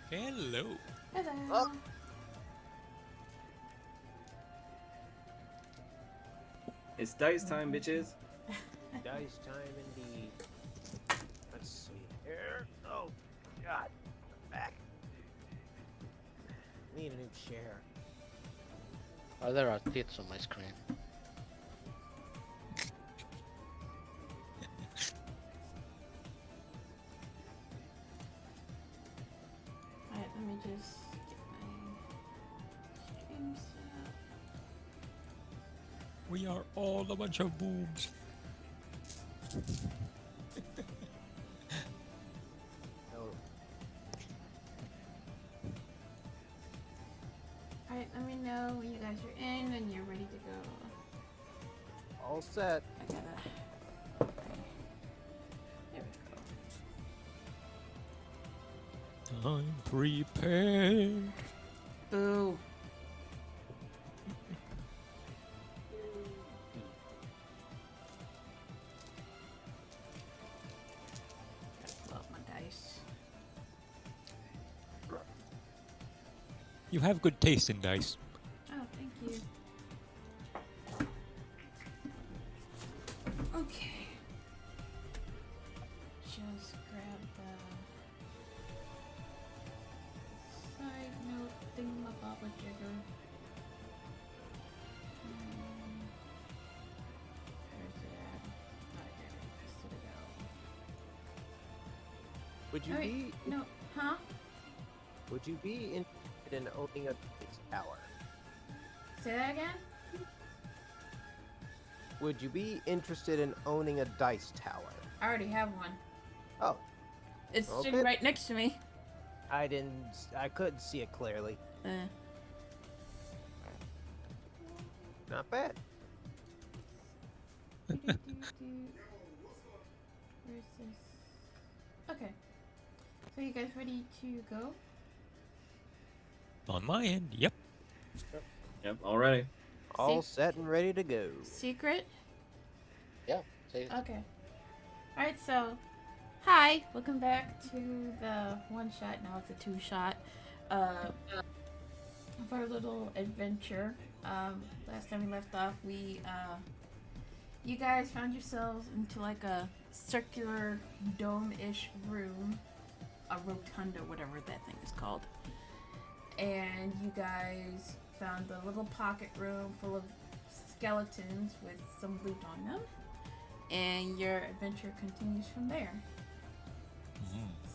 Hello. Hello. Oh. It's dice time, bitches. Dice time indeed. Let's see here. Oh, God. Back. Need a new chair. Oh, there are tits on my screen. Alright, let me just get my stream set up. We are all a bunch of boobs. Oh, Alright, let me know when you guys are in and you're ready to go. all set. I gotta. Okay. There we go. I'm prepared. Boo. Gotta pull out my dice. You have good taste in dice. Oh, thank you. Okay. Just grab the side note thingamabobajigger. Where's it at? Oh, there it is. Citadel. Would you Alright, be? no, huh? Would you be interested in owning a dice tower? Say that again? Would you be interested in owning a dice tower? I already have one. Oh, It's Okay. sitting right next to me. I couldn't see it clearly. Not bad. Doo-doo-doo-doo. Where's this? Okay. So you guys ready to go? On my end, yep. Yep, already. All set and ready to go. Secret? Yeah, say it. Okay. Alright, so hi, welcome back to the one shot, now it's a two shot of our little adventure. Last time we left off, you guys found yourselves into like a circular dome-ish room, a rotunda, whatever that thing is called. And you guys found a little pocket room full of skeletons with some loot on them. And your adventure continues from there.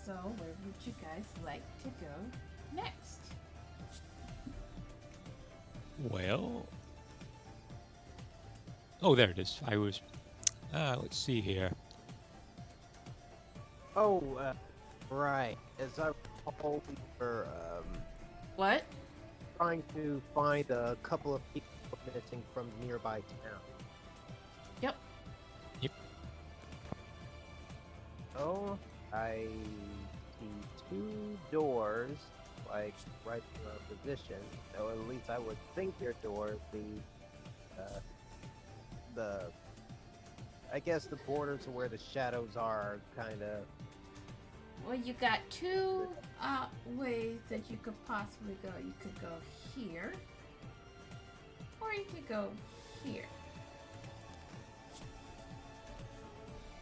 So, where would you guys like to go next? Well. Oh, there it is. I was. Let's see here. Oh, right. As I recall, we were What? trying to find a couple of people missing from nearby town. Yep. Oh, I see two doors, like right in our position. So at least I would think they're doors. I guess the borders of where the shadows are, kind of. Well, you got two ways that you could possibly go. You could go here, or you could go here.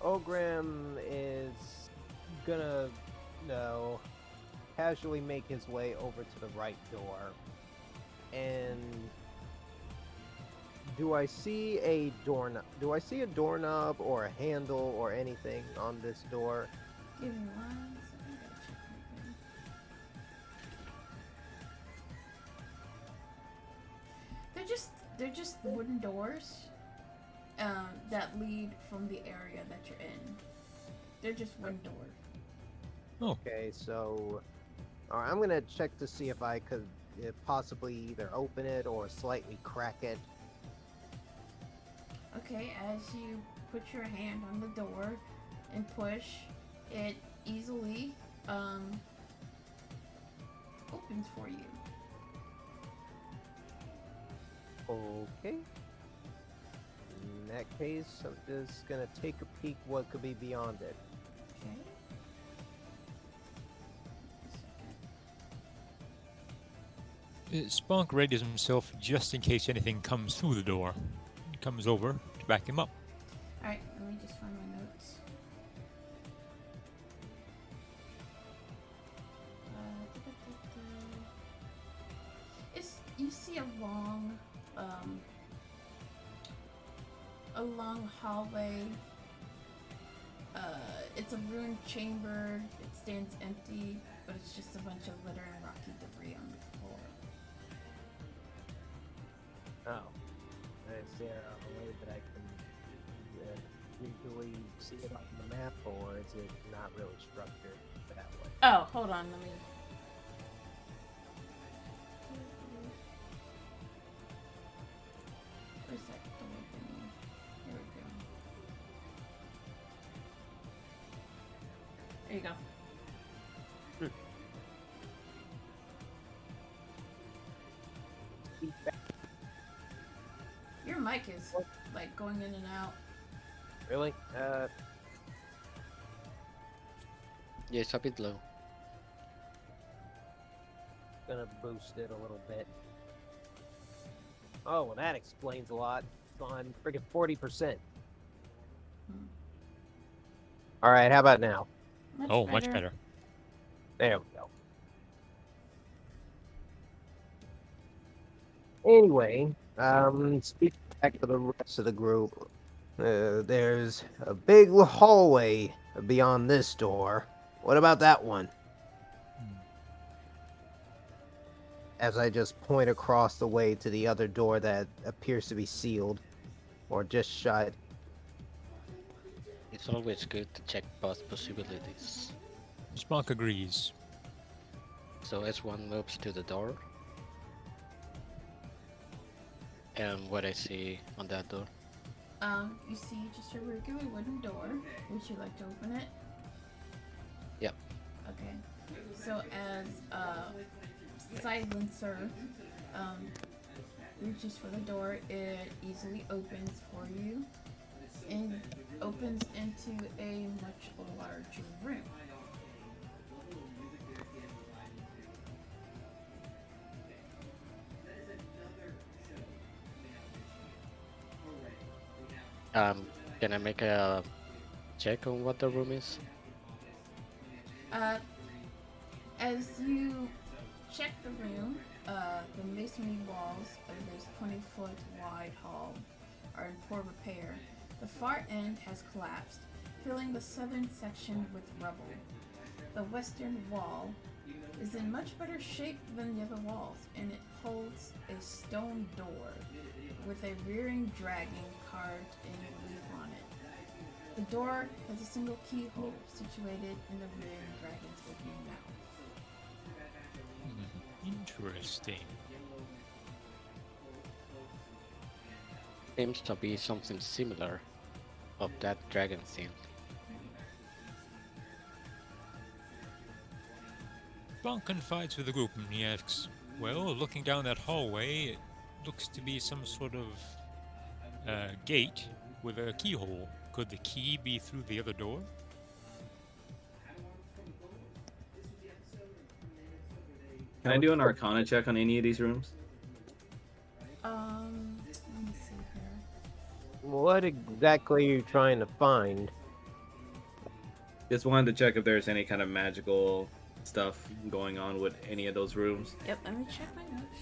Ogram is gonna, casually make his way over to the right door. And do I see a doorknob? Do I see a doorknob or a handle or anything on this door? Give me 1 second. Gotta check my thing. They're just wooden doors that lead from the area that you're in. They're just wooden doors. Okay, so I'm gonna check to see if I could possibly either open it or slightly crack it. Okay, as you put your hand on the door and push, it easily opens for you. Okay. In that case, I'm just gonna take a peek what could be beyond it. Okay. A second. Spunk readies himself just in case anything comes through the door. He comes over to back him up. Alright, let me just find my notes. You see a long hallway. It's a ruined chamber. It stands empty, but it's just a bunch of litter and rocky debris on the floor. Oh. Is there a way that I can visually see it on the map, or is it not really structured that way? Oh, hold on, let me. Where's that door thingy? Here we go. There you go. Your mic is like going in and out. Really? Yeah, it's a bit low. Gonna boost it a little bit. Oh, well, that explains a lot. It's on friggin' 40%. Alright, how about now? Much better. There we go. Anyway, speaking back to the rest of the group, there's a big hallway beyond this door. What about that one? As I just point across the way to the other door that appears to be sealed, or just shut. It's always good to check both possibilities. Spunk agrees. So S1 moves to the door. And what I see on that door. You see just a regular wooden door. Would you like to open it? Yep. Okay. So as Silencer reaches for the door, it easily opens for you and opens into a much larger room. Can I make a check on what the room is? As you check the room, the masonry walls of this 20-foot wide hall are in poor repair. The far end has collapsed, filling the southern section with rubble. The western wall is in much better shape than the other walls, and it holds a stone door with a rearing dragon carved in relief on it. The door has a single keyhole situated in the rearing dragon's opening mouth. Interesting. Seems to be something similar of that dragon scene. Spunk confides with the group and he asks, well, looking down that hallway, it looks to be some sort of gate with a keyhole. Could the key be through the other door? Can I do an Arcana check on any of these rooms? Let me see here. What exactly are you trying to find? Just wanted to check if there's any kind of magical stuff going on with any of those rooms. Yep, let me check my notes.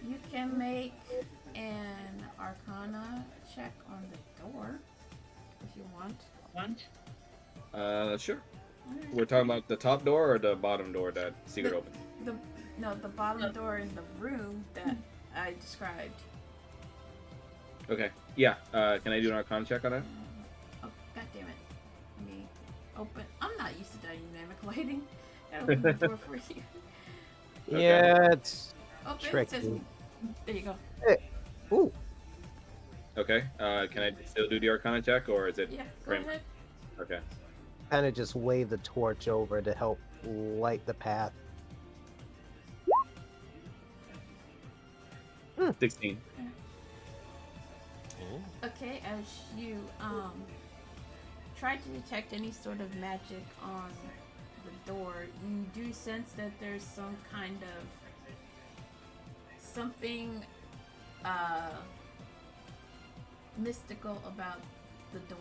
You can make an Arcana check on the door if you want. Sure. Alright. We're talking about the top door or the bottom door that Secret opened? The bottom door in the room that I described. Okay. Yeah. Can I do an Arcana check on that? Oh, god damn it. Let me open. I'm not used to dynamic lighting. Gotta open the door for you. Okay. Yeah, it's Oh, there it says. tricky. There you go. Ooh, Okay. Can I still do the Arcana check, or is it? Yeah, go frame- ahead. Okay. kind of just wave the torch over to help light the path. 16. Okay, as you try to detect any sort of magic on the door, you do sense that there's some kind of something mystical about the door.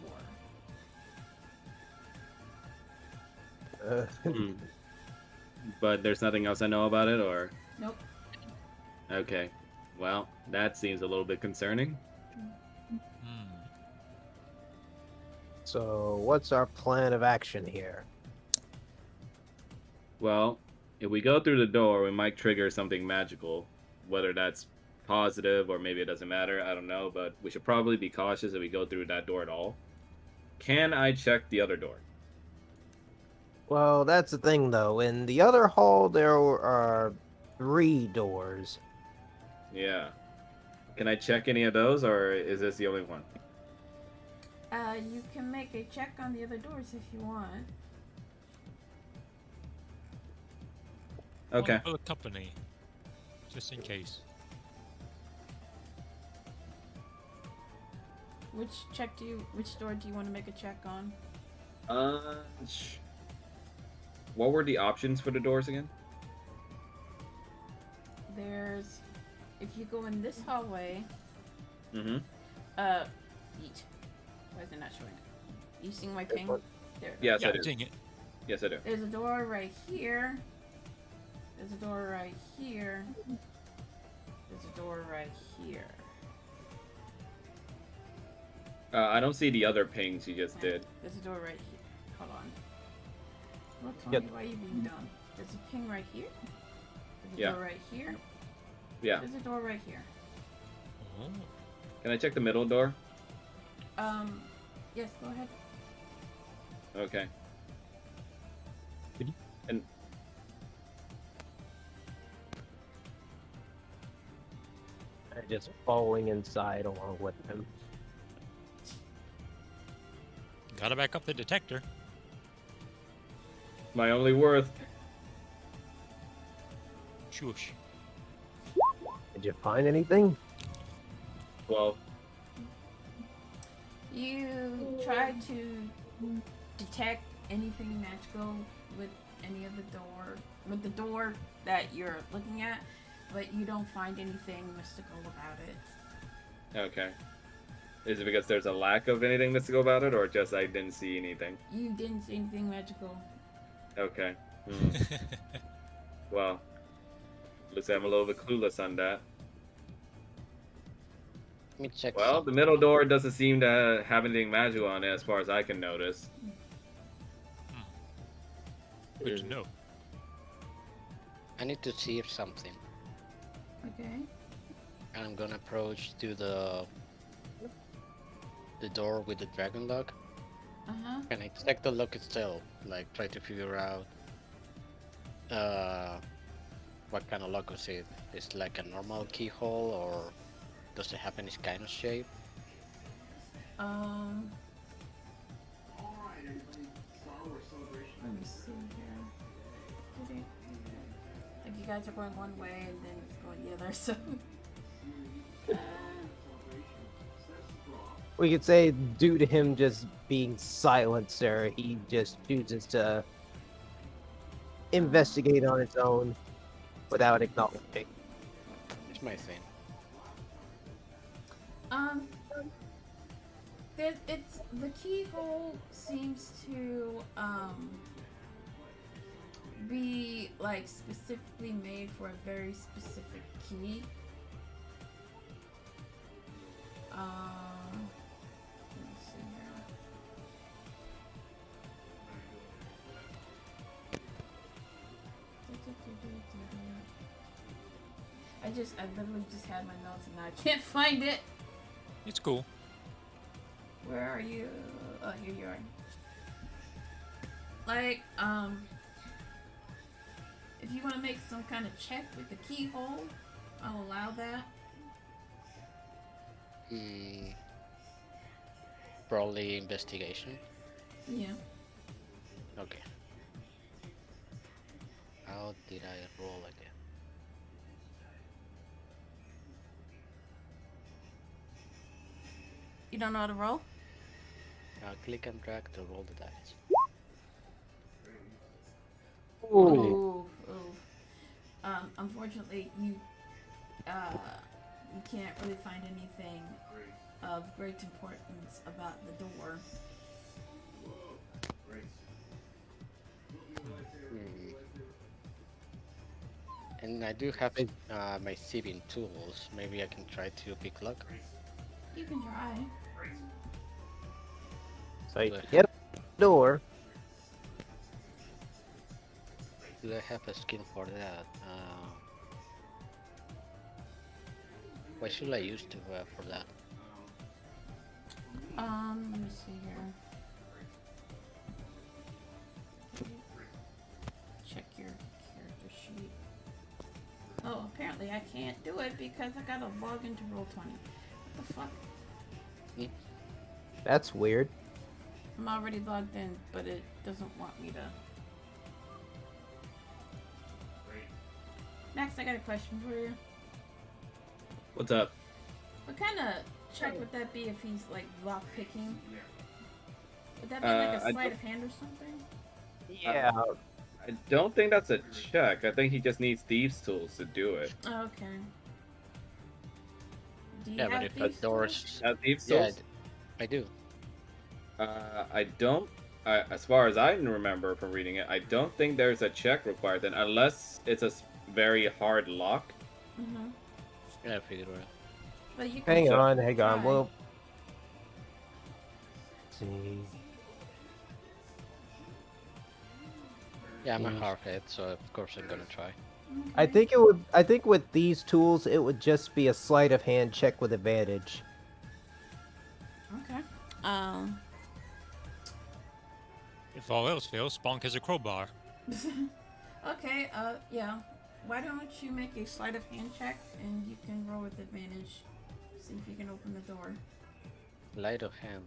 Hmm. But there's nothing else I know about it, or Nope. okay. Well, that seems a little bit concerning. Hmm. So, what's our plan of action here? Well, if we go through the door, we might trigger something magical. Whether that's positive or maybe it doesn't matter, I don't know. But we should probably be cautious if we go through that door at all. Can I check the other door? Well, that's the thing, though. In the other hall, there are 3 doors. Yeah. Can I check any of those, or is this the only one? You can make a check on the other doors if you want. Okay. For the company, just in case. Which door do you want to make a check on? Uh, what were the options for the doors again? There's, if you go in this hallway, Mm-hmm. eat. Why is it not showing it? You seeing my ping? There. it Yes, Yeah, I do. ding it. Yes, I do. There's a door right here. There's a door right here. There's a door right here. I don't see the other pings you just Yeah, did. There's a door right here. Hold on. Well, tell Yep. me why you being dumb. There's a ping right here. There's a Yeah. door right here. Yeah. There's a door right here. Oh. Can I check the middle door? Yes, go ahead. Okay. And I'm just following inside along with him. Gotta back up the detector. my only worth. Shush. Did you find anything? 12. You try to detect anything magical with any of the door that you're looking at, but you don't find anything mystical about it. Okay. Is it because there's a lack of anything mystical about it, or just I didn't see anything? You didn't see anything magical. Okay. Well, looks like I'm a little bit clueless on that. Let me check. Well, the middle door doesn't seem to have anything magical on it as far as I can notice. Good to know. I need to see if something. Okay. And I'm gonna approach to the door with the dragon lock. And I check the lock itself, like try to figure out what kind of lock is it. Is it like a normal keyhole, or does it have any kind of shape? Let me see here. Like you guys are going one way and then it's going the other, so. We could say, due to him just being silent, sir, he just chooses to investigate on its own without acknowledging. It's my thing. It's the keyhole seems to be like specifically made for a very specific key. Let me see here. I literally just had my notes and now I can't find it. It's cool. Where are you? Oh, here you are. Like, if you want to make some kind of check with the keyhole, I'll allow that. Probably investigation. Yeah. Okay. How did I roll again? You don't know how to roll? Click and drag to roll the dice. Ooh. Ooh. Unfortunately, you can't really find anything of great importance about the door. Hmm. And I do have my thieving tools. Maybe I can try to pick lock. You can try. So you Do I, get the door. do I have a skill for that? What should I use to for that? Let me see here. Check your character sheet. Oh, apparently I can't do it because I gotta log into Roll20. What the fuck? That's weird. I'm already logged in, but it doesn't want me to. Max, I got a question for you. What's up? What kind of check would that be if he's like lock picking? Would that be like a I sleight don't- of hand or something? Yeah. I don't think that's a check. I think he just needs thieves' tools to do it. Oh, okay. Do you Yeah, but have if the these tools? doors, Have thieves' yeah, tools? I do. I don't. As far as I remember from reading it, I don't think there's a check required then, unless it's a very hard lock. Mm-hmm. Yeah, I figured it out. But you can Hang So- on. try. Well, let's see. Yeah, I'm a Yes. hardhead, so of course I'm gonna try. I Okay. think it would. I think with these tools, it would just be a sleight of hand check with advantage. Okay. If all else fails, Bonk has a crowbar. Okay. Yeah. Why don't you make a sleight of hand check and you can roll with advantage. See if you can open the door. Light of hand.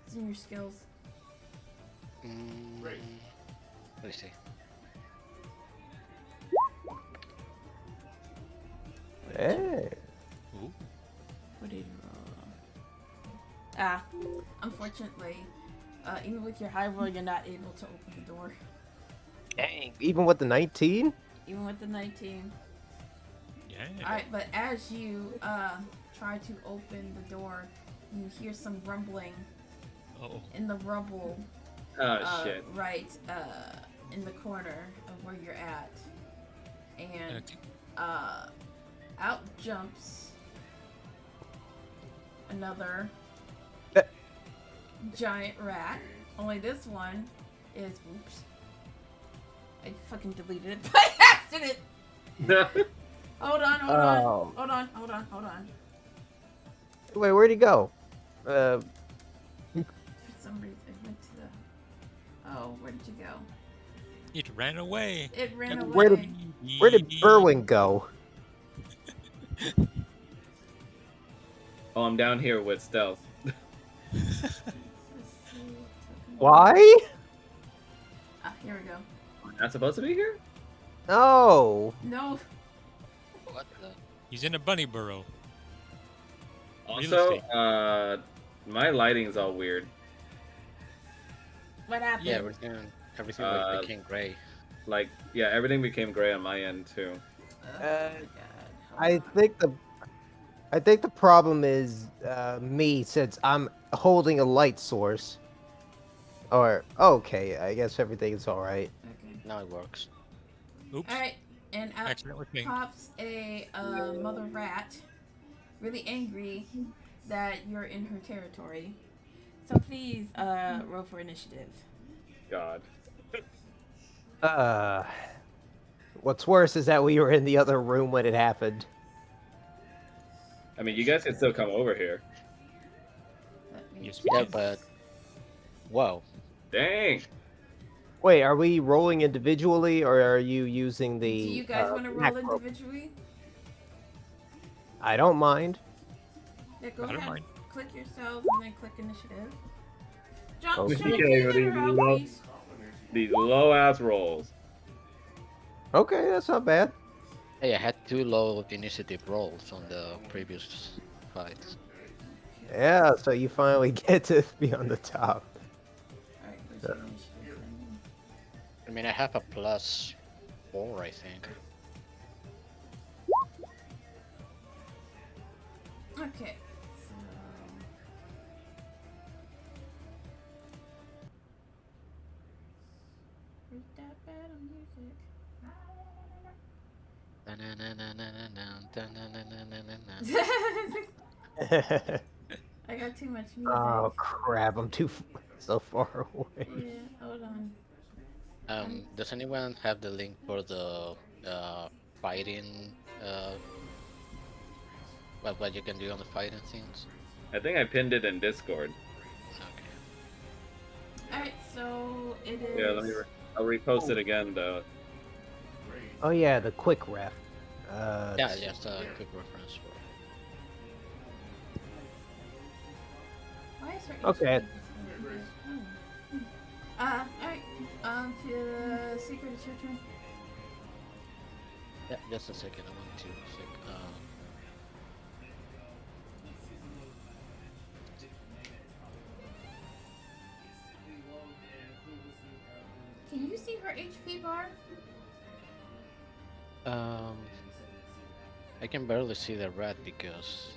It's in your skills. Let me see. Hey. Ooh. What did you roll? Unfortunately, even with your high roll, you're not able to open the door. Dang. Even with the 19. Even with the 19. Yeah. Alright, but as you try to open the door, you hear some rumbling Oh. in the rubble. Shit. Right in the corner of where you're at. And Okay. out jumps another giant rat. Only this one is oops. I fucking deleted it by accident. Hold on. Hold on. Wait, where'd he go? For some reason I went to the where did you go? It ran away. It ran away. Where did Berwin go? Oh, I'm down here with stealth. Let's see. Why? Here we go. Not supposed to be here? No. No. What the? He's in a bunny burrow. Real Also, estate. my lighting's all weird. What happened? Yeah, everything like became gray. Like, yeah, everything became gray on my end too. Oh my god. I Hold on. think the problem is me, since I'm holding a light source. Or okay, I guess everything's all right. Okay. Now it works. Oops. Alright, and out Accidentally pinged. pops a mother rat, really angry that you're in her territory. So please roll for initiative. God. What's worse is that we were in the other room when it happened. I mean, you guys can still come over here. Let me Yes, we Yeah, can. but wow. Dang. Wait, are we rolling individually, or are you using Do the? you guys want to roll macro? individually? I don't mind. Yeah, go I don't ahead. mind. Click yourselves and then click initiative. John, Okay. Sean, can you let her out, Love- please? These low ass rolls. Okay, that's not bad. Hey, I had 2 low initiative rolls on the previous fights. Yeah, so you finally get to be on the top. Alright, where's the initiative thing? I mean, I have a +4, I think. Okay. So... Where's that battle music? I got too much music. Oh crap! I'm so far away. Yeah, hold on. Does anyone have the link for the fighting? What you can do on the fighting things? I think I pinned it in Discord. Okay. Alright, so it is. Yeah, I'll repost it again though. Oh yeah, the quick ref. Yeah, just a quick reference for. Why is there Okay. HP? Alright. To Secret, it's your turn. Yeah, just a second. I want to check. Can you see her HP bar? I can barely see the red because,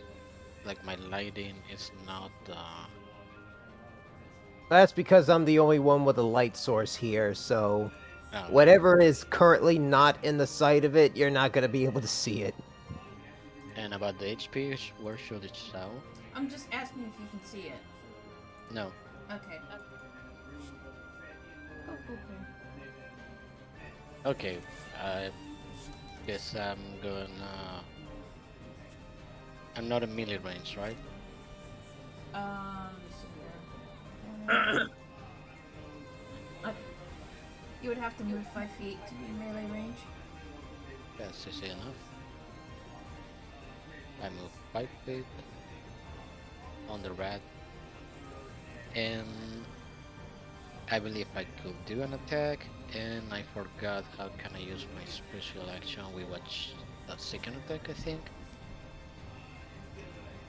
like, my lighting is not. That's because I'm the only one with a light source here, so Oh, whatever is currently not in the sight of it, you're not gonna be able to see it. And about the HP, where should it show? I'm just asking if you can see it. No. Okay. Go, go, go. Okay. I guess I'm gonna. I'm not in melee range, right? Let's see here. Okay. You would have to move 5 feet to be in melee range. That's easy enough. I move 5 feet on the rat, and I believe I could do an attack, and I forgot how can I use my special action. We watch that second attack, I think.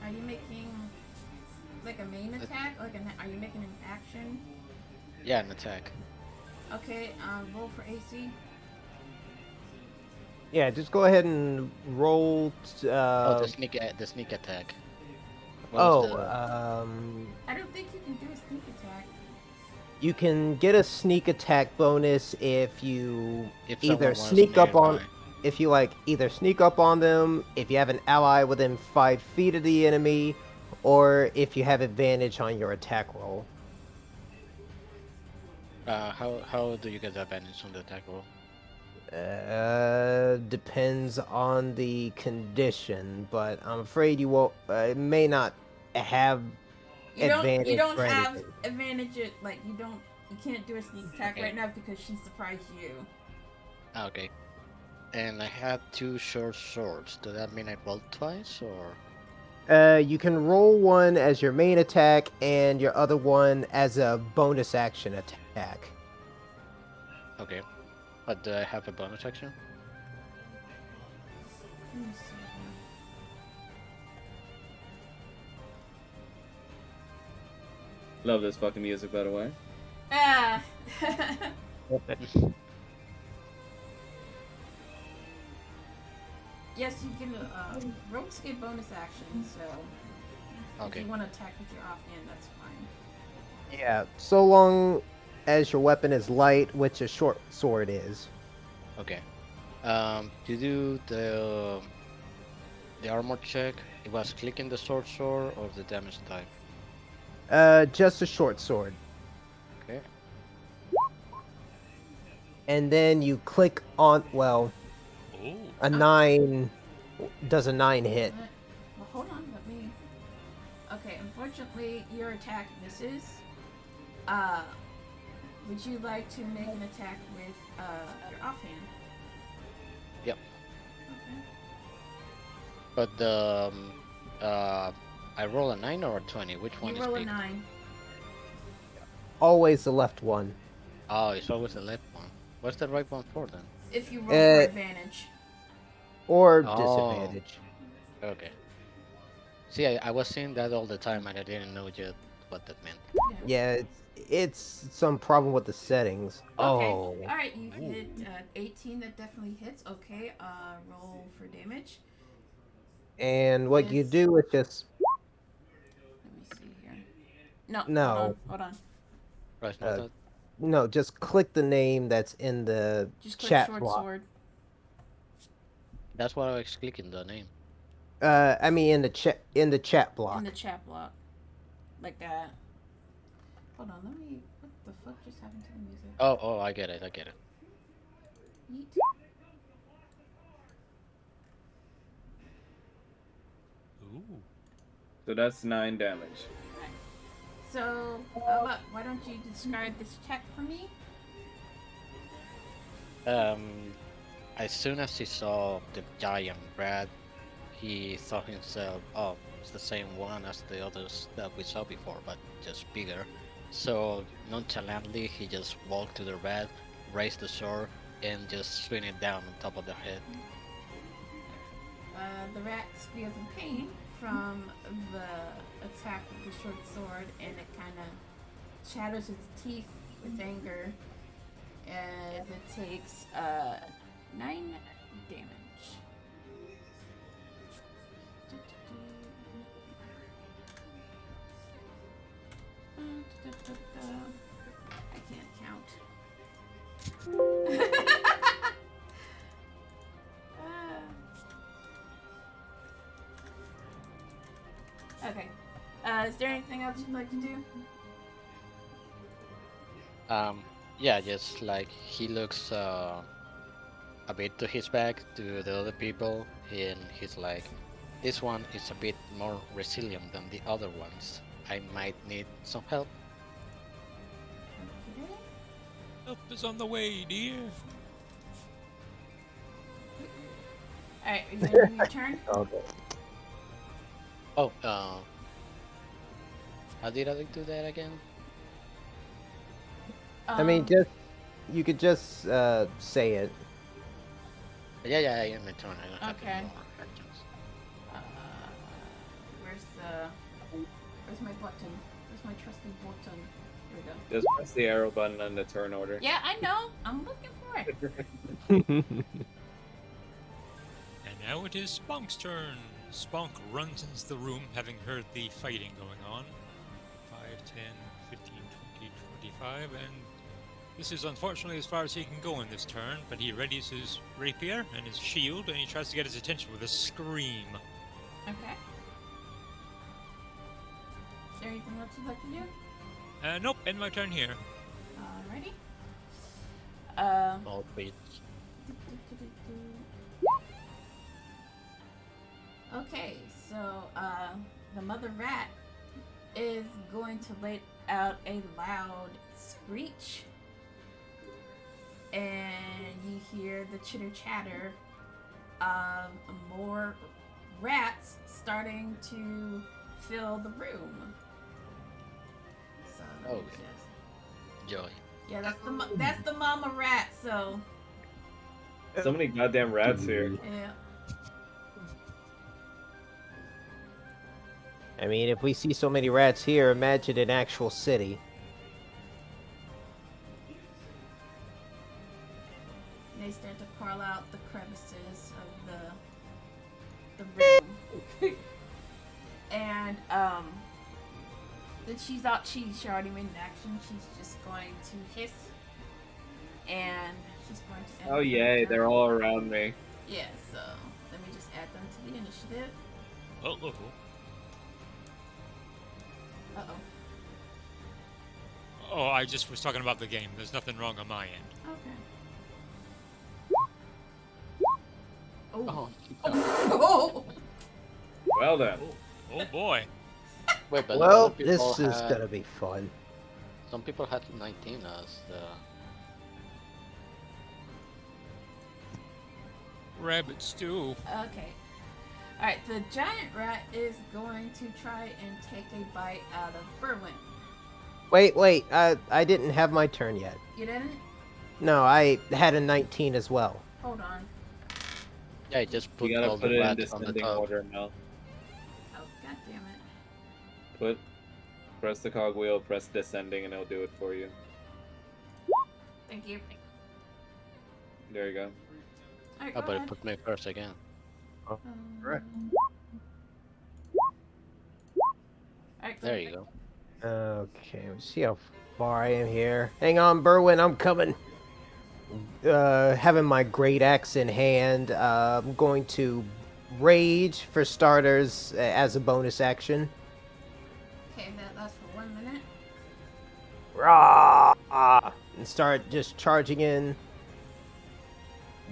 Are you making like a main attack? Are you making an action? Yeah, an attack. Okay, roll for AC. Yeah, just go ahead and roll. The sneak attack. What was I don't think you can do a sneak attack. You can get a sneak attack bonus if you if either someone was sneak up on, nearby. if you like either sneak up on them, if you have an ally within 5 feet of the enemy, or if you have advantage on your attack roll. How do you get the advantage on the attack roll? Depends on the condition, but I'm afraid you won't. It may not have advantage. You don't for have anything. advantage. You can't do a sneak attack Okay. right now because she surprised you. Okay. And I have 2 short swords. Does that mean I rolled twice, or? You can roll one as your main attack and your other one as a bonus action attack. Okay. But do I have a bonus action? Let me see. Love this fucking music, by the way. Ah. Yes, you can. Rogues get bonus action, so Okay. if you want to attack with your offhand, that's fine. Yeah, so long as your weapon is light, which a short sword is. Okay. To do the armor check, it was clicking the sword or the damage type. Just a short sword. Okay. And then you click on, well, Oh, a 9 does a 9 hit. Well, hold on, let me. Okay, unfortunately, your attack misses. Would you like to make an attack with your offhand? Yep. Okay. But the I roll a 9 or a 20. Which one You is roll a big? 9. Always the left one. Oh, it's always the left one. What's the right one for then? If you roll for advantage. Or Oh. disadvantage. Okay. See, I was seeing that all the time, and I didn't know yet what that meant. Yeah, it's some problem with the settings. Okay. Oh, All right. You hit 18. That definitely hits. Okay. Roll for damage. and what you Is do is just let me see here. No. Hold no, on. Hold on. Right, not uh, that. no, just click the name that's in the Just click chat short block. sword That's what I was clicking the name. I mean in the chat in block. the chat block, like that. Hold on. Let me. What the fuck just happened to the music? Oh, I get it. I get it. Yeet. Ooh. So that's 9 damage. So, how about why don't you describe this check for me? Um, as soon as he saw the giant rat, he thought himself, "Oh, it's the same one as the others that we saw before, but just bigger." So nonchalantly, he just walked to the rat, raised the sword, and just swing it down on top of the head. The rat feels in pain from the attack with the short sword, and it kind of shatters its teeth with anger as it takes 9 damage. I can't count. Okay. Is there anything else you'd like to do? Yeah, just like he looks a bit to his back to the other people, and he's like, "This one is a bit more resilient than the other ones. I might need some help." Okay. Help is on the way, dear. Alright, are you gonna do your turn? Okay. Oh, how did I do that again? I mean, just you could just say it. Yeah, I am my turn. I don't have Okay. any more actions. Where's my button? Where's my trusty button? Here we go. Just press the arrow button on the turn order. Yeah, I know. I'm looking for it. And now it is Spunk's turn. Spunk runs into the room, having heard the fighting going on. 5, 10, 15, 20, 25, and this is unfortunately as far as he can go in this turn, but he readies his rapier and his shield, and he tries to get his attention with a scream. Okay. Is there anything else you'd like to do? Nope, end my turn here. Alrighty. All beats. Okay, so the mother rat is going to let out a loud screech, and you hear the chitter chatter of more rats starting to fill the room. So let me Okay. just- Joy. yeah, that's the mama rat. So So many goddamn rats here. yeah. I mean, if we see so many rats here, imagine an actual city. They start to crawl out the crevices of the room. And that she's already made an action. She's just going to hiss, and she's going to end Oh her yay, turn. they're all around me. Yeah, so let me just add them to the initiative. Uh-oh. Uh-oh. Oh, I just was talking about the game. There's nothing wrong on my end. Okay. Oh. Oh, Oh. Well then. Oh boy. wait, but Well, other people this is had- gonna be fun. Some people had 19 as the. Rabbit stew. Okay. Alright, the giant rat is going to try and take a bite out of Berwin. Wait, I didn't have my turn yet. You didn't? No, I had a 19 as well. Hold on. Yeah, just put You gotta all put the it in rats on the descending top. order, Mel. Oh, god Damn it. Press the cogwheel, press descending, and it'll do it for you. Thank you. There you go. Alright, Oh, go but it ahead. put me first again. Correct. Alright, There you go. Okay, let's see how far I am here. Hang on, Berwin, I'm coming. Having my great axe in hand, I'm going to rage for starters as a bonus action. Okay, that lasts for 1 minute. Rah! And start just charging in.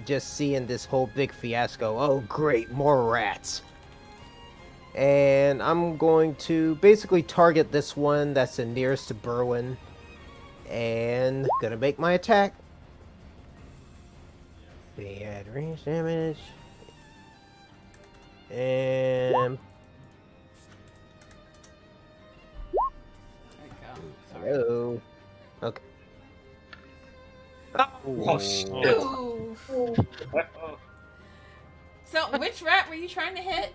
Just seeing this whole big fiasco. Oh, great, more rats. And I'm going to basically target this one that's the nearest to Berwin. And gonna make my attack. They add range damage. And There you go. Sorry. hello. Okay. Oh, shit. Ooh. So, which rat were you trying to hit?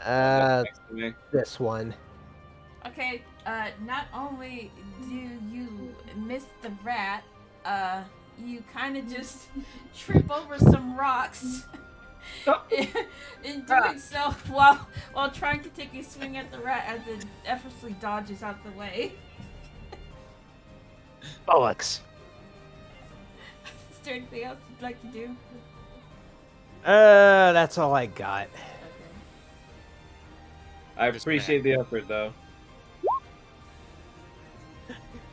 Next to me. This one. Okay, not only do you miss the rat, you kind of just trip over some rocks. In doing so, while trying to take a swing at the rat as it effortlessly dodges out the way. Bollocks. Is there anything else you'd like to do? That's all I got. Okay. I appreciate the effort, though.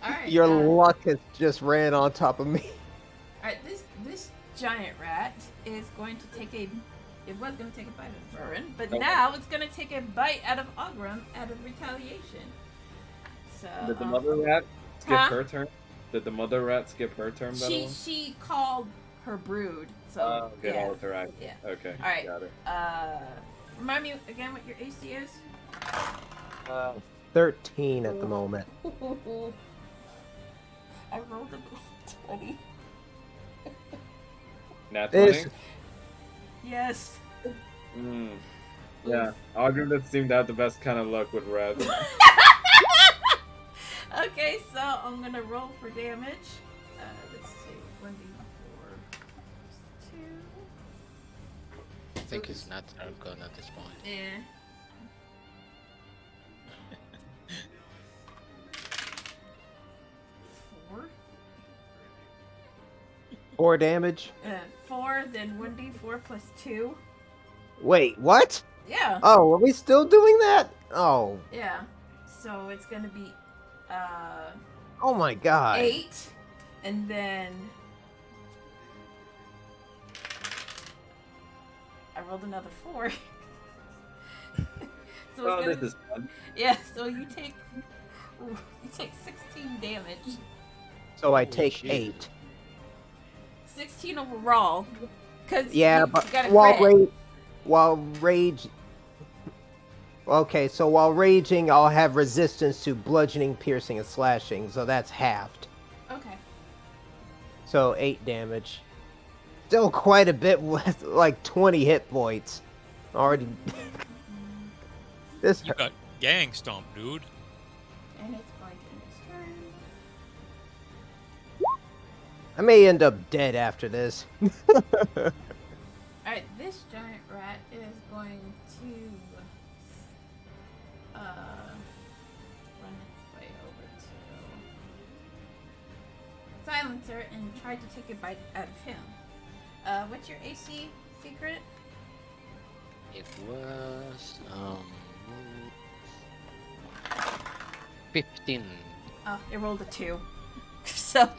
Alright. Your luck has just ran on top of me. Alright, this giant rat is going to take a. It was going to take a bite of Burin, but Okay. now it's going to take a bite out of Ogrim out of retaliation. So. Did the mother rat skip Huh? her turn? Did the mother rat skip her turn, by the way? She called her brood. So. Oh, good. yeah. All of her act. Yeah. Okay. Alright. Got it. Remind me again what your AC is. 13 at the moment. I rolled a 20. Nat This 20? Yes. Mm. Yeah. Ogrim doesn't seem to have the best kind of luck with rats. Okay, so I'm gonna roll for damage. Let's see, 1d4 plus 2. I think it's not our gun at this point. Yeah. Four. 4 damage. 4, then 1d4 plus 2. Wait, what? Yeah. Oh, are we still doing that? Oh, Yeah. So it's gonna be oh my god. 8, and then I rolled another 4. So it's Oh, gonna, this is fun. yeah. So you take 16 damage. So I Holy take shit. 8. 16 overall. Cause Yeah, you but got a while crit. rage. Okay, so while raging, I'll have resistance to bludgeoning, piercing, and slashing, so that's halved. Okay. So 8 damage. Still quite a bit with like 20 hit points. Already. This. You got gang stomp, dude. And it's going to end its turn. I may end up dead after this. Alright, this giant rat is going to run its way over to Silencer and try to take a bite out of him. What's your AC, Secret? It was 15. Oh, it rolled a 2. So,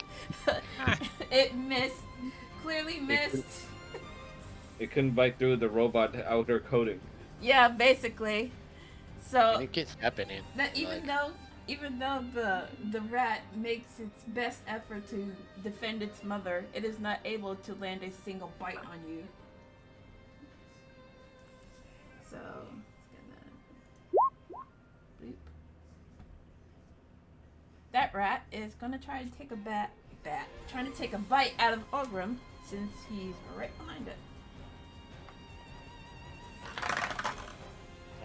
it missed. Clearly missed. It couldn't bite through the robot outer coating. Yeah, basically. So, And it keeps happening. that even though the rat makes its best effort to defend its mother, it is not able to land a single bite on you. So it's gonna boop. That rat is gonna try and take a trying to take a bite out of Ogrim since he's right behind it.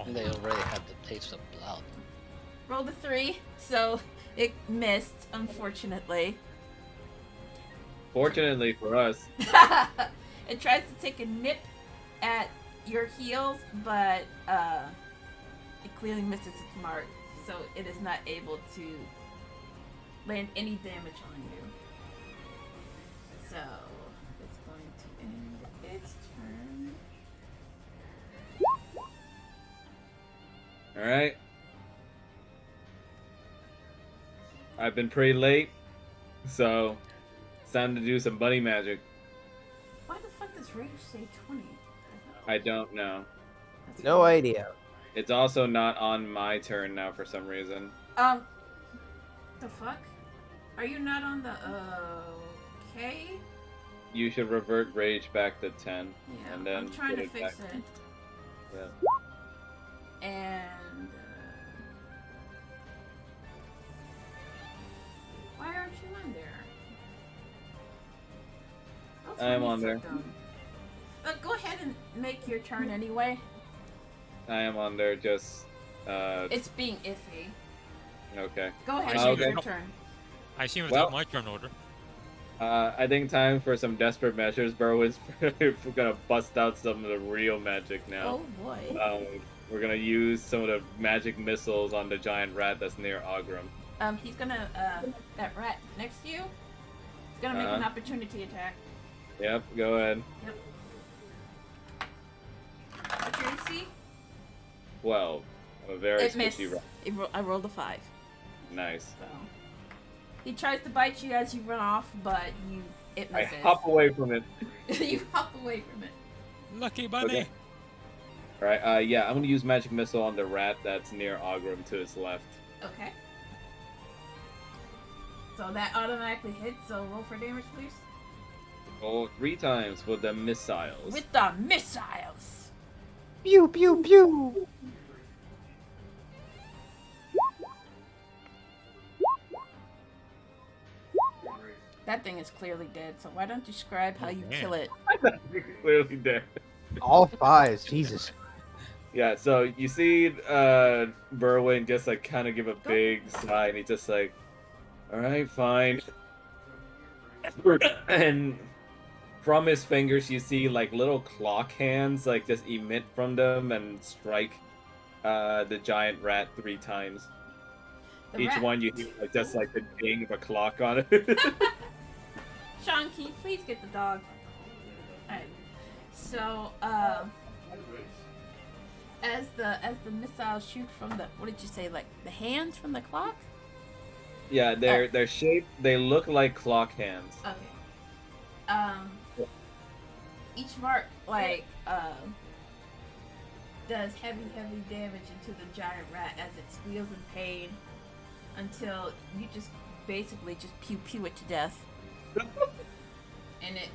They already had the taste of blood. Rolled a 3, so it missed, unfortunately. Fortunately for us, It tries to take a nip at your heels, but it clearly misses its mark, so it is not able to land any damage on you. So it's going to end its turn. alright? I've been pretty late, so it's time to do some bunny magic. Why the fuck does Rage say 20? I don't know. That's No weird. idea. It's also not on my turn now for some reason. The fuck? Are you not on the okay? You should revert rage back to 10. Yeah, And then I'm trying put to it fix back. it. Yeah. And why aren't you on there? Don't I am tell me on there. so dumb. Go ahead and make your turn anyway. I am on there, just It's being iffy. okay. Go ahead I and see make it. your turn. I seem Well- without my turn order. I think time for some desperate measures, Berwin's. We're gonna bust out some of the real magic now. Oh boy. We're gonna use some of the magic missiles on the giant rat that's near Ogrim. He's gonna that rat next to you. He's gonna make an opportunity attack. Yep, go ahead. Yep. What's your AC? 12. A very It missed. squishy rat. I rolled a 5. Nice. So he tries to bite you as you run off, but it I misses. hop away from it. You hop away from it. Lucky bunny. Okay. Alright, yeah, I'm gonna use magic missile on the rat that's near Ogrim to his left. Okay. So that automatically hits. So roll for damage, please. Roll 3 times with the missiles. With the missiles. Pew pew pew. That thing is clearly dead. So why don't you describe how you man. kill it? Clearly dead. All 5s. Jesus. Yeah, so you see Berwin just like kind of give a big sigh, and he's just like, "Alright, fine." And from his fingers, you see like little clock hands like just emit from them and strike the giant rat 3 times. The Each rat- one you hear like just like the ding of a clock on it. Sean, can you please get the dog? Alright. So, as the missiles shoot from the, what did you say, like the hands from the clock? Yeah, they're shaped. They look like clock hands. Okay. Each mark like does heavy damage into the giant rat as it squeals in pain until you just basically just pew it to death. And it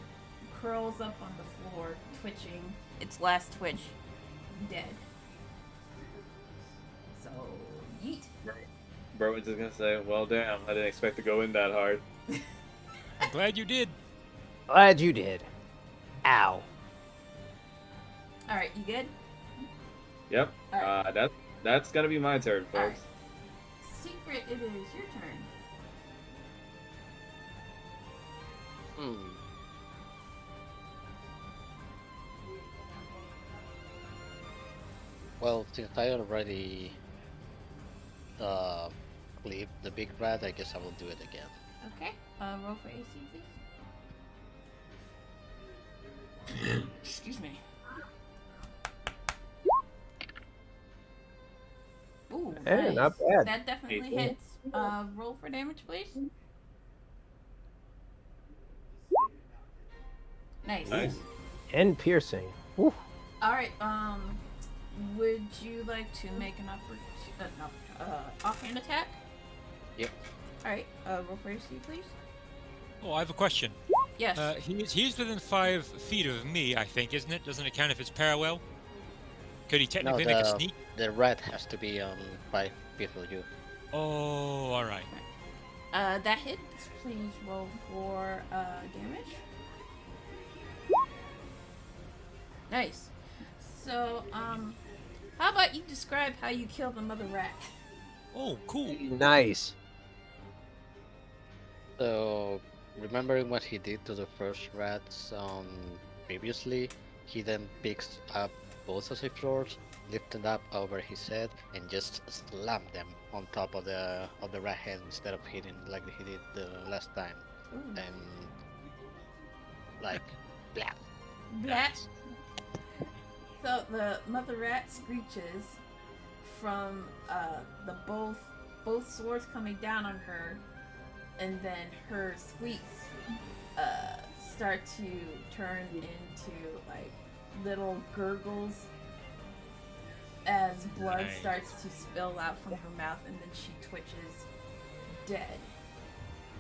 curls up on the floor, twitching its last twitch, dead. So, yeet. Berwin's just gonna say, "Well, damn, I didn't expect to go in that hard." I'm glad you did. Glad you did. Ow. Alright, you good? Yep. Alright. That's gonna be my turn, folks. Alright. Secret, it is your turn. Well, since I already cleaved the big rat, I guess I will do it again. Okay. Roll for AC, please. Excuse me. Ooh, Hey, nice. not bad. That definitely 18. hits. Roll for damage, please. Nice. Nice. And piercing. Woo. All right. Would you like to make an offhand attack? Yep. All right. Roll for AC, please. Oh, I have a question. Yes. He's within 5 feet of me, I think, isn't it? Doesn't it count if it's parallel? Could he technically make a sneak? The rat has to be on 5 feet of you. Oh, all right. That hits. Please roll for damage. Nice. So, How about you describe how you kill the mother rat? Oh, cool. Nice. So, remembering what he did to the first rats previously, he then picks up both of the floors, lifted up over his head, and just slammed them on top of the rat head instead of hitting like he did the last time. Ooh. And like, blah. Blat. So the mother rat screeches from the both swords coming down on her, and then her squeaks start to turn into like little gurgles as blood Nice. starts to spill out from her mouth, and then she twitches dead.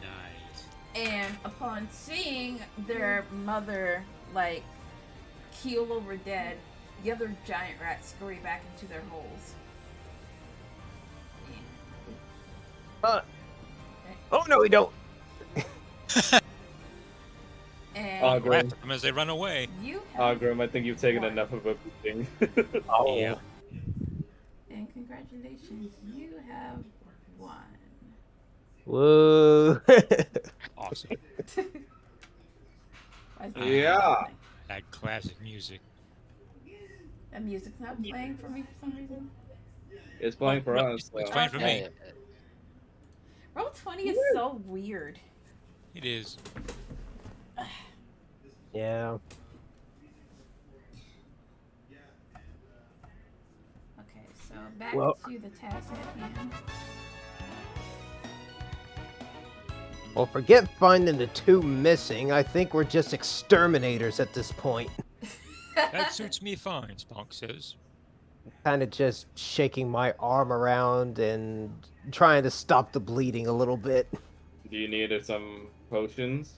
Nice. And upon seeing their mother like keel over dead, the other giant rats scurry back into their holes. Oh no, we don't. And Rat them as they run away. you have Grim, I think you've taken one. enough of a beating. Oh. Yeah. And congratulations, you have one. Whoa. Awesome. Why is that Yeah. happening? That classic music. That music's not playing for me for some reason. It's playing for No, us. it's so- playing for me. Roll20 is so weird. It is. Yeah. Okay, so back Well- to the task at hand. Well, forget finding the two missing. I think we're just exterminators at this point. That suits me fine, Spunk says. Kind of just shaking my arm around and trying to stop the bleeding a little bit. Do you need some potions?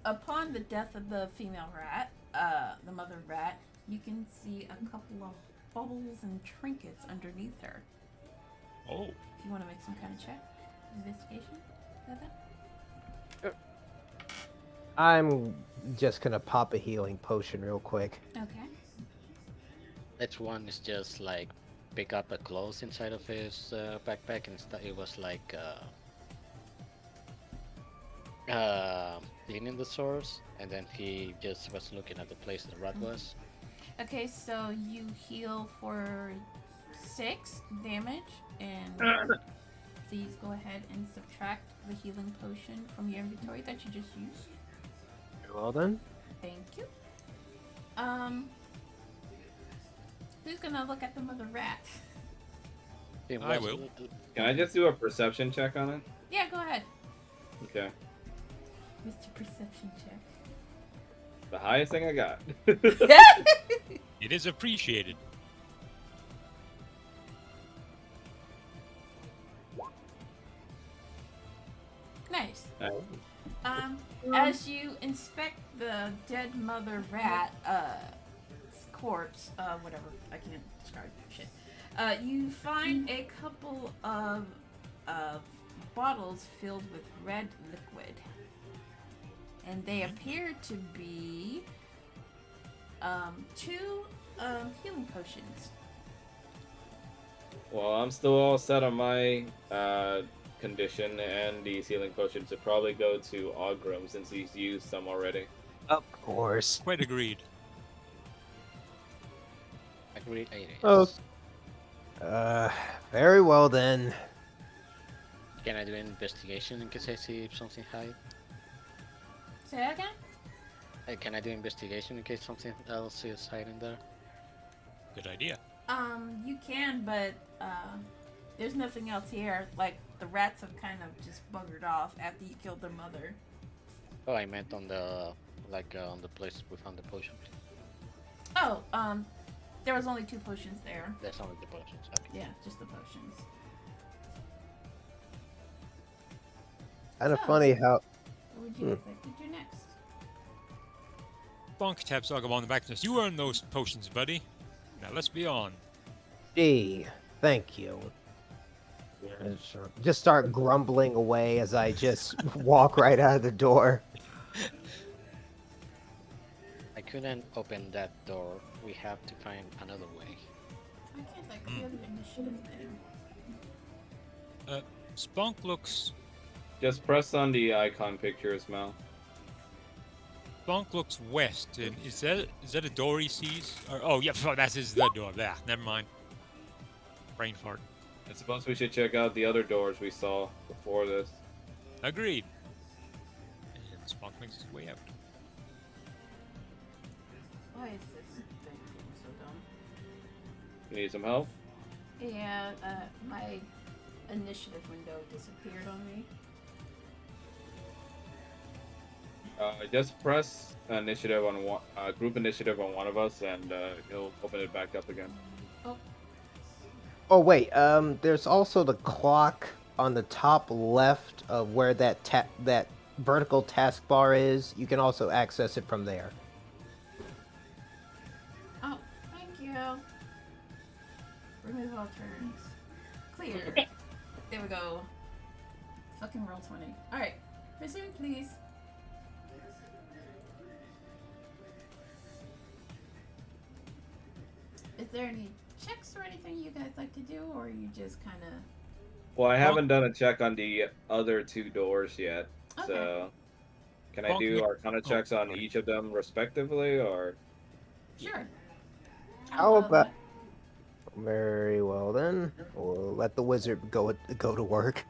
Upon the death of the female rat, the mother rat, you can see a couple of bubbles and trinkets underneath her. Oh, If you want to make some kind of check, investigation, like that. I'm just gonna pop a healing potion real quick. Okay. Next one is just like pick up a clothes inside of his backpack, and it was like cleaning the source, and then he just was looking at the place the rat was. Okay, so you heal for 6 damage, and please go ahead and subtract the healing potion from your inventory that you just used. Well then. Thank you. Who's gonna look at the mother rat? It I was- will. Can I just do a perception check on it? Yeah, go ahead. Okay. Mr. Perception check. The highest thing I got. it is appreciated. Nice. Nice. As you inspect the dead mother rat, corpse, whatever, I can't describe shit. You find a couple of bottles filled with red liquid, and they appear to be 2 healing potions. Well, I'm still all set on my condition and these healing potions to probably go to Ogrim since he's used some already. Of course. Quite agreed. Agreed. It is. Oh. Very well then. Can I do an investigation in case I see something hide? Say that again? Can I do investigation in case something else is hiding there? Good idea. You can, but there's nothing else here. Like, the rats have kind of just buggered off after you killed their mother. Oh, I meant on the on the place we found the potion. Oh, there was only 2 potions there. That's only the potions. Okay. Yeah, just the potions. Kind of So- funny how. What would you guys like to do next? Spunk taps Ogum on the back and says, "You earned those potions, buddy. Now let's be on." Gee, thank you. Just start grumbling away as I just walk right out of the door. I couldn't open that door, we have to find another way. Why can't I clear the initiative thing? Spunk looks Just press on the icon pictures, Mel. Spunk looks west, and is that a door he sees? Or, oh yeah, that is the door. There, never mind. Brain fart. I suppose we should check out the other doors we saw before this. Agreed. And Spunk makes his way out. Why is this thing being so dumb? You need some help? Yeah, my initiative window disappeared on me. Just press initiative on one, group initiative on one of us, and it'll open it back up again. Oh wait, there's also the clock on the top left of where that vertical taskbar is. You can also access it from there. Oh, thank you. Remove all turns. Clear. There we go. Fucking roll 20. Alright, resume please. Is there any checks or anything you guys like to do, or are you just kind of... Well, I haven't done a check on the other two doors yet, Okay. so can I Bonk do me- Arcana checks on sorry. each of them respectively, or? Sure. How allow about- that. Very well then. We'll let the wizard go to work.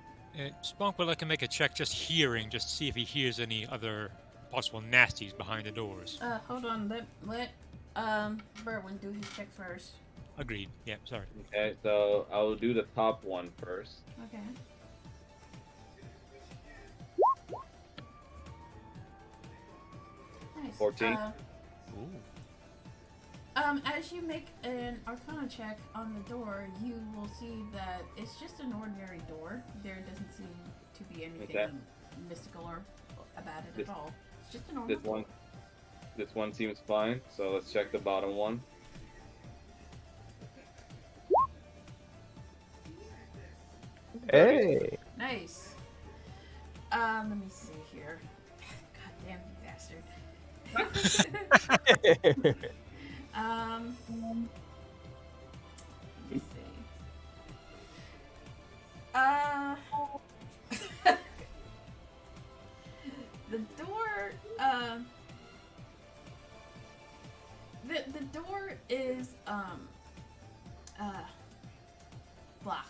Spunk would like to make a check just hearing, just to see if he hears any other possible nasties behind the doors. Hold on. Let Berwin do his check first. Agreed. Yeah, sorry. Okay, so I'll do the top one first. Okay. Nice. 14. Ooh. As you make an Arcana check on the door, you will see that it's just an ordinary door. There doesn't seem to be anything Okay. mystical or about it This- at all. It's just a normal This one, door. this one seems fine. So let's check the bottom one. Hey. Nice. Let me see here. God damn you bastard. Let me see. The door, the door is, blah.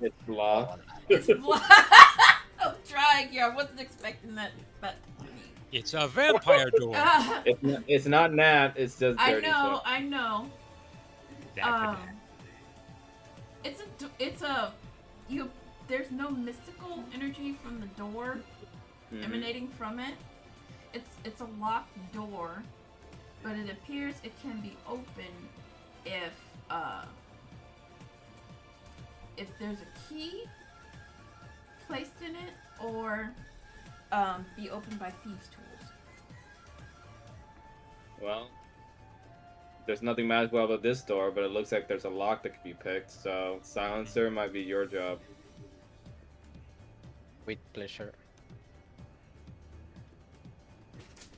It's blah. It's blah. I was trying here. I wasn't expecting that, but It's a vampire door. It's not Nat. It's just I dirty. know, I know. That It's a you. There's no mystical energy from the door Mhm. emanating from it. It's a locked door, but it appears it can be opened if there's a key placed in it, or be opened by thieves' tools. Well, there's nothing magical about this door, but it looks like there's a lock that could be picked. So silencer might be your job. With pleasure.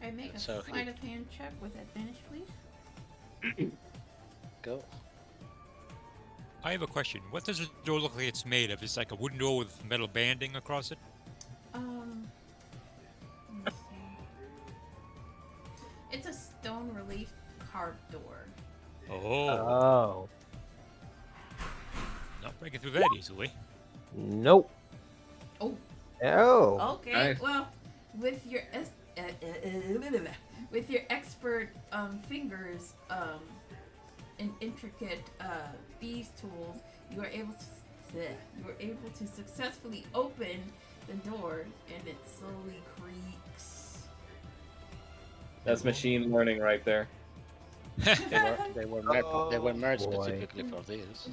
I make a So sleight of hand check with advantage, please. Go. I have a question. What does the door look like it's made of? It's like a wooden door with metal banding across it? Let me see. It's a stone relief carved door. Oh, Oh. not breaking through that easily. Nope. Oh. Oh. Okay. Nice. Well, with your expert fingers and intricate thieves tools, you are able to successfully open the door, and it slowly creaks. That's machine learning right there. They were made Oh, boy. specifically for this.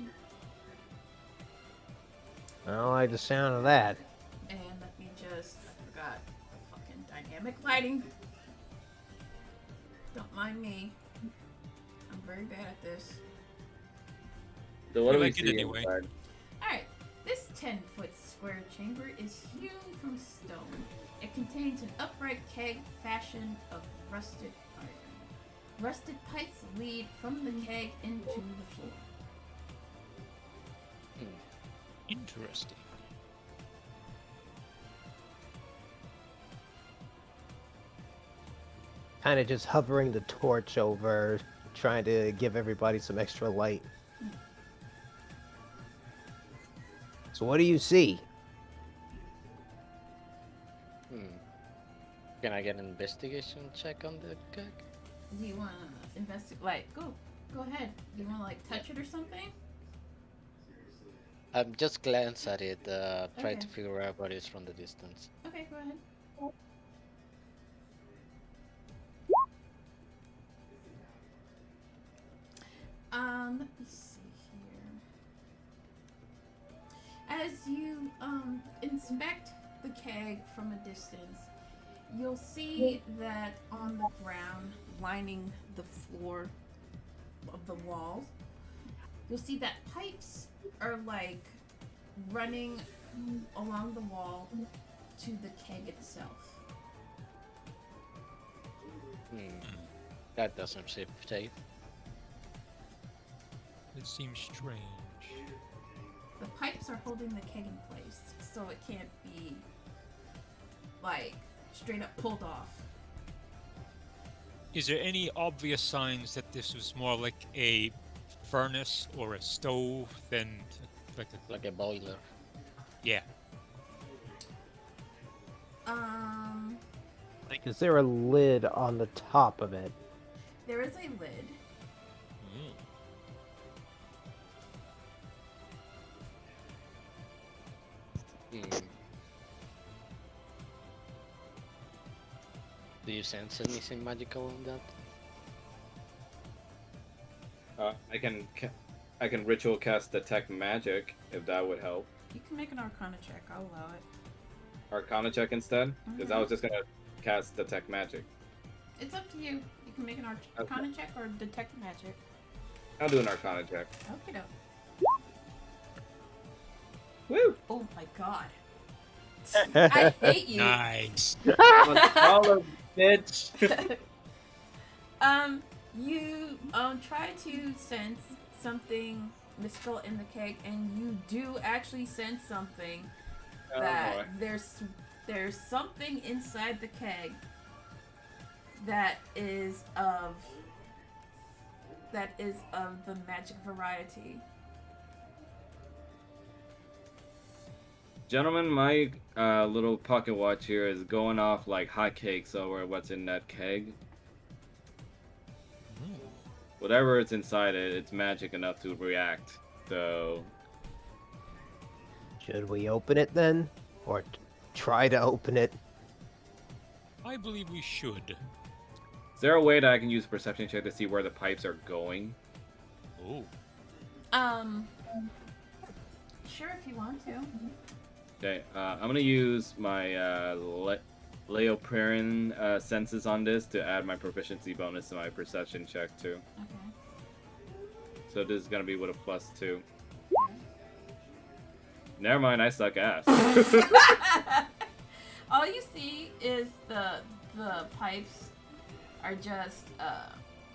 I don't like the sound of that. And let me just, I forgot the fucking dynamic lighting. Don't mind me. I'm very bad at this. So what You do we like it see anyway. inside? Alright, this 10-foot square chamber is hewn from stone. It contains an upright keg fashioned of rusted iron. Rusted pipes lead from the keg into the floor. Interesting. Kind of just hovering the torch over, trying to give everybody some extra light. So what do you see? Can I get an investigation check on the keg? Do you want to investigate? Like, go ahead. Do you want to like touch it or something? Just glance at it, try Okay. to figure out what it is from the distance. Okay, go ahead. Let me see here. As you inspect the keg from a distance, you'll see that on the ground, lining the floor of the walls, you'll see that pipes are like running along the wall to the keg itself. That doesn't seem safe. It seems strange. The pipes are holding the keg in place, so it can't be like straight up pulled off. Is there any obvious signs that this was more like a furnace or a stove than Like a boiler. Yeah. Like, is there a lid on the top of it? There is a lid. Do you sense anything magical on that? I can ritual cast detect magic if that would help. You can make an Arcana check. I'll allow it. Arcana check instead, because I was just gonna cast detect magic. It's up to you. You can make an Arcana check or detect magic. I'll do an Arcana check. Okay, doke. Woo! Oh my god. I hate you. Nice. Follow, bitch. You try to sense something mystical in the keg, and you do actually sense something. That there's something inside the keg that is of the magic variety. Gentlemen, my little pocket watch here is going off like hotcakes over what's in that keg. Whatever it's inside it, it's magic enough to react. So, Should we open it then? Or try to open it? I believe we should. is there a way that I can use a perception check to see where the pipes are going? Oh. Sure, if you want to. Okay, I'm gonna use my Leoprine senses on this to add my proficiency bonus to my perception check too. Okay. So this is gonna be with a +2. Never mind, I suck ass. All you see is the pipes are just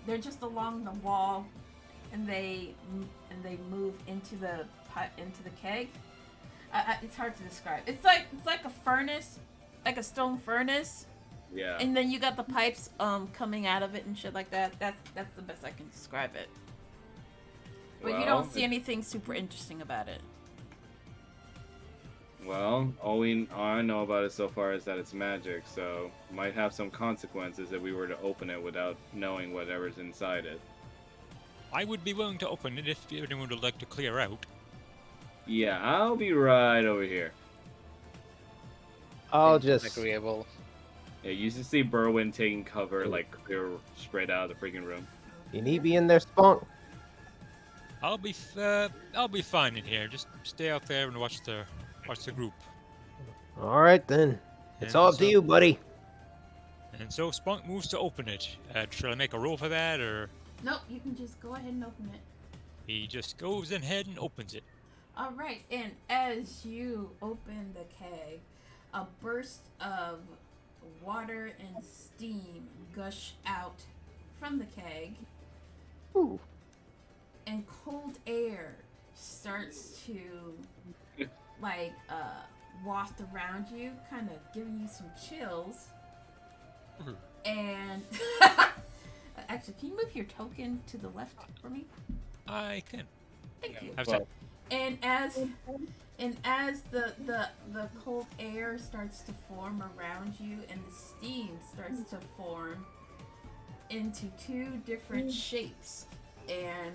they're just along the wall, and they move into the keg. It's hard to describe. It's like a furnace, like a stone furnace. Yeah. And then you got the pipes coming out of it and shit like that. That's the best I can describe it. But you don't see anything super interesting about it. Well, all I know about it so far is that it's magic, so might have some consequences if we were to open it without knowing whatever's inside it. I would be willing to open it if anyone would like to clear out. Yeah, I'll be right over here. I'll Seems just... agreeable. Yeah, you should see Berwin taking cover, like clear straight out of the freaking room. You need me in there, Spunk? I'll be fine in here. Just stay out there and watch the group. Alright then. It's And all up to so- you, buddy. And so Spunk moves to open it. Shall I make a roll for that, or Nope, you can just go ahead and open it. he just goes ahead and opens it? All right, and as you open the keg, a burst of water and steam gush out from the keg, Ooh. and cold air starts to like waft around you, kind of giving you some chills. And actually, can you move your token to the left for me? I can. Thank you. Have Well, that. And as the cold air starts to form around you, and the steam starts to form into two different shapes, and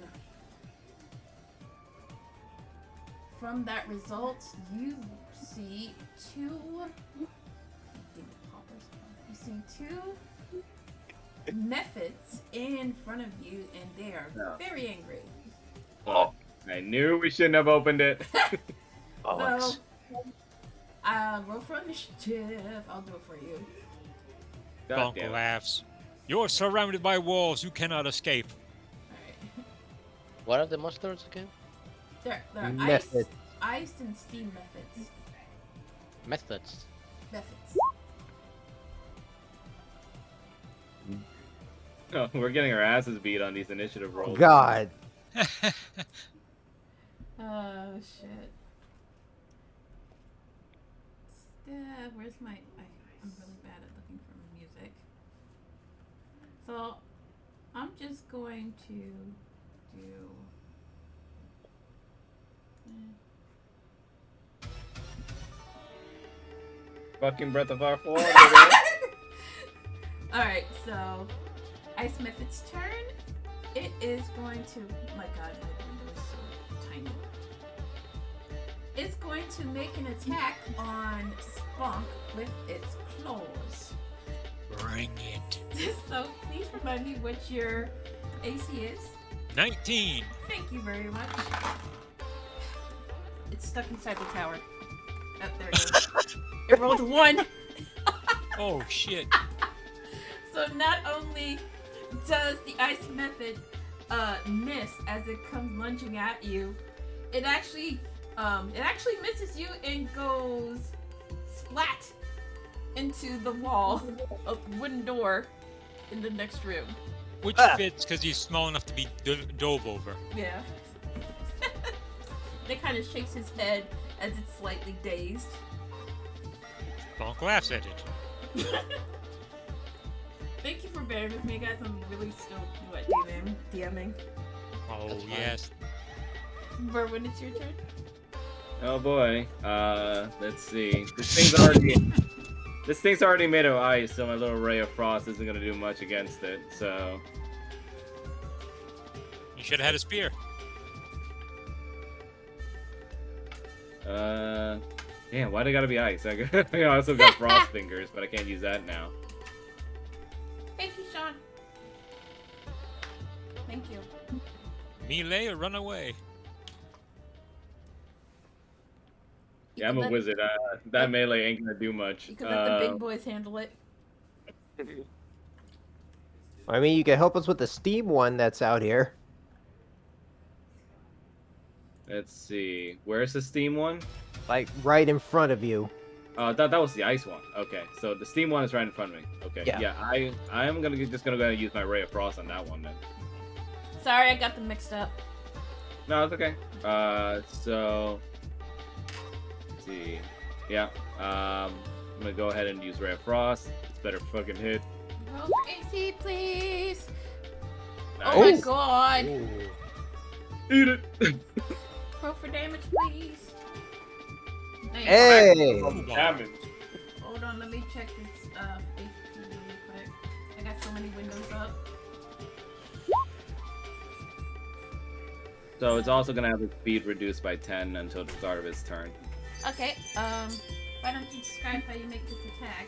from that result, you see two. You see two methods in front of you, and they are very angry. Oh, I knew we shouldn't have opened it. Alex. So, roll for initiative. I'll do it for you. God Bonk damn it. laughs. You're surrounded by walls. You cannot escape. Alright. What are the monsters again? They're Method. ice and steam methods. Methods. Methods. Oh, we're getting our asses beat on these initiative rolls. God. Oh shit. Where's my? I'm really bad at looking for music. So, I'm just going to do. Fucking Breath of Fire 4. Alright, so Ice Method's turn. It is going to. My god, my window is so tiny. It's going to make an attack on Spunk with its claws. Bring it. So please remind me what your AC is. 19. Thank you very much. It's stuck inside the tower. Oh, there it is. It rolled a 1. Oh shit. So not only does the ice method miss as it comes lunging at you, it actually misses you and goes splat into the wall of wooden door in the next room. Which fits because he's small enough to be dove over. Yeah. It kind of shakes his head as it's slightly dazed. Bonk laughs at it. Thank you for bearing with me, guys. I'm really still new at DMing. Oh That's fine. yes. Berwin, it's your turn. Oh boy. Let's see. This thing's already made of ice, so my little ray of frost isn't gonna do much against it. So You should have had a spear. damn, why'd it gotta be ice? I also got frost fingers, but I can't use that now. Thank you, Sean. Thank you. Melee or run away. Yeah, I'm a wizard. That melee ain't gonna do much. You can let the big boys handle it. I mean, you can help us with the steam one that's out here. Let's see. Where's the steam one? Like, right in front of you. That was the ice one. Okay, so the steam one is right in front of me. Okay, Yeah. yeah, I am just gonna go ahead and use my ray of frost on that one then. Sorry, I got them mixed up. No, it's okay. So let's see. Yeah. I'm gonna go ahead and use ray of frost. It's better fucking hit. Roll for AC, please. Nice. Oh my Oh. god. Ooh. Eat it. Roll for damage, please. Nice. Hey! Damage. Hold on, let me check this HP really quick. I got so many windows up. So it's also gonna have its speed reduced by 10 until the start of its turn. Okay, why don't you describe how you make this attack?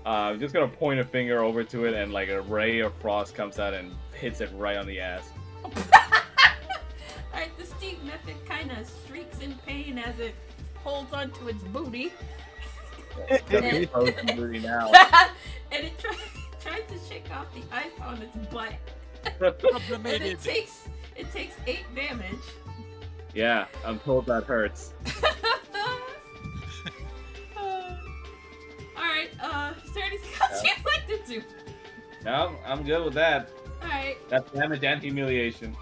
I'm just gonna point a finger over to it, and like a ray of frost comes out and hits it right on the ass. Alright, the Steve method kind of shrieks in pain as it holds onto its booty. It's supposed to be now. And it tries to shake off the ice on its butt. And Sublimated. it takes 8 damage. Yeah, I'm told that hurts. Alright, is there anything else you'd like to do? No, I'm good with that. Alright. That's damage and humiliation.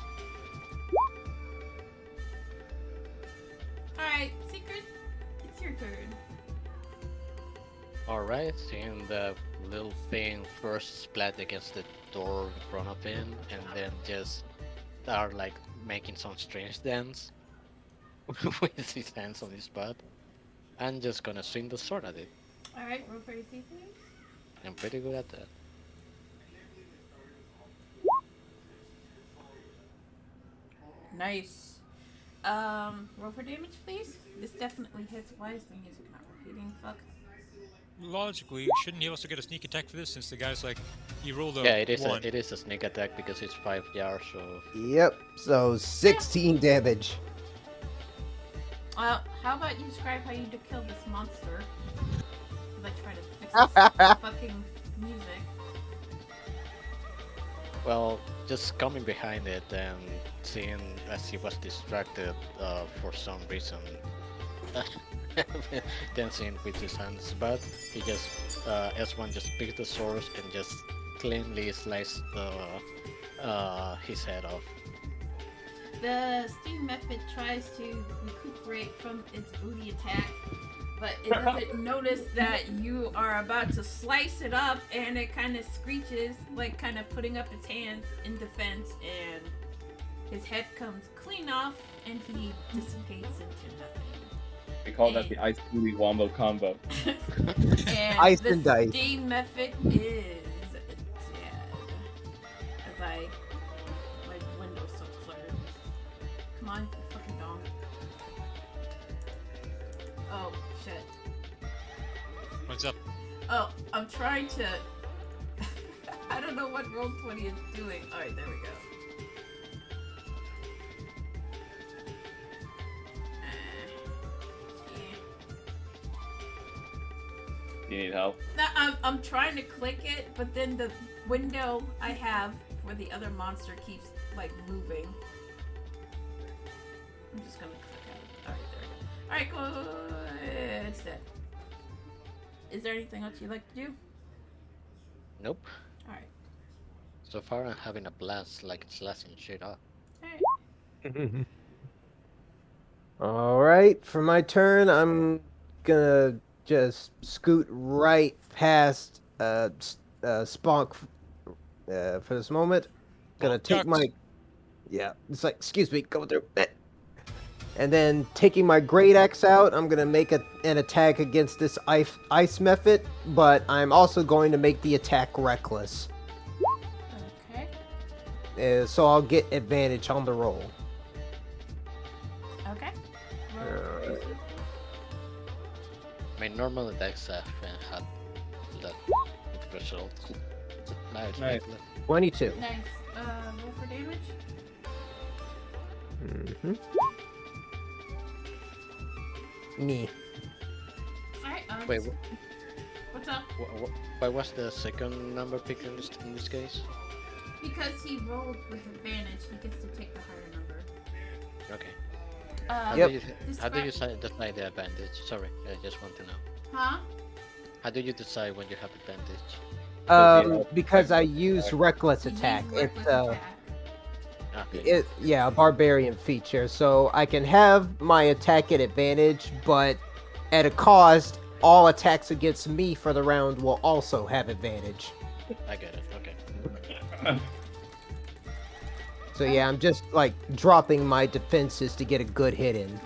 Alright, Secret, it's your turn. Alright, seeing the little thing first splat against the door in front of him, and then just start like making some strange dance with his hands on his butt. I'm just gonna swing the sword at it. Alright, roll for your C, please. I'm pretty good at that. Nice. Roll for damage, please. This definitely hits. Why is the music not repeating? Fuck. Logically, shouldn't he also get a sneak attack for this since the guy's like, he rolled a Yeah, it is 1. it is a sneak attack because it's 5 yards, so Yep. So 16 damage. Well, how about you describe how you killed this monster? As I try to fix this fucking music. well, just coming behind it and seeing as he was distracted for some reason, dancing with his hands, but he just S1 just picked the sword and just cleanly sliced his head off. The steam method tries to recuperate from its booty attack, but it doesn't notice that you are about to slice it up, and it kind of screeches, like kind of putting up its hands in defense, and his head comes clean off, and he dissipates into nothing. We call that the Ice Booty Wombo combo. And Ice the and dice. steam method is dead. As my window's so cluttered. Come on, you fucking dong. Oh, shit. What's up? Oh, I'm trying to... I don't know what Roll20 is doing. Alright, there we go. Do you need help? No, I'm trying to click it, but then the window I have where the other monster keeps, like, moving. I'm just gonna click out. Alright, there we go. Alright, go. It's dead. Is there anything else you'd like to do? Nope. Alright. So far, I'm having a blast, like slicing shit up. Alright. All right, for my turn, gonna just scoot right past Spunk for this moment. Gonna take my it's like, excuse me, go through. And then taking my great axe out, I'm gonna make an attack against this ice method, but I'm also going to make the attack reckless. Okay. So I'll get advantage on the roll. Okay. Alright. My normal attacks have had that result. Now it's Nice. reckless. 22. Nice. Roll for damage. Mm-hmm. Me. Alright, Wait, what's up? why was the second number picked in this case? Because he rolled with advantage, he gets to take the higher number. Okay. Uh, Yep. How do you decide the advantage? Sorry, I just want to know. Huh? How do you decide when you have advantage? Because I use reckless He used attack. reckless It's attack. Okay. a barbarian feature, so I can have my attack at advantage, but at a cost, all attacks against me for the round will also have advantage. I get it. Okay. So yeah, I'm just like dropping my defenses to get a good hit in. Yeah.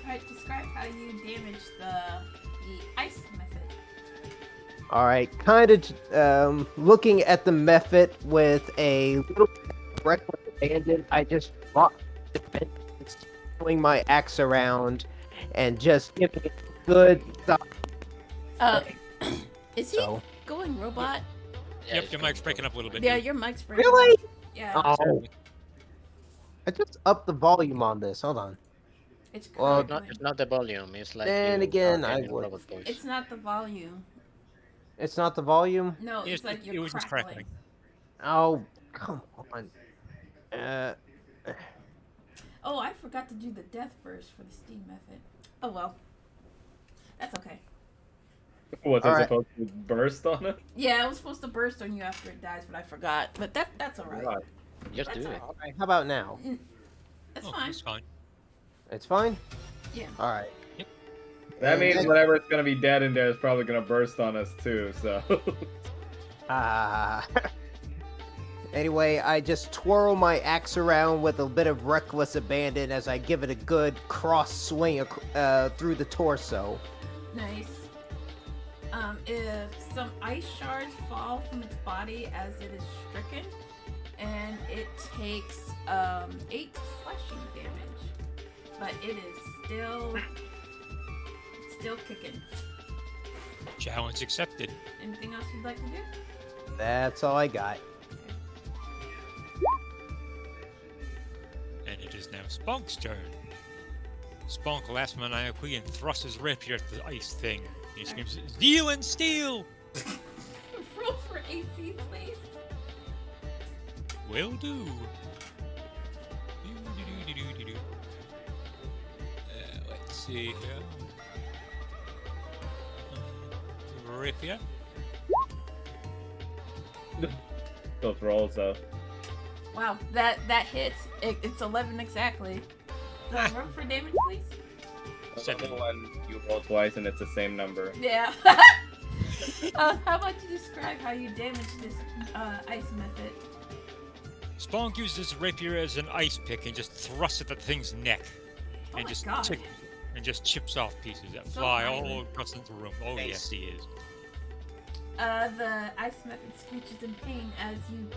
Alright, describe how you damage the ice method. All right, kind of looking at the method with a little reckless abandon. I just drop defenses, swing my axe around, and just give it a good stop. Is he So. going robot? Yeah, Yep, it's your going mic's breaking up a little bit. Yeah, dude. your mic's breaking Really? up. Yeah. Oh, I just upped the volume on this. Hold on. It's Well, crackling. It's not the volume. It's like Then you again, are I getting would- robot voice. It's not the volume. It's not the volume. No, it's like it you're was just crackling. crackling. Oh, come on. Oh, I forgot to do the death burst for the steam method. Oh well. That's okay. Was it Alright. supposed to burst on it? Yeah, it was supposed to burst on you after it dies, but I forgot. But that's alright. God. Just That's do it. Alright, how about now? That's Oh, fine. it's fine. It's fine? Yeah. Alright. That And means then- whatever's gonna be dead in there is probably gonna burst on us too. So. Ah. Anyway, I just twirl my axe around with a bit of reckless abandon as I give it a good cross swing through the torso. Nice. If some ice shards fall from its body as it is stricken, and it takes 8 slashing damage, but it is still kicking. Challenge accepted. Anything else you'd like to do? That's all I got. And it is now Spunk's turn. Spunk laughs maniacally and thrusts his rapier at the ice thing. He screams, "Deal and steal!" Roll for AC, please. Will do. Let's see here. Rapier. Both rolls though. Wow, that hits. It's 11 exactly. So roll for damage, please. Seven. When you roll twice and it's the same number. Yeah. How about you describe how you damage this ice method? Spunk uses his rapier as an ice pick and just thrusts at the thing's neck. Oh And my just god. chips off pieces that So fly violent. all across the room. Oh Nice. yes, he is. The ice method screeches in pain as you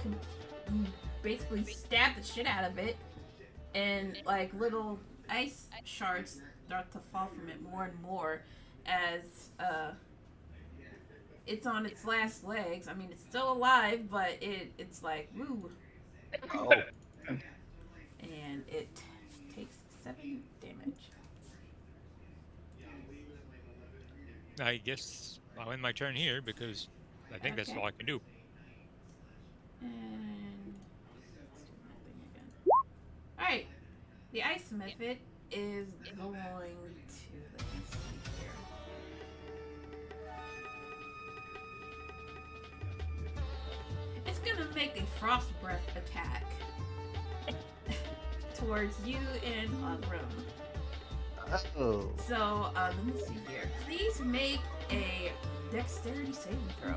basically stab the shit out of it, and like little ice shards start to fall from it more and more as it's on its last legs. I mean, it's still alive, but it's like woo, Oh. and it takes 7 damage. I guess I'll end my turn here because I think that's Okay. all I can do. And let's do my thing again. Alright. The ice method is going to, let me see here. It's gonna make a frost breath attack towards you and Ogrum. Oh. So, let me see here. Please make a dexterity saving throw.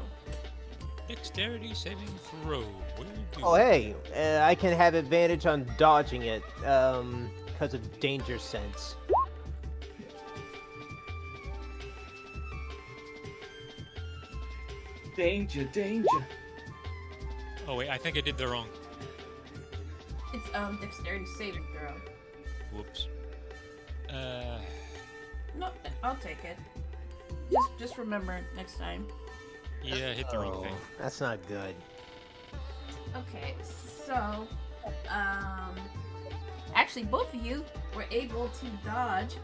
Dexterity saving throw. Will do. Oh, hey, I can have advantage on dodging it, because of danger sense. Danger, danger. Oh wait, I think I did the wrong. It's dexterity saving throw. Whoops. No, I'll take it. Just remember next time. Yeah, I hit the wrong thing. That's not good. Okay, so actually both of you were able to dodge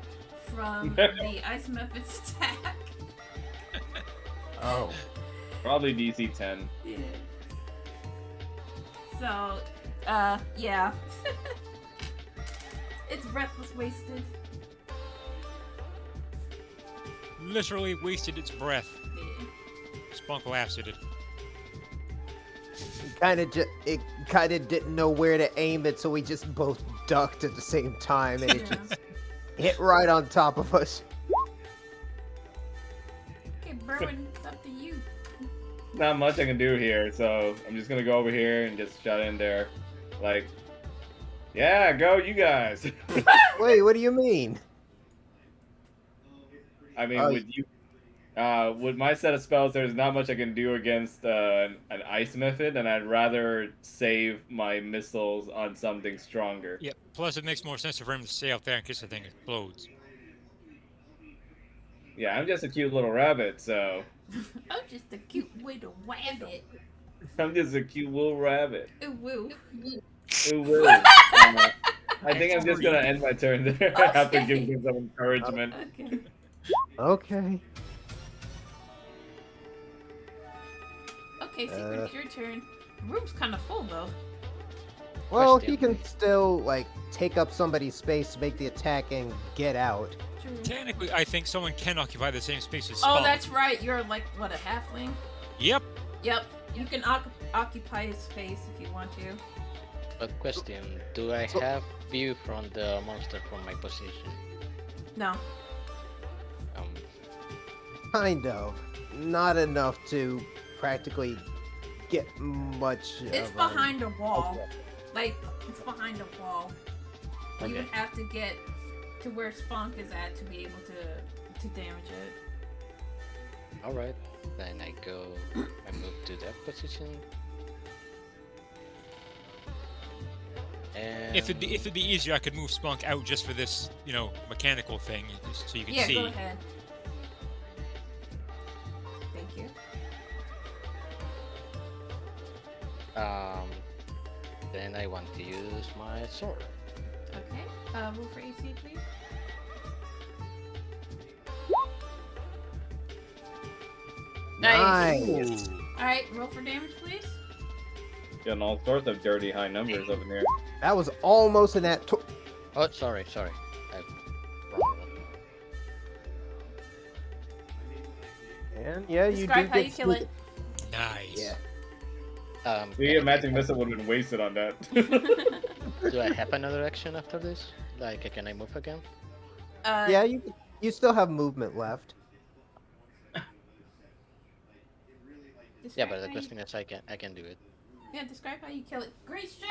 from the ice method's attack. Oh. Probably DC 10. Yeah. So, yeah. Its breath was wasted. Literally wasted its breath. Yeah. Spunk laughs at it. It kind of didn't know where to aim it, so we just both ducked at the same time, and it Yeah. just hit right on top of us. Okay, Berwin, it's up to you. Not much I can do here, so I'm just gonna go over here and just shut in there. Like, yeah, go you guys. Wait, what do you mean? I mean, Oh, with you, with my set of spells, there's not much I can do against an ice method, and I'd rather save my missiles on something stronger. Yep. Plus, it makes more sense for him to stay out there in case the thing explodes. Yeah, I'm just a cute little rabbit, so I'm just a cute little rabbit. I'm just a cute little rabbit. Ooh, woo. Ooh, woo. I think I'm just gonna end my turn there after Okay. giving him some encouragement. Okay. Okay. Okay, Secret, it's your turn. The room's kind of full, though. Well, Question. he can still, like, take up somebody's space to make the attack and get out. true. Technically, I think someone can occupy the same space as Oh, Spunk. that's right. You're like, what, a halfling? Yep. Yep. You can occupy his space if you want to. But question, do I So- have view from the monster from my position? No. Um, Kind of. Not enough to practically get much. It's of behind a wall. Okay. Like, it's behind a wall. You would Okay. have to get to where Spunk is at to be able to damage it. Alright, then I move to that position. And If it'd be easier, I could move Spunk out just for this, mechanical thing, just so you can Yeah, see. go ahead. Thank you. then I want to use my sword. Okay. Roll for AC, please. Nice. Alright, roll for damage, please. Getting all sorts of dirty high numbers over here. That was almost an at. Oh, sorry. I wrong one. And yeah, you Describe do how get you kill it. Nice. Yeah. See, a matching missile would have been wasted on that. Do I have another action after this? Like, can I move again? Yeah, you still have movement left. Yeah, describe but the how question is, I can do it. Yeah, describe how you kill it. Grace, shut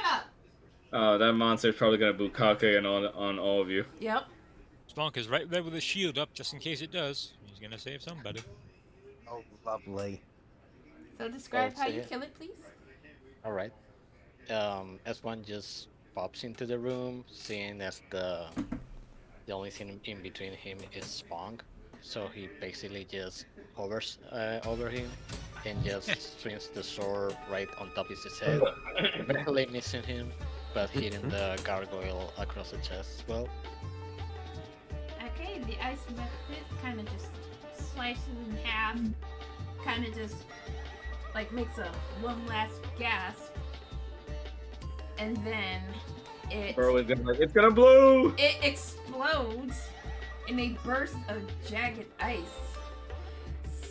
up! That monster's probably gonna bukake and on all of you. Yep. Spunk is right there with his shield up, just in case it does. He's gonna save somebody. Oh, lovely. So describe Oh, how so you yeah. kill it, please. All right. S1 just pops into the room, seeing as the only thing in between him is Spunk, so he basically just hovers over him and just swings the sword right on top of his head, barely missing him, but hitting the gargoyle across the chest as well. Okay, the ice method kind of just slices in half, kind of just like makes a one last gasp, and then It's gonna blow! it explodes in a burst of jagged ice.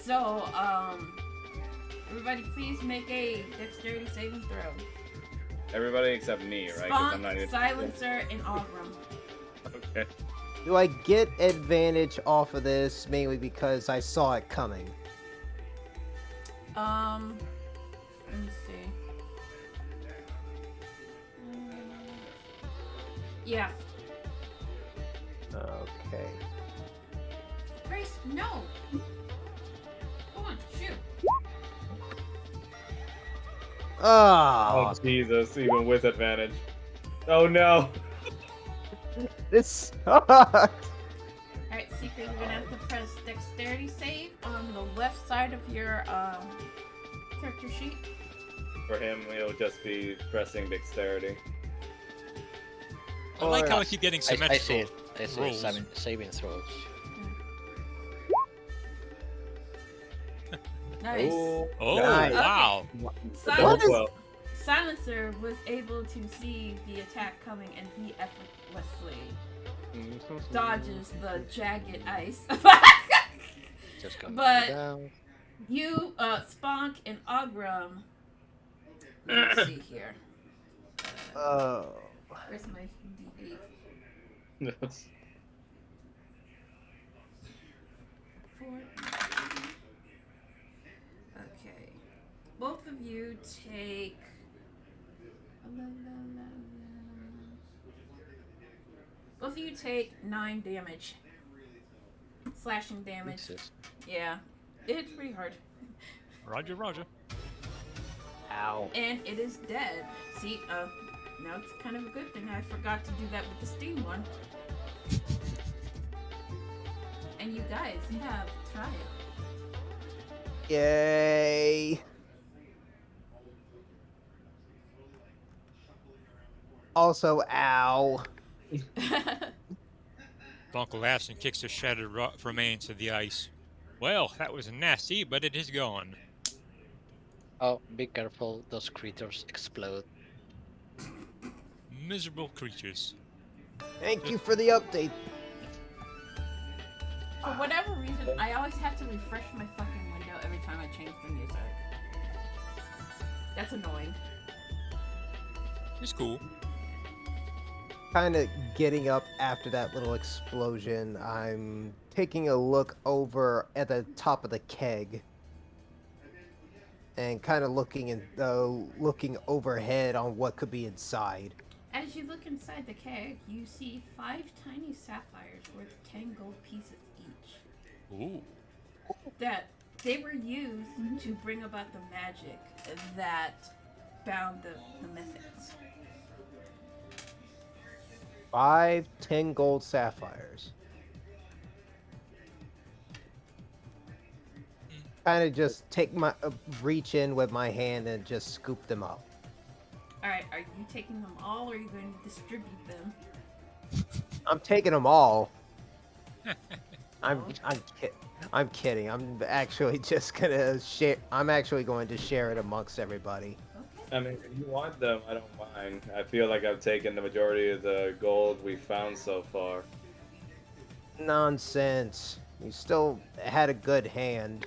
So, everybody please make a dexterity saving throw. Everybody except me, right? 'Cause I'm not Spunk, even... Silencer, and Augram. Okay. Do I get advantage off of this mainly because I saw it coming? Let me see. Yeah. Okay. Grace, no! Go on, shoot. Oh, Oh, Jesus, even with advantage. Oh, no! this sucks. Alright, Secret, you're gonna have to press dexterity save on the left side of your character sheet. For him, it'll just be pressing dexterity. I like how Or- I keep getting I see symmetrical it. I see rolls. saving throws. Nice. Oh, Oh, Nice. wow. Silence, well. Silencer was able to see the attack coming and he effortlessly dodges the jagged ice. Just coming But- down. You, Spunk, and Augram. Let me see here. Oh. Where's my D8? Yes. 4. Okay. Both of you take. Both of you take 9 damage. Slashing damage. Jesus. Yeah. It's pretty hard. Roger, roger. Ow. And it is dead. See, now it's kind of a good thing I forgot to do that with the steam one. And you guys have triumph. Yay. Also, ow. Spunk laughs and kicks the shattered remains of the ice. Well, that was nasty, but it is gone. Oh, be careful! Those creatures explode. Miserable creatures. Thank you for the update. For whatever reason, I always have to refresh my fucking window every time I change the music. That's annoying. It's cool. Kind of getting up after that little explosion, I'm taking a look over at the top of the keg and kind of looking overhead on what could be inside. As you look inside the keg, you see 5 tiny sapphires worth 10 gold pieces each. Ooh. That they were used to bring about the magic that bound the mythics. 5 10 gold sapphires. Kind of just take my reach in with my hand and just scoop them up. Alright, are you taking them all or are you going to distribute them? I'm taking them all. I'm Oh. I'm kidding. I'm actually just gonna share. I'm actually going to share it amongst everybody. Okay. I mean, if you want them, I don't mind. I feel like I've taken the majority of the gold we found so far. Nonsense. You still had a good hand.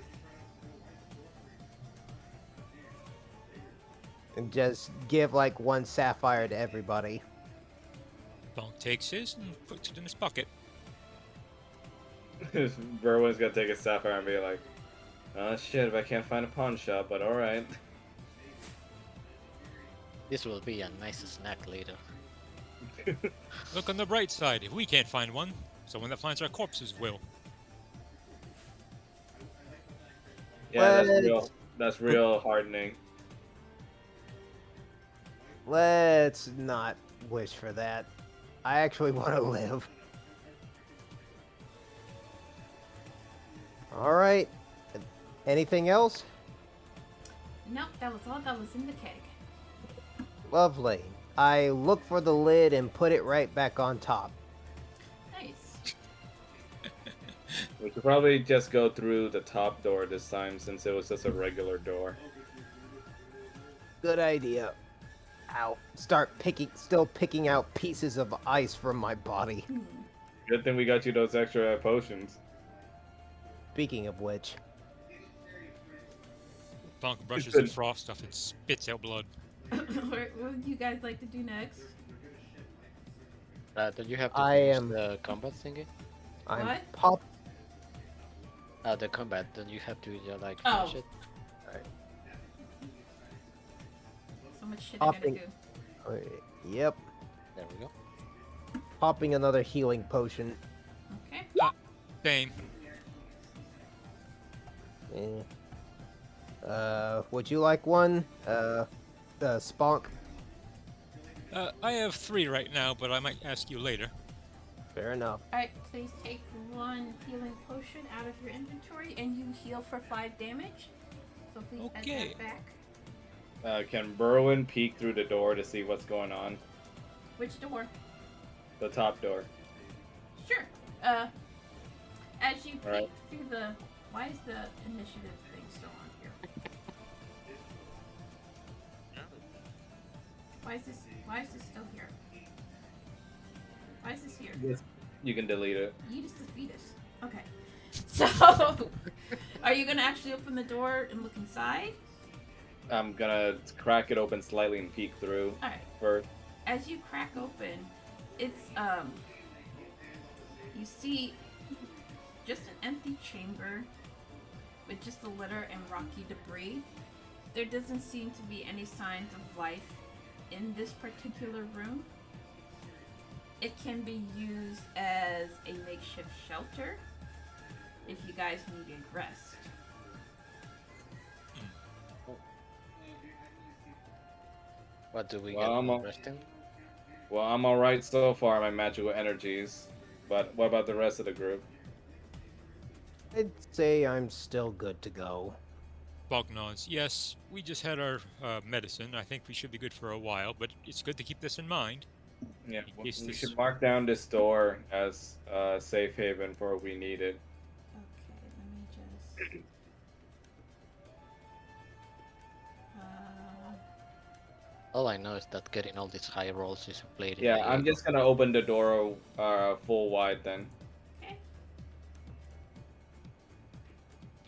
And just give like 1 sapphire to everybody. Bonk takes his and puts it in his pocket. Berwin's gonna take a sapphire and be like, "Oh shit! If I can't find a pawn shop, but all right." This will be a nice snack later. Look on the bright side. If we can't find one, someone that finds our corpses will. Yeah, Let's- that's real hardening. Let's not wish for that. I actually want to live. All right. Anything else? Nope, that was all that was in the keg. Lovely. I look for the lid and put it right back on top. Nice. We should probably just go through the top door this time since it was just a regular door. Good idea. Ow. Still picking out pieces of ice from my body. Good thing we got you those extra potions. Speaking of which, Bonk brushes the frost off and spits out blood. What would you guys like to do next? Don't you have to I finish am- the combat thingy? I'm What? pop. The combat, then you have to like Oh. finish it. So much shit Hopping. I gotta do. Yep. There we go. Popping another healing potion. Okay. Same. Would you like one? Spunk. I have 3 right now, but I might ask you later. Fair enough. Alright, please take 1 healing potion out of your inventory and you heal for 5 damage. So please Okay. add that back. Can Berwin peek through the door to see what's going on? Which door? The top door. Sure. As you peek Alright. through the... Why is the initiative thing still on here? Why is this still here? Why is this here? Yes. You can delete it. You just defeat us. Okay. So, are you gonna actually open the door and look inside? I'm gonna crack it open slightly and peek through Alright. first. As you crack open, it's, you see just an empty chamber with just a litter and rocky debris. There doesn't seem to be any signs of life in this particular room. It can be used as a makeshift shelter if you guys need a rest. What do we Well, I'm get all- for resting? Well, I'm alright so far, my magical energies. But what about the rest of the group? I'd say I'm still good to go. Bonk nods. Yes, we just had our medicine. I think we should be good for a while, but it's good to keep this in mind. Yeah, In case we this- should mark down this door as a safe haven for when we need it. Okay, let me just. All I know is that getting all these high rolls is played in Yeah, my I'm ego. just gonna open the door full wide then. Okay.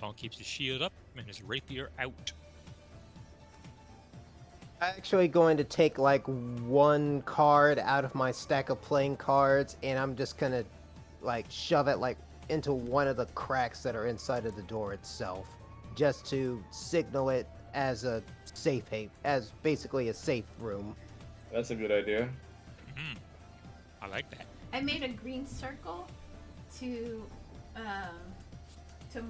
Paul keeps his shield up and his rapier out. I'm actually going to take like one card out of my stack of playing cards, and I'm just gonna like shove it like into one of the cracks that are inside of the door itself, just to signal it as a safe as basically a safe room. That's a good idea. Hmm. I like that. I made a green circle to That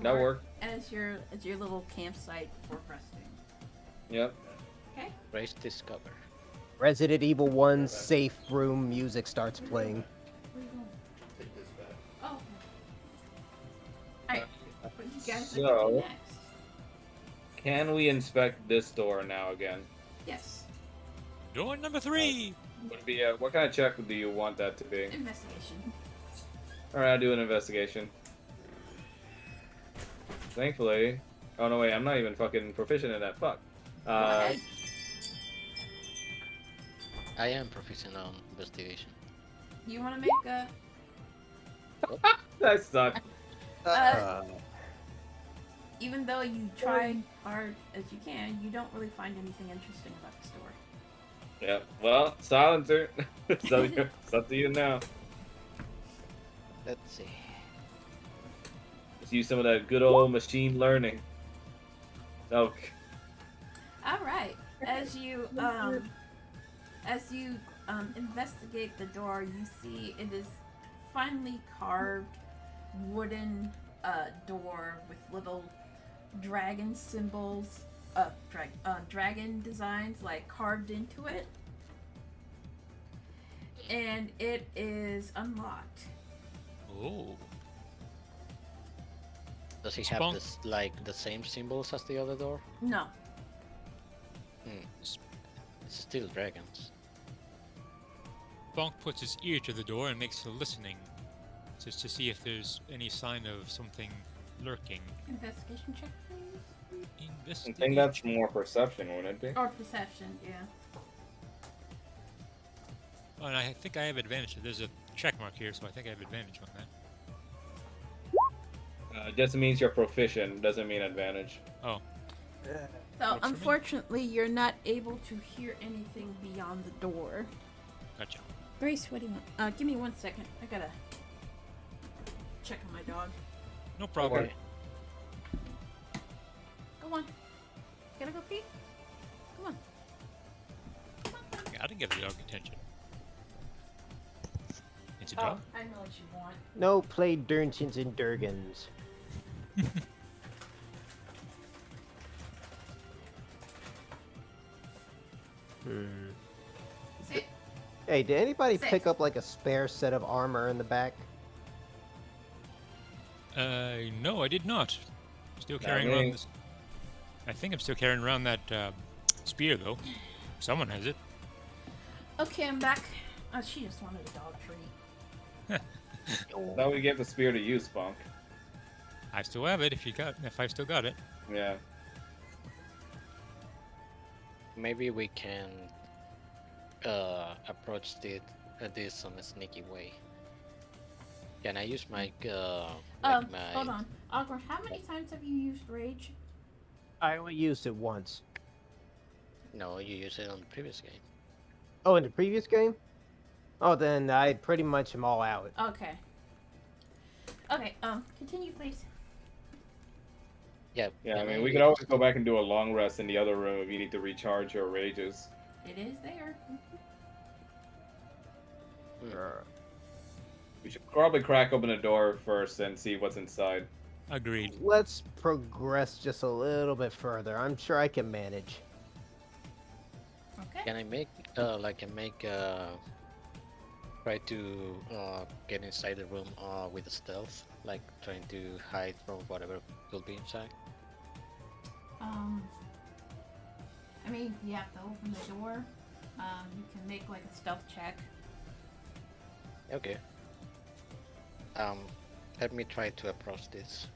mark worked. as your little campsite for resting. Yep. Okay. Race discover. Resident Evil 1's safe room music starts playing. Where you going? Oh. Okay. Alright. What you guys So- looking to next? Can we inspect this door now again? Yes. Door number 3. Would be what kind of check do you want that to be? Investigation. All right, I'll do an investigation. Thankfully. Oh no, wait, I'm not even fucking proficient in that. Fuck. Go ahead. I am proficient on investigation. You want to make a? That sucked. Even though you try hard as you can, you don't really find anything interesting about the store. Yeah. Well, silencer. It's up to you now. Let's see. Let's use some of that good old machine learning. Oh. All right. As you investigate the door, you see it is finely carved wooden door with little dragon symbols, dragon designs like carved into it, and it is unlocked. Oh. Does he Spunk. have this like the same symbols as the other door? No. It's still dragons. Bonk puts his ear to the door and makes a listening, just to see if there's any sign of something lurking. Investigation check, please. I Investigate. think that's more perception, wouldn't it be? Or perception, yeah. Oh, and I think I have advantage. There's a check mark here, so I think I have advantage on that. Just means you're proficient, doesn't mean advantage. Oh, So Works for me. unfortunately, you're not able to hear anything beyond the door. gotcha. Grace, what do you want? Give me 1 second. I gotta check on my dog. No problem. Okay. Go on. Gotta go pee? Come on. Gotta give the dog attention. It's a Oh, dog. I know what you want. No play Dungeons and Dragons. Sit. Hey, did anybody Sit. pick up like a spare set of armor in the back? No, I did not. Still Not carrying me. around this. I think I'm still carrying around that spear, though. Someone has it. Okay, I'm back. She just wanted a dog treat. Now we get the spear to you, Spunk. I still have it. If I still got it. Yeah. Maybe we can approach this on a sneaky way. Can I use my like my? Hold on. Awkward, how many times have you used rage? I only used it once. No, you used it on the previous game. Oh, in the previous game? Oh, then I pretty much am all out. Okay. Okay, continue please. Yeah. Yeah, I mean, we could always go back and do a long rest in the other room if you need to recharge your rages. It is there. We should probably crack open the door first and see what's inside. Agreed. Let's progress just a little bit further. I'm sure I can manage. Okay. Can I make try to get inside the room with a stealth, like trying to hide from whatever could be inside? I mean, you have to open the door. You can make like a stealth check. Okay. Let me try to approach this.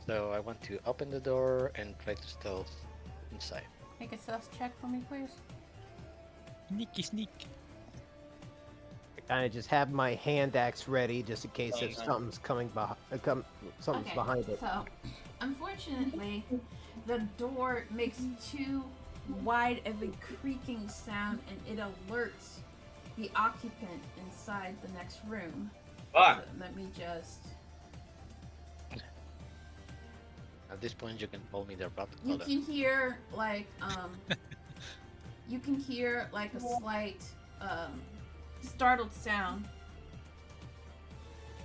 So I want to open the door and try to stealth inside. Make a stealth check for me, please. Sneaky sneak. Kind of just have my hand axe ready just in case if something's coming something's Okay, behind it. so unfortunately, the door makes too wide of a creaking sound, and it alerts the occupant inside the next room. Fuck! So let me just. At this point, you can call me the rabbit You color. can hear you can hear like a slight startled sound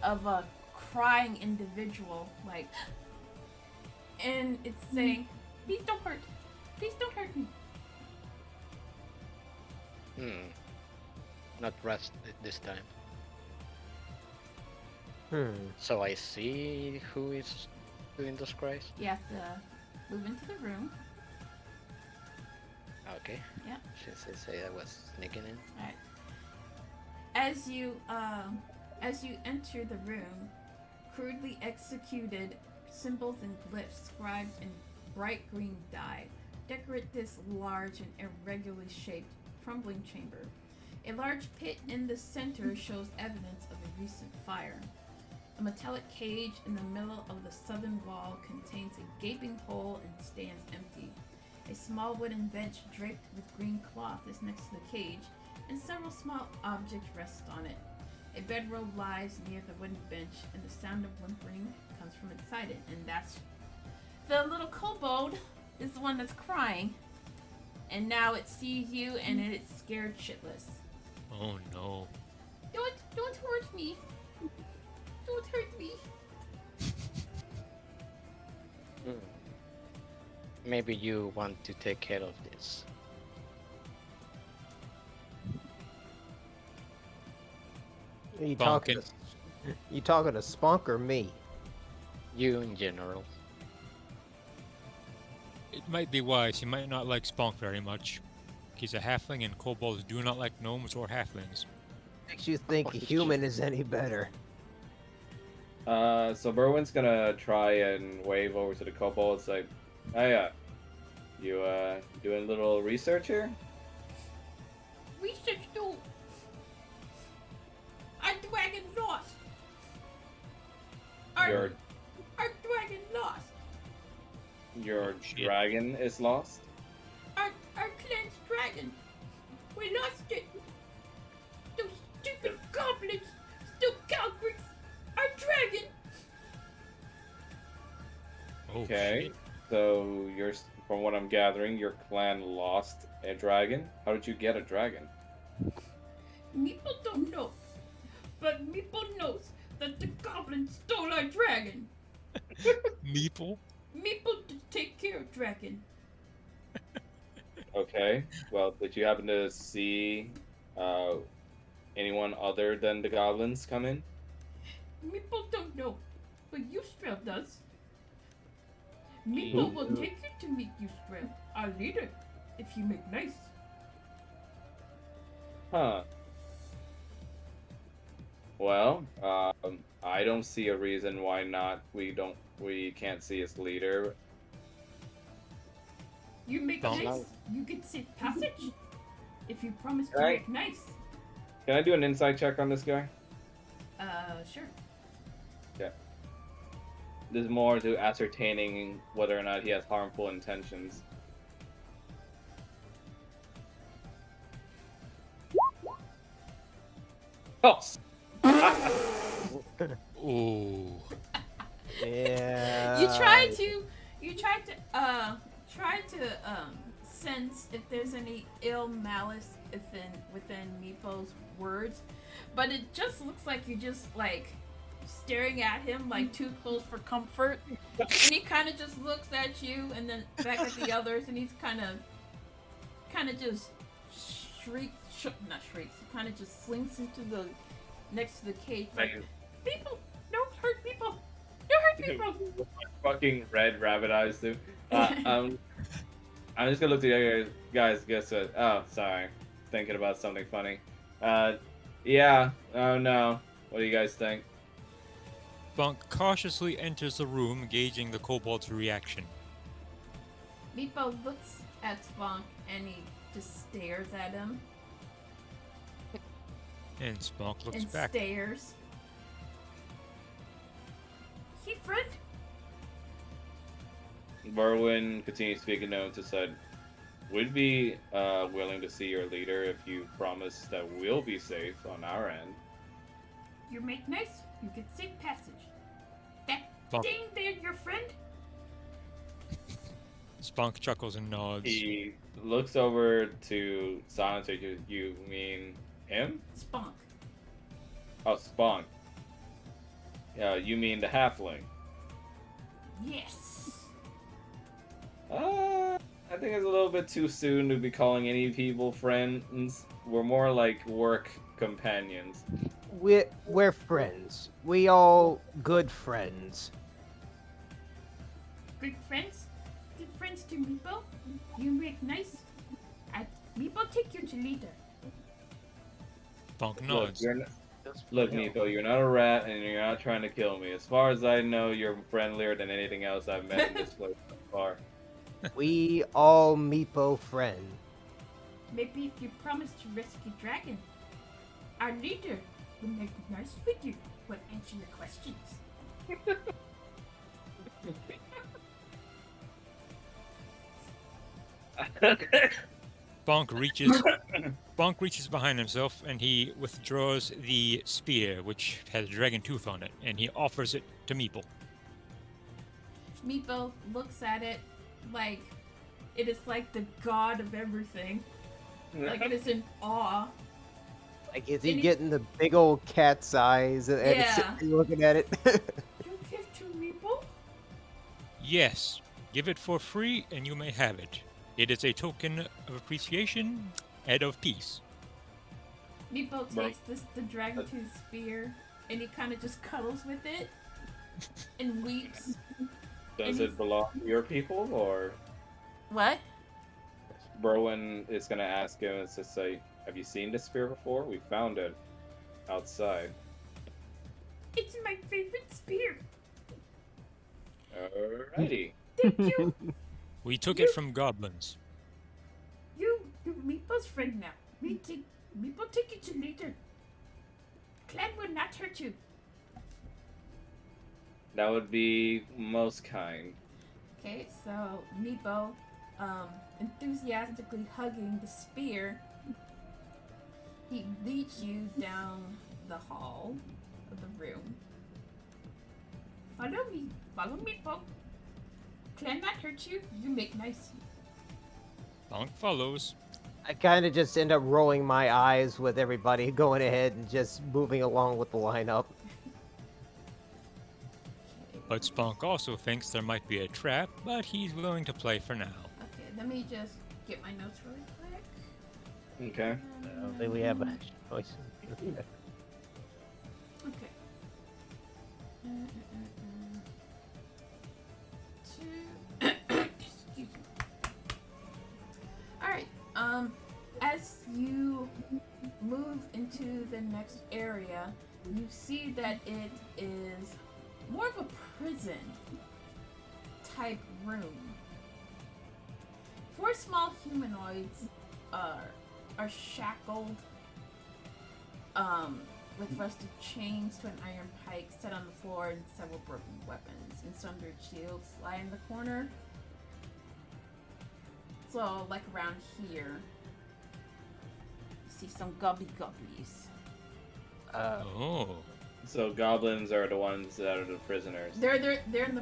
of a crying individual, like, and it's saying, "Please don't hurt me." Not rest this time. Hmm. So I see who is doing those cries. You have to move into the room. Okay. Yeah. Since they say I was sneaking in. All right. As you enter the room, crudely executed symbols and glyphs scribed in bright green dye decorate this large and irregularly shaped crumbling chamber. A large pit in the center shows evidence of a recent fire. A metallic cage in the middle of the southern wall contains a gaping hole and stands empty. A small wooden bench draped with green cloth is next to the cage, and several small objects rest on it. A bedroll lies near the wooden bench, and the sound of whimpering comes from inside it, and that's the little kobold is the one that's crying. And now it sees you, and it's scared shitless. Oh no. Don't hurt me. Don't hurt me. Maybe you want to take care of this. You Bonkin. talking to Spunk or me? You in general. It might be wise. He might not like Spunk very much. He's a halfling, and kobolds do not like gnomes or halflings. Makes you think a human is any better? So Berwin's gonna try and wave over to the kobolds like, "Oh yeah, you doing a little research here?" Research no. Our dragon lost. Your Our dragon lost. your shit. dragon is lost. Our clan's dragon. We lost it. Those stupid goblins still Calgrix. Our dragon. Oh, Okay, shit. so from what I'm gathering, your clan lost a dragon. How did you get a dragon? Meeple don't know, but Meeple knows that the goblin stole our dragon. Meeple? Meeple to take care of dragon. Okay, well, did you happen to see anyone other than the goblins come in? Meeple don't know, but Yustra does. Meeple will take you to meet Yustra, our leader, if you make nice. Huh. Well, I don't see a reason why not. We can't see his leader. You make Don't nice, know. you get safe passage. If you promise to Right. make nice. Can I do an insight check on this guy? Sure. This is more to ascertaining whether or not he has harmful intentions. Oh, Oh. Yeah. You try to sense if there's any ill malice within Meepo's words, but it just looks like you're just like staring at him like too close for comfort, and he kind of just looks at you and then back at the others, and he's kind of just not shrieks. He kind of just slinks into the next to the cage like, "People, don't hurt people! Don't hurt people!" fucking red rabbit eyes, dude. I'm just gonna look to you guys. Guess what? Oh, sorry. Thinking about something funny. Yeah. Oh no. What do you guys think? Spunk cautiously enters the room, gauging the kobold's reaction. Meepo looks at Spunk and he just stares at him. And Spunk looks and back. stares. Hey, friend. Barwin continues speaking now to said, "We'd be willing to see your leader if you promise that we'll be safe on our end." You make nice. You get safe passage. That Spunk, dang there, your friend. Spunk chuckles and nods. He looks over to Silence. You mean him? Spunk. Oh, Spunk. You mean the halfling? Yes. I think it's a little bit too soon to be calling any people friends. We're more like work companions. We're friends. We all good friends. Good friends. Good friends to Meepo. You make nice. Meepo take you to leader. Spunk Look, nods. look, Nico, you're not a rat, and you're not trying to kill me. As far as I know, you're friendlier than anything else I've met in this place so far. We all Meepo friend. Maybe if you promise to rescue Dragon, our leader will make nice with you. Will answer your questions. Spunk reaches behind himself and he withdraws the spear, which has a dragon tooth on it, and he offers it to Meeple. Meepo looks at it like it is like the god of everything. Like it is in awe. Like, is he And he- getting the big old cat's eyes and Yeah. sitting looking at it? You give to Meepo? Yes, give it for free and you may have it. It is a token of appreciation and of peace. Meepo Bro. takes the dragon tooth spear and he kind of just cuddles with it and weeps. Does it belong to your people, or What? Berwin is gonna ask him and to say, "Have you seen this spear before? We found it outside." It's my favorite spear. Alrighty. Thank you. We took it from goblins. You're Meepo's friend now. Meepo take you to leader. Clan will not hurt you. That would be most kind. Okay, so Meepo, enthusiastically hugging the spear, he leads you down the hall of the room. Follow Meepo. Clan not hurt you. You make nice. Spunk follows. I kind of just end up rolling my eyes with everybody going ahead and just moving along with the lineup. But Spunk also thinks there might be a trap, but he's willing to play for now. Okay, let me just get my notes really quick. Okay. I don't think we have a choice. Okay. Excuse me. All right. As you move into the next area, you see that it is more of a prison type room. 4 small humanoids are shackled with rusted chains to an iron pike set on the floor, and several broken weapons and sundered shields lie in the corner. So, like around here, you see some gobblies. Oh. So goblins are the ones that are the prisoners. They're in the They're in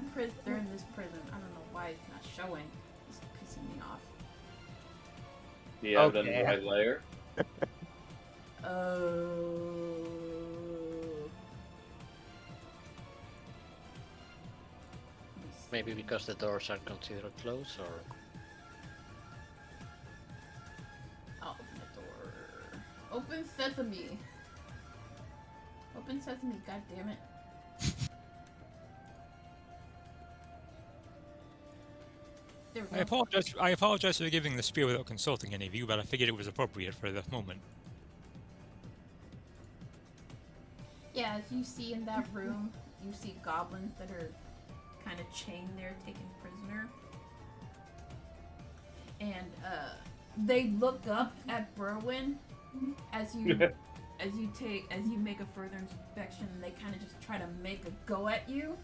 this prison. I don't know why it's not showing. It's pissing me off. Do you have them Okay. in the right layer? Oh. Maybe because the doors are considered closed, or I'll open the door. Open sesame. Open sesame, god damn it. There we go. I apologize for giving the spear without consulting any of you, but I figured it was appropriate for the moment. Yeah, as you see in that room, you see goblins that are kind of chained there, taken prisoner. And they look up at Berwin as as you make a further inspection, they kind of just try to make a go at you,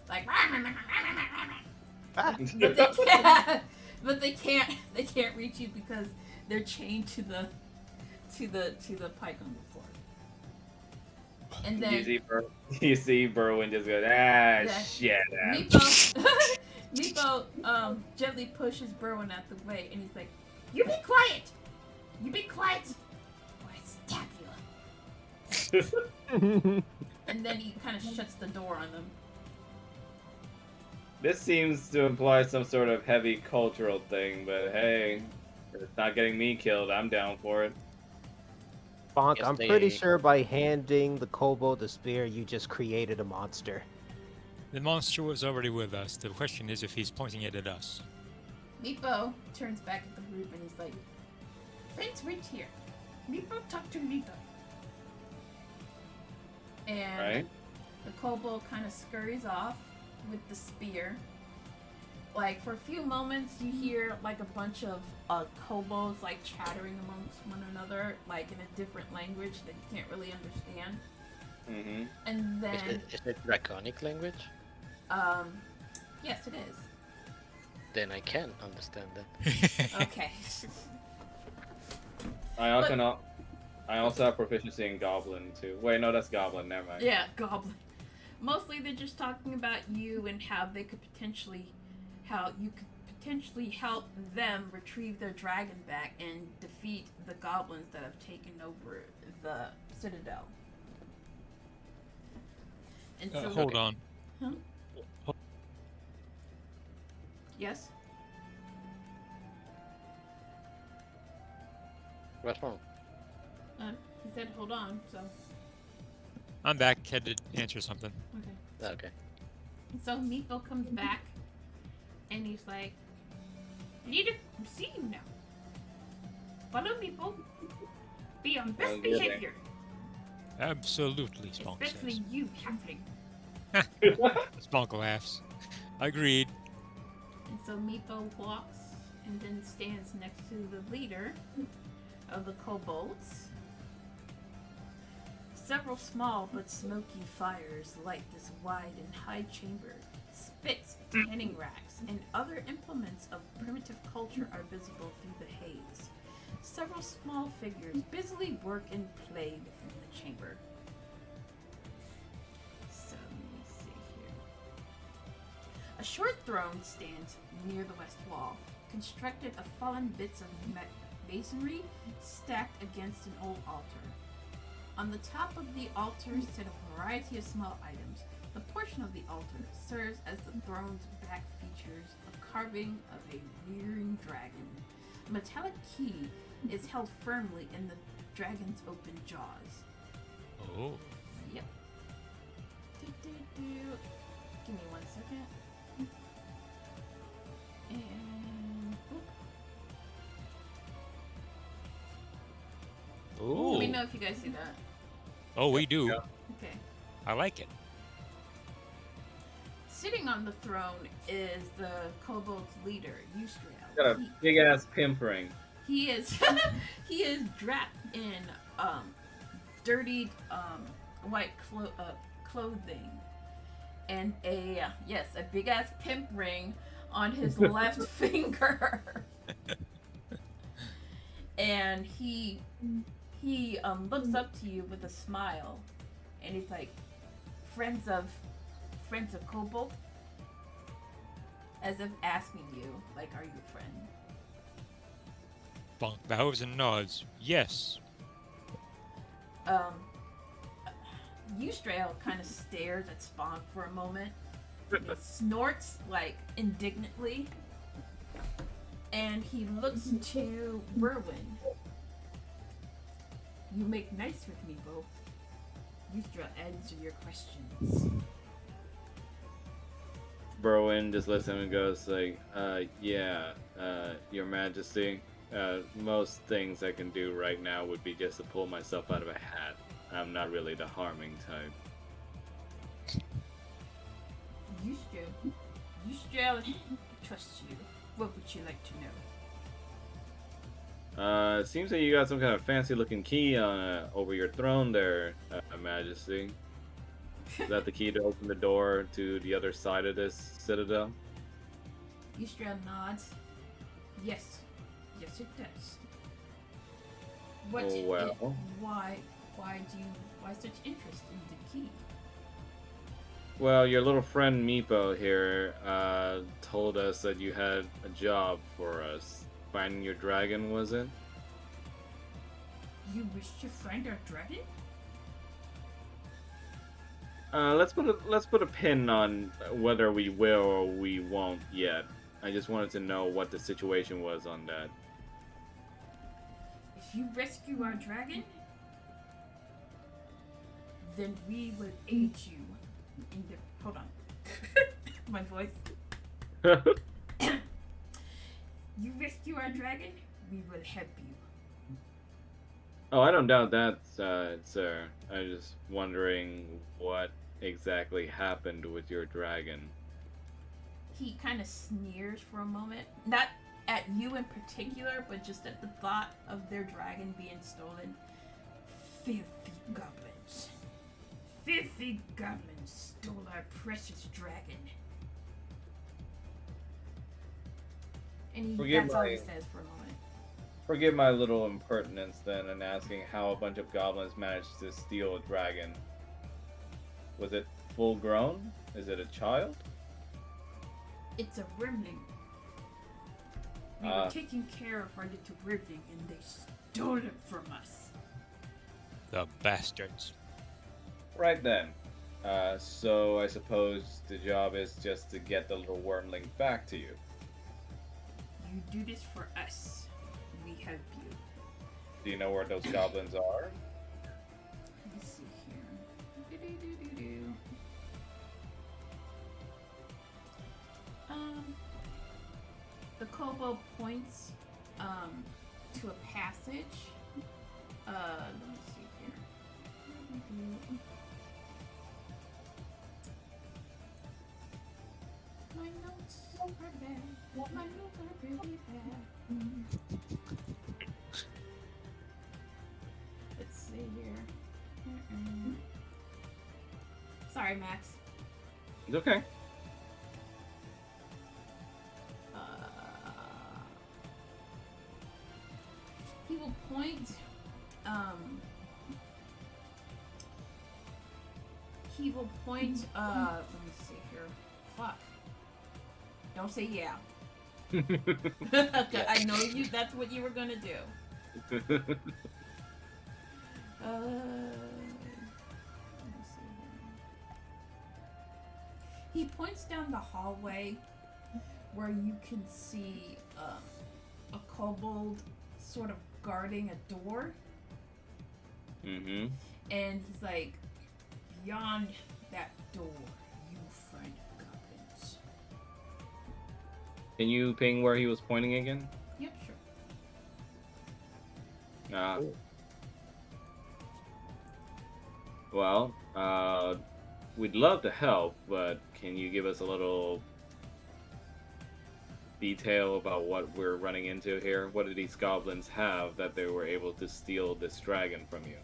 like. Ah, But they can't reach you because they're chained to the pike on the floor. And then you see Berwin just go, shit. Meepo gently pushes Berwin out the way, and he's like, "You be quiet! You be quiet, or I stab you." And then he kind of shuts the door on them. This seems to imply some sort of heavy cultural thing, but hey, if it's not getting me killed, I'm down for it. Bonk, Yes, I'm pretty sure by handing the kobold the spear, you just created a monster. The monster was already with us. The question is if he's pointing it at us. Meepo turns back at the group and he's like, "Friends, wait here. Meepo, talk to Meepo." And Right? the kobold kind of scurries off with the spear. Like, for a few moments, you hear like a bunch of kobolds like chattering amongst one another, like in a different language that you can't really understand. Mm-hmm. And then, Is it draconic language? yes, it is. Then I can understand that. Okay. I also have proficiency in Goblin too. Wait, no, that's Goblin. Never mind. Yeah, Goblin. Mostly, they're just talking about you and how you could potentially help them retrieve their dragon back and defeat the goblins that have taken over the Citadel. And so, Hold on. Huh? Yes. What's wrong? He said, "Hold on." So. I'm back. Had to answer something. Okay. Okay. So Meepo comes back, and he's like, "I need to see you now. Follow Meepo. Be on best Oh, good. behavior. Absolutely, Spunk Especially says. you, halfling." Spunk laughs. Agreed. And so Meepo walks and then stands next to the leader of the Kobolds. Several small but smoky fires light this wide and high chamber. Spits, tanning racks, and other implements of primitive culture are visible through the haze. Several small figures busily work and play within the chamber. So, let me see here. A short throne stands near the west wall, constructed of fallen bits of masonry stacked against an old altar. On the top of the altar sit a variety of small items. The portion of the altar serves as the throne's back features a carving of a rearing dragon. A metallic key is held firmly in the dragon's open jaws. Oh. Yep. Give me 1 second. And Ooh. let me know if you guys see that. Oh, we do. Yeah. Okay. I like it. Sitting on the throne is the Kobold's leader, Yusrael. Got a big ass pimp ring. He is he is draped in dirtied white clothing and a big ass pimp ring on his left finger. And he looks up to you with a smile, and he's like, friends of Cobalt," as if asking you, like, "Are you a friend?" Spunk bows and nods. Yes. Eustrail kind of stares at Spawn for a moment. And he snorts, like, indignantly. And he looks to Berwin. "You make nice with me, Bo. Eustrail, answer your questions." Berwin just listens and goes like, yeah, Your Majesty. Most things I can do right now would be just to pull myself out of a hat. I'm not really the harming type. Eustrail trusts you. What would you like to know? Seems like you got some kind of fancy looking key over your throne there, Majesty. Is that the key to open the door to the other side of this citadel? Yustra nods. Yes. Yes, it does. What? Oh, well. Why such interest in the key? Well, your little friend Meepo here told us that you had a job for us. Finding your dragon, was it? You wish to find our dragon? Let's put a pin on whether we will or we won't yet. I just wanted to know what the situation was on that. If you rescue our dragon, then we will aid you in the. Hold on. My voice. You rescue our dragon, we will help you. Oh, I don't doubt that, sir. I'm just wondering what exactly happened with your dragon. He kind of sneers for a moment. Not at you in particular, but just at the thought of their dragon being stolen. Filthy goblins. Filthy goblins stole our precious dragon. And that's all he says for a moment. Forgive my little impertinence then in asking how a bunch of goblins managed to steal a dragon. Was it full grown? Is it a child? It's a wormling. We were taking care of our little wormling and they stole it from us. The bastards. Right then. So I suppose the job is just to get the little wormling back to you. You do this for us. We help you. Do you know where those goblins are? Let's see here. Do-do-do-do-do. The Kobold points to a passage. Let me see here. My notes are bad. My notes are really bad. Let's see here. Sorry, Max. It's okay. He will point. He will point. Let me see here. Fuck. Don't say yeah. Okay, I know you. That's what you were gonna do. Let me see here. He points down the hallway where you can see a kobold sort of guarding a door. Mm-hmm. And he's like, beyond that door, you find goblins. Can you ping where he was pointing again? Yep, sure. Well, we'd love to help, but can you give us a little detail about what we're running into here? What do these goblins have that they were able to steal this dragon from you?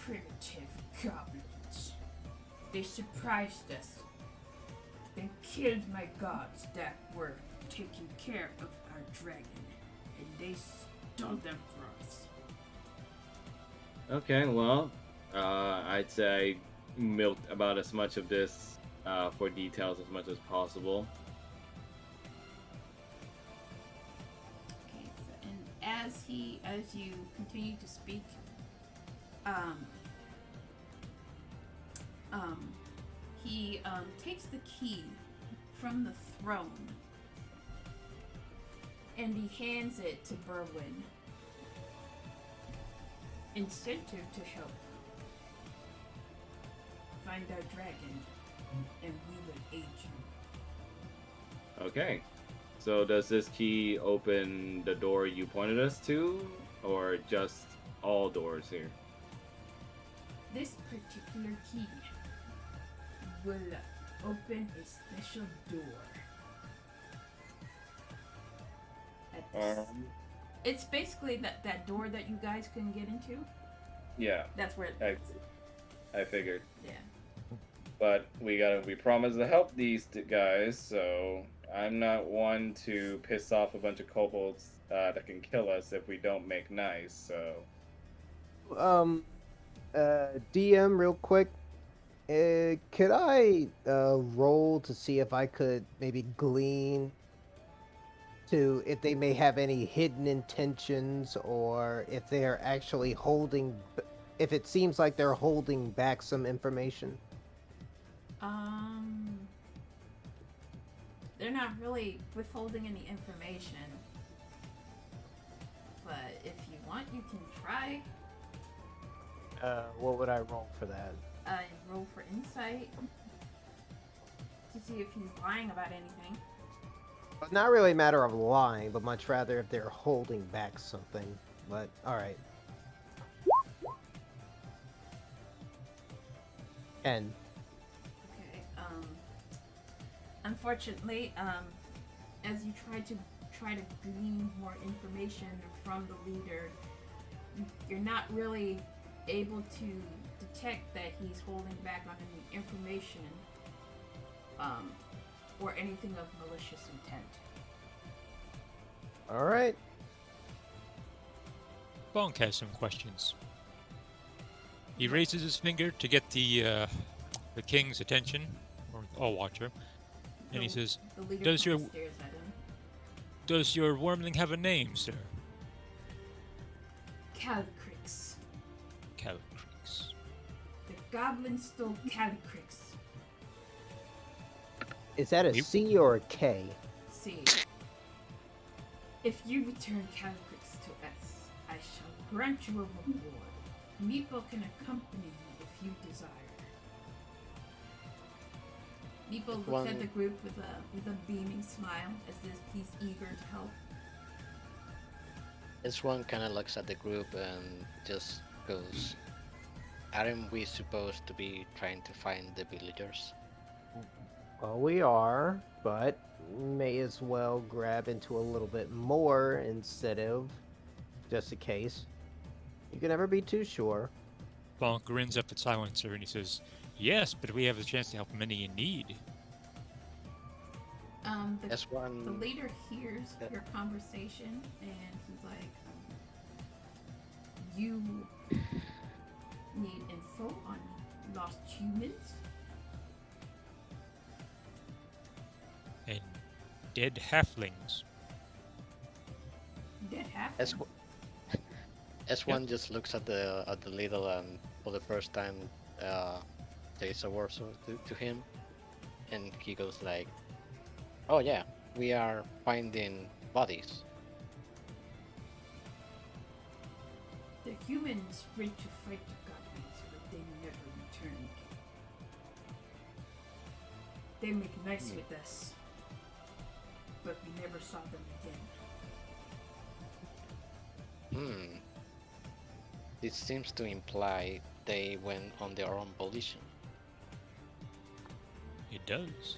Primitive goblins. They surprised us. Then killed my gods that were taking care of our dragon. And they stole them from us. Okay, well, I'd say milked about as much of this for details as much as possible. Okay, so, and as you continue to speak, he takes the key from the throne and he hands it to Berwin. Incentive to help find our dragon, and we will aid you. Okay. So does this key open the door you pointed us to, or just all doors here? This particular key will open a special door. It's basically that door that you guys couldn't get into. Yeah, That's where. I figured. Yeah. But we promised to help these guys, so I'm not one to piss off a bunch of kobolds that can kill us if we don't make nice. So DM, real quick. Could I roll to see if I could maybe glean to if they may have any hidden intentions or if they are actually if it seems like they're holding back some information? They're not really withholding any information. But if you want, you can try. What would I roll for that? Roll for insight to see if he's lying about anything. Not really a matter of lying, but much rather if they're holding back something. But alright. And Okay. Unfortunately, as you try to glean more information from the leader, you're not really able to detect that he's holding back on any information, or anything of malicious intent. alright. Bonk has some questions. He raises his finger to get the king's attention, or All Watcher, and he says, The leader Does kinda your- stares at him. "Does your wormling have a name, sir?" Calycrix. Calycrix. The goblin stole Calycrix. Is that a You- C or a K? See, if you return Calycrix to us, I shall grant you a reward. Meepo can accompany you if you desire. Meepo looks One- at the group with a beaming smile as if he's eager to help. This one kind of looks at the group and just goes, "Aren't we supposed to be trying to find the villagers?" Well, we are, but may as well grab into a little bit more instead of just a case. You can never be too sure. Bonk grins up at Silencer and he says, "Yes, but we have a chance to help many in need." This The one, leader hears Yeah. your conversation and he's like, "You need info on lost humans?" And dead halflings. Dead half. S1 just looks at the leader and for the first time says a word to him, and he goes like, "Oh yeah, we are finding bodies." The humans went to fight the goblins, but they never returned. They make nice with us, but we never saw them again. This seems to imply they went on their own volition. It does.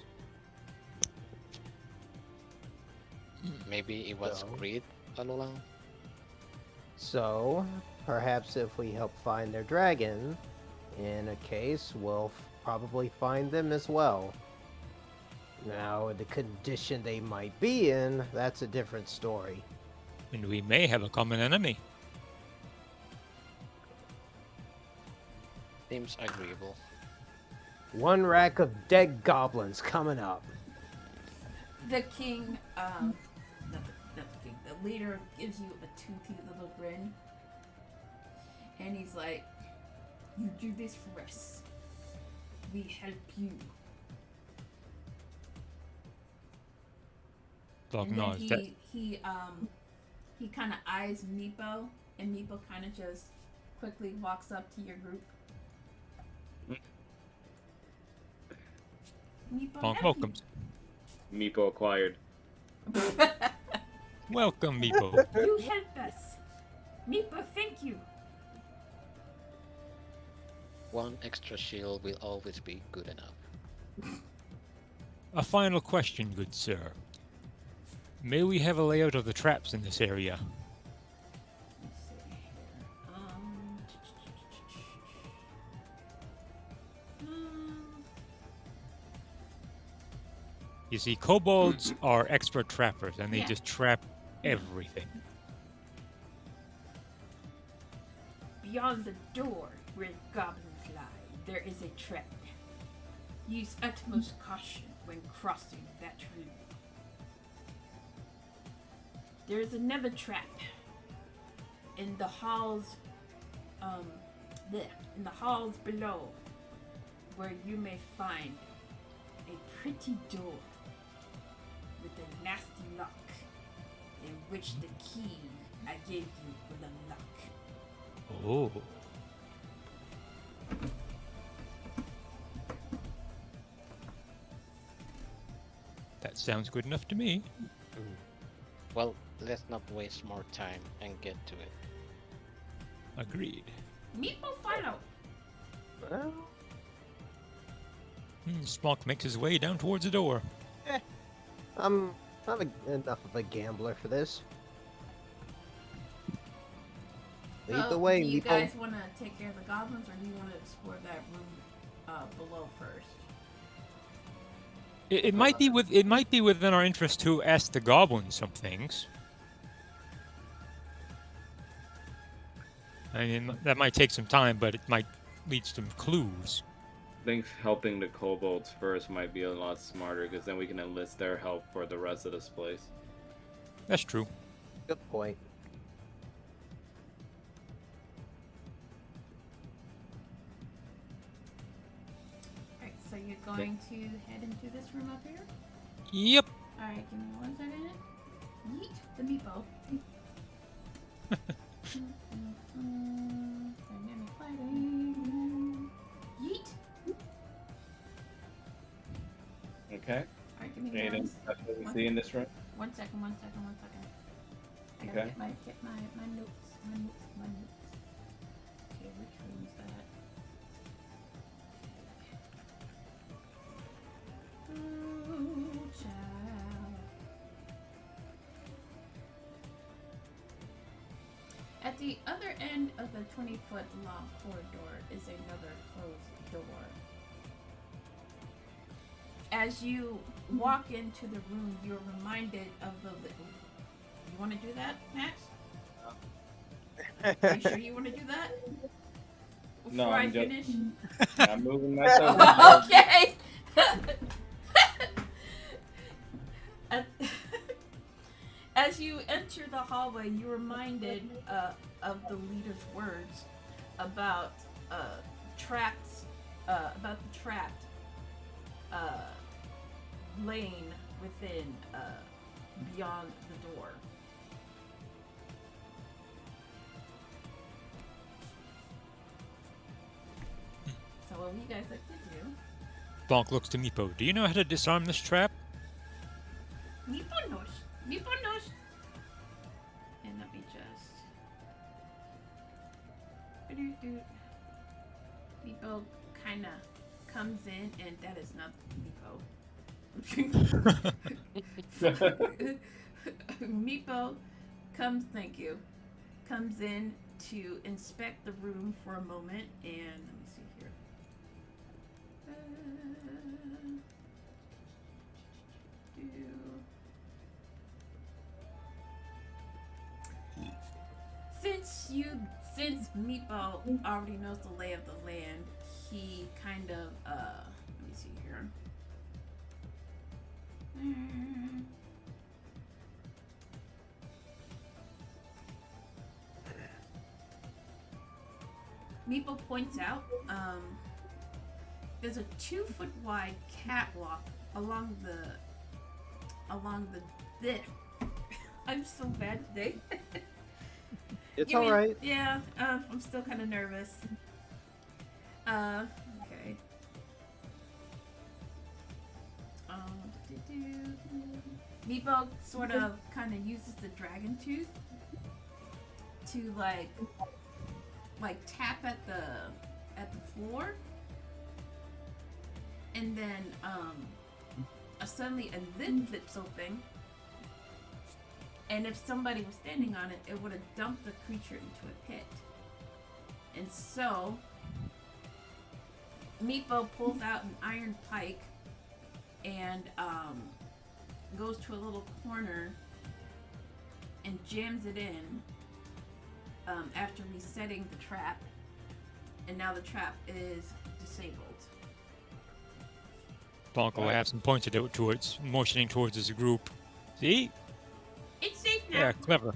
Maybe it was So? greed all along. So, perhaps if we help find their dragon, in a case, we'll probably find them as well. Now, the condition they might be in, that's a different story. And we may have a common enemy. Seems agreeable. One rack of dead goblins coming up. The king, not the king, the leader gives you a toothy little grin. And he's like, "You do this for us. We help you." Bonk And then nods. he kind of eyes Meepo, and Meepo kind of just quickly walks up to your group. Meepo, Bonk help welcomes. Meepo acquired. Welcome, Meepo. You help us. Meepo, thank you. One extra shield will always be good enough. A final question, good sir. May we have a layout of the traps in this area? You see, kobolds are expert trappers, and they Yeah. just trap everything. Beyond the door where goblins lie, there is a trap. Use utmost caution when crossing that room. There is another trap in the halls, in the halls below, where you may find a pretty door with a nasty lock, in which the key I gave you will unlock. Oh. That sounds good enough to me. Well, let's not waste more time and get to it. Agreed. Meeple follow. Well, Smock makes his way down towards the door. I'm enough of a gambler for this. Lead the way, Do you Meeple. guys want to take care of the goblins, or do you want to explore that room below first? It might be within our interest to ask the goblins some things. I mean, that might take some time, but it might lead to some clues. I think helping the kobolds first might be a lot smarter, because then we can enlist their help for the rest of this place. That's true. Good point. Alright, so you're going to head into this room up here? Yep. Alright, give me 1 second. Yeet the meepo. Dynamic lighting. Yeet. Okay. Alright, give me Anything that we see in this room? 1 second. I gotta Okay. get my notes. Okay, which room is that? Ooh, child. At the other end of the 20-foot long corridor is another closed door. As you walk into the room, you're reminded of the. You want to do that, Max? Are you sure you want to do that? Before No, I I'm just- finish? I'm moving myself. Okay. As you enter the hallway, you're reminded of the leader's words about traps, about the trapped lane within, beyond the door. So what would you guys like to do? Bonk looks to Meepo. Do you know how to disarm this trap? Meepo knows. And let me just. Meepo kind of comes in, and that is not Meepo. Meepo comes in to inspect the room for a moment, and let me see here. Since Meepo already knows the lay of the land, he kind of let me see here. Meepo points out there's a 2-foot wide catwalk along the I'm so bad today. It's You mean- alright. Yeah, I'm still kind of nervous. Okay. Meepo sort of kind of uses the dragon tooth to like tap at the floor, and then suddenly a lid flips open, and if somebody was standing on it, it would have dumped the creature into a pit. And so Meepo pulls out an iron pike and goes to a little corner and jams it in after resetting the trap. And now the trap is disabled. Bonk will have some pointed out towards, motioning towards his group. See? It's safe now. Yeah, clever.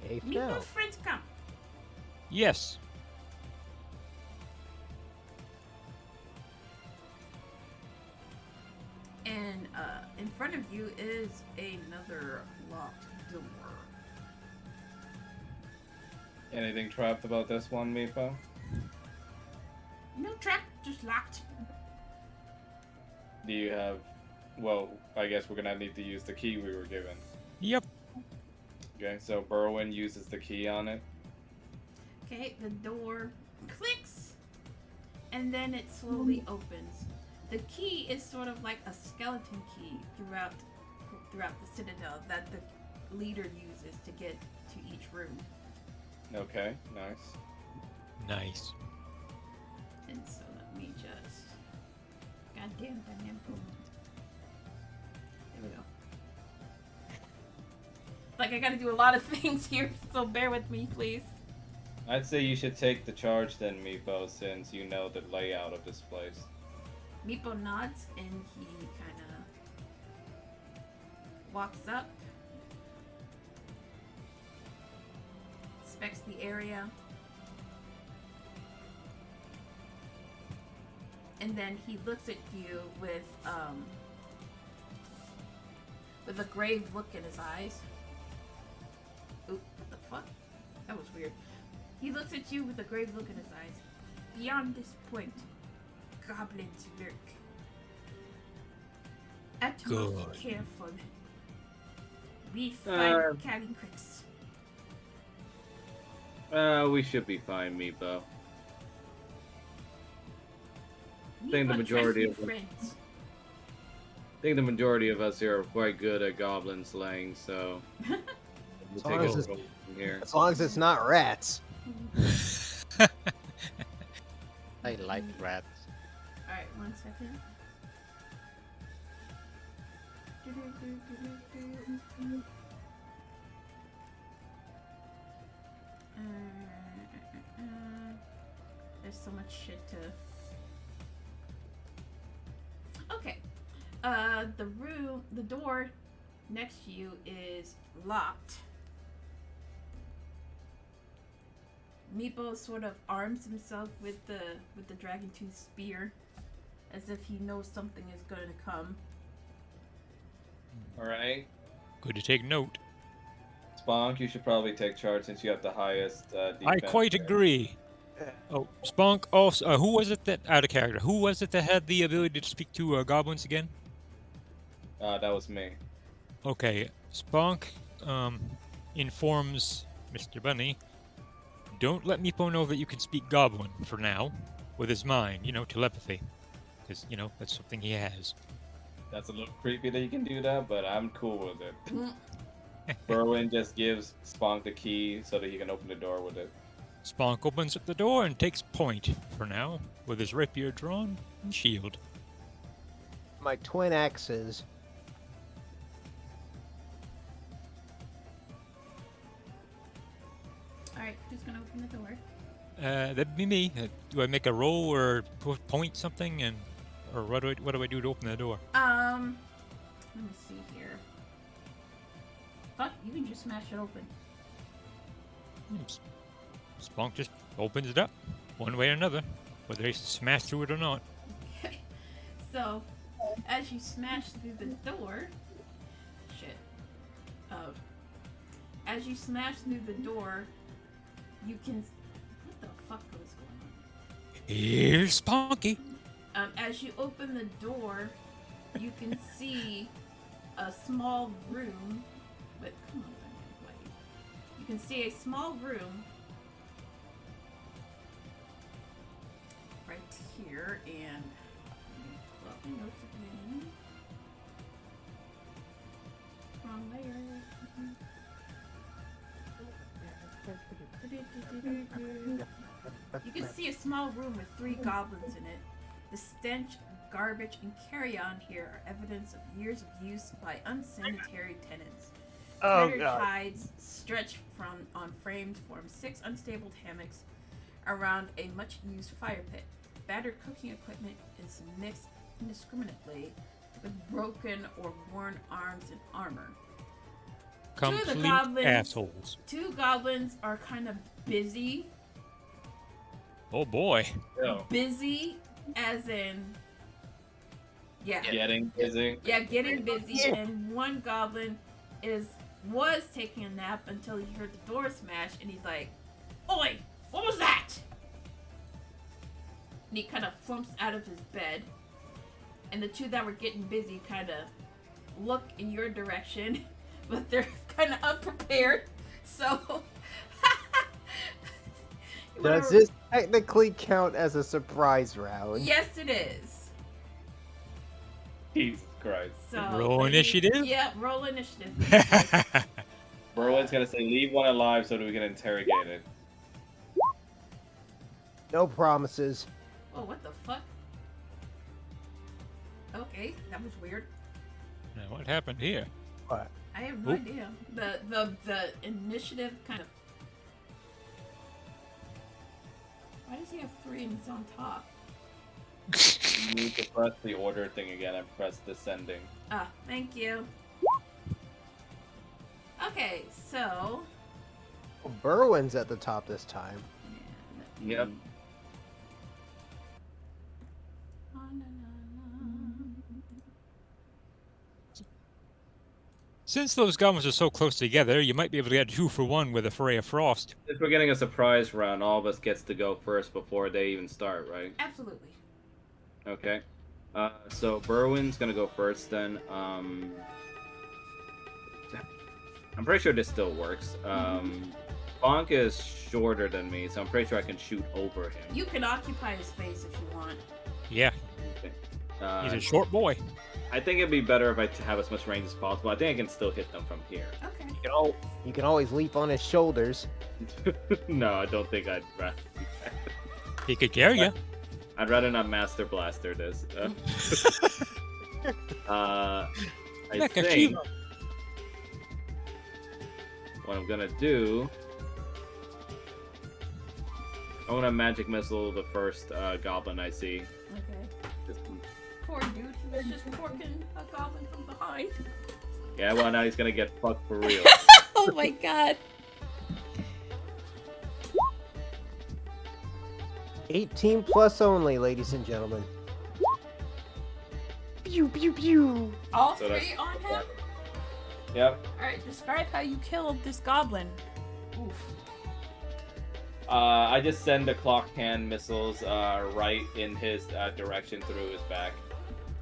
Safe now. Meepo's friends come. Yes. And in front of you is another locked door. Anything trapped about this one, Meepo? No trap, just locked. Do you have... Well, I guess we're gonna need to use the key we were given. Yep. Okay, so Berwin uses the key on it. Okay, the door clicks, and then it slowly opens. The key is sort of like a skeleton key throughout the Citadel that the leader uses to get to each room. Okay, nice. Nice. And so let me just... Goddamn dynamic movement. There we go. Like, I gotta do a lot of things here, so bear with me, please. I'd say you should take the charge then, Meepo, since you know the layout of this place. Meepo nods, and he kind of walks up, inspects the area, and then he looks at you with a grave look in his eyes. Oop, what the fuck? That was weird. He looks at you with a grave look in his eyes. Beyond this point, goblins lurk. At most Good. careful. We find Calincrix. We should be fine, Meepo. We think the want majority trusty of them- friends. I think the majority of us here are quite good at goblin slaying, so... We'll As take long as it it's- from here. As long as it's not rats. I like rats. Alright, 1 second. There's so much shit to... Okay. The door next to you is locked. Meepo sort of arms himself with the dragon tooth spear, as if he knows something is going to come. Alright. Good to take note. Sponk, you should probably take charge since you have the highest defense. I quite there. agree. Oh, Spunk also. Who was it that out of character? Who was it that had the ability to speak to goblins again? That was me. Okay, Spunk informs Mr. Bunny. Don't let Meepo know that you can speak Goblin for now, with his mind. You know, telepathy, because you know that's something he has. That's a little creepy that you can do that, but I'm cool with it. Mm. Berwin just gives Sponk the key so that he can open the door with it. Spunk opens up the door and takes point for now, with his rapier drawn and shield. My twin axes. Alright, who's going to open the door? That'd be me. Do I make a roll or point something, and or what do I do to open the door? Let me see here. Fuck, you can just smash it open. Spunk just opens it up, one way or another, whether he smash through it or not. Okay. So, as you smash through the door... Shit. As you smash through the door, you can... What the fuck was going on? Here's Spunky. As you open the door, you can see a small room with... Come on, buddy. You can see a small room right here, and... Let me pull up my notes again. Wrong layer. You can see a small room with 3 goblins in it. The stench, garbage, and carry-on here are evidence of years of use by unsanitary tenants. Oh, Tattered God. hides stretched from on frames form 6 unstable hammocks around a much-used fire pit. Battered cooking equipment is mixed indiscriminately with broken or worn arms and armor. Two of the Complete goblins- assholes. 2 goblins are kind of busy. Oh boy. Yo, Busy as in... Yeah. getting busy. Yeah, getting busy, and one goblin was taking a nap until he heard the door smash, and he's like, "Oi, what was that?" And he kind of flumps out of his bed, and the 2 that were getting busy kind of look in your direction, but they're kind of unprepared, so... Does this technically count as a surprise round? Yes, it is. Jesus Christ. So Roll initiative? Yeah, roll initiative. Berwin's gonna say, leave one alive so that we can interrogate it. No promises. Oh, what the fuck? Okay, that was weird. Now, what happened here? What? I have no Oop. idea. The initiative kind of. Why does he have 3 and it's on top? You need to press the order thing again and press descending. Ah, thank you. Okay, so. Well, Berwin's at the top this time. Yep. Since those goblins are so close together, you might be able to get 2 for 1 with a Fray of Frost. If we're getting a surprise round, all of us gets to go first before they even start, right? Absolutely. Okay. So Berwin's gonna go first then. I'm pretty sure this still works. Bonk is shorter than me, so I'm pretty sure I can shoot over him. You can occupy his space if you want. Yeah, Okay. he's a short boy. I think it'd be better if I have as much range as possible. I think I can still hit them from here. Okay. You can always leap on his shoulders. No, I don't think I'd rather do that. He could carry you. I'd rather not Master Blaster this. I Mecha think Shiva. what I'm gonna do, I'm gonna magic missile the first goblin I see. Okay. Just- Poor dude, he was just porking a goblin from behind. Yeah, well now he's gonna get fucked for real. Oh my god. 18 plus only, ladies and gentlemen. Pew pew pew. All So 3 that's- on him? Yep. Alright, describe how you killed this goblin. Oof. I just send the clock hand missiles right in his direction through his back.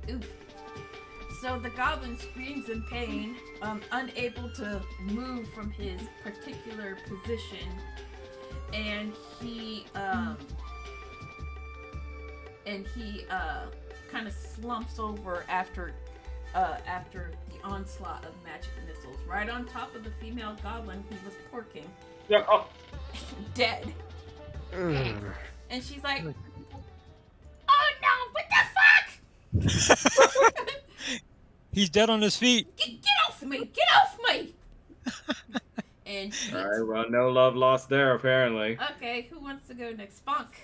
Oof. So the goblin screams in pain, unable to move from his particular position, and he kind of slumps over after the onslaught of magic missiles, right on top of the female goblin he was porking, Yeah. Oh. dead. Mm. And she's like, "Oh no! What the fuck? He's dead on his feet. Get off me! Get off me!" And she, All right. Well, no love lost there apparently. okay, who wants to go next? Spunk.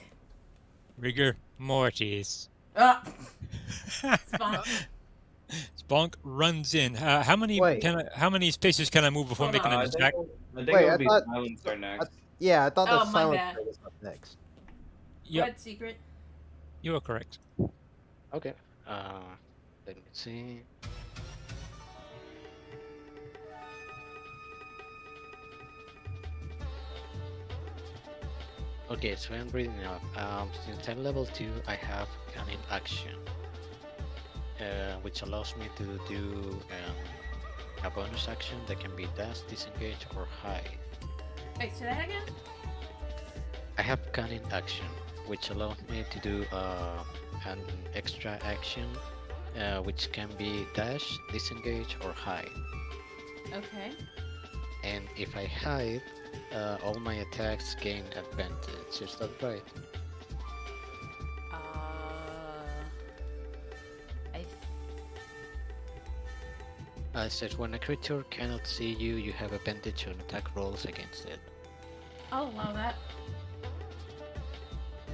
Rigor mortis. Spunk. Spunk runs in. How many Wait. how many spaces can I move before Hold making on, an I think, attack? I think Wait, it I would be thought- Silencer next. Yeah, I thought Oh, the my silence bad. was up next. Yep, Red secret. you are correct. Okay. Let me see. Okay, so I'm reading up. Since I'm level 2, I have cunning action, which allows me to do a bonus action that can be dash, disengage, or hide. Wait, say that again? I have cunning action, which allows me to do an extra action, which can be dash, disengage, or hide. Okay. And if I hide, all my attacks gain advantage. Is that right? I It says when a creature cannot see you, you have advantage on attack rolls against it. I'll allow that.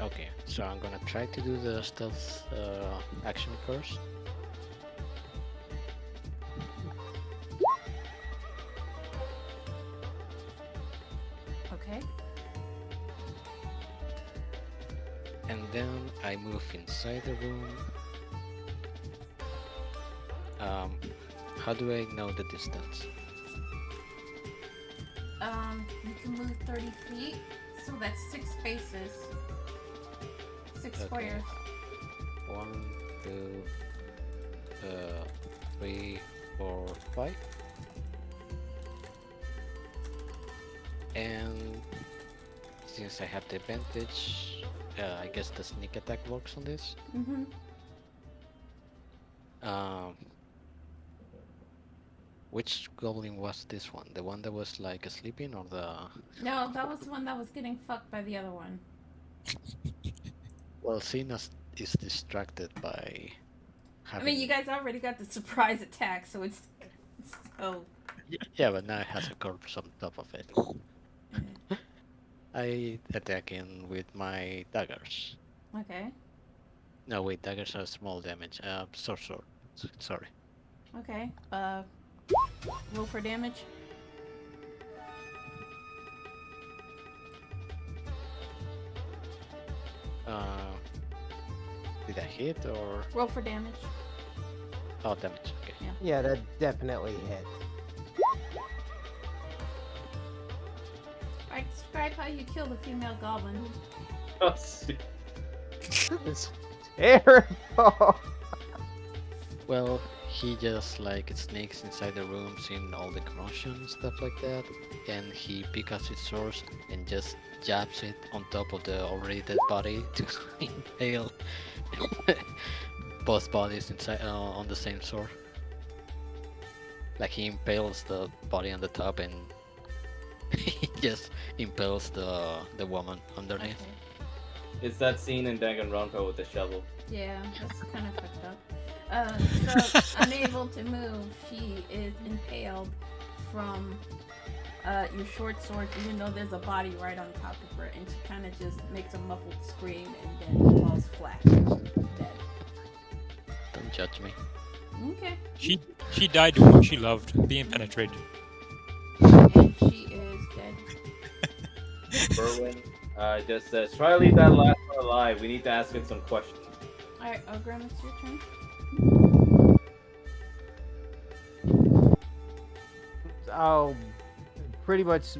Okay, so I'm gonna try to do the stealth action first. Okay. And then I move inside the room. How do I know the distance? You can move 30 feet, so that's 6 spaces. 6 Okay. squares. 1, 2, 3, 4, 5. And since I have the advantage, I guess the sneak attack works on this. Mm-hmm. Which goblin was this one? The one that was like sleeping, or the? No, that was the one that was getting fucked by the other one. Well, Cena's is distracted by I having. mean, you guys already got the surprise attack, so it's so. Yeah, but now it has a corpse on top of it. I attack in with my daggers. Okay. No, wait, daggers are small damage. Sword. Sorry. Okay. Roll for damage. Did I hit or? Roll for damage. Oh, damage. Okay. Yeah, that definitely hit. Alright, describe how you kill the female goblin. Oh, shit. It's terrible. Well, he just like sneaks inside the room, seeing all the commotion and stuff like that, and he picks up his sword and just jabs it on top of the already dead body to impale both bodies inside on the same sword. Like he impales the body on the top and he just impales the woman underneath. Okay. It's that scene in Danganronpa with the shovel. Yeah, that's kind of fucked up. So, unable to move, she is impaled from your short sword, even though there's a body right on top of her, and she kind of just makes a muffled scream and then falls flat, dead. Don't judge me. Okay. She died doing what she loved, being penetrated. And she is dead. Berwin just says, try to leave that last one alive. We need to ask it some questions. Alright, Graham, it's your turn. I'll pretty much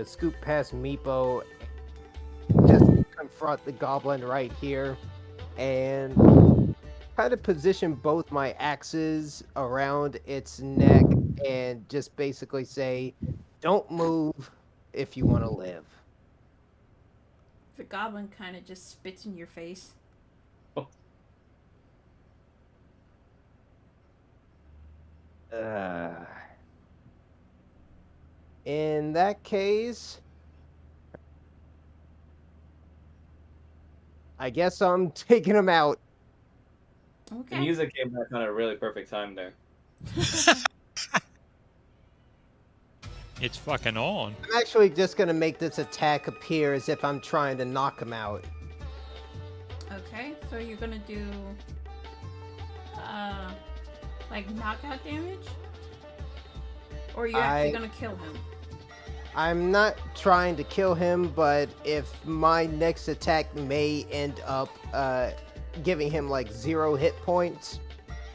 scoop past Meepo, just confront the goblin right here, and kind of position both my axes around its neck and just basically say, don't move if you want to live. The goblin kind of just spits in your face. In that case, I guess I'm taking him out. The Okay. music came back on a really perfect time there. It's fucking on. I'm actually just going to make this attack appear as if I'm trying to knock him out. Okay, so you're gonna do like knockout damage? Or you're actually gonna kill him? I'm not trying to kill him, but if my next attack may end up giving him like 0 hit points,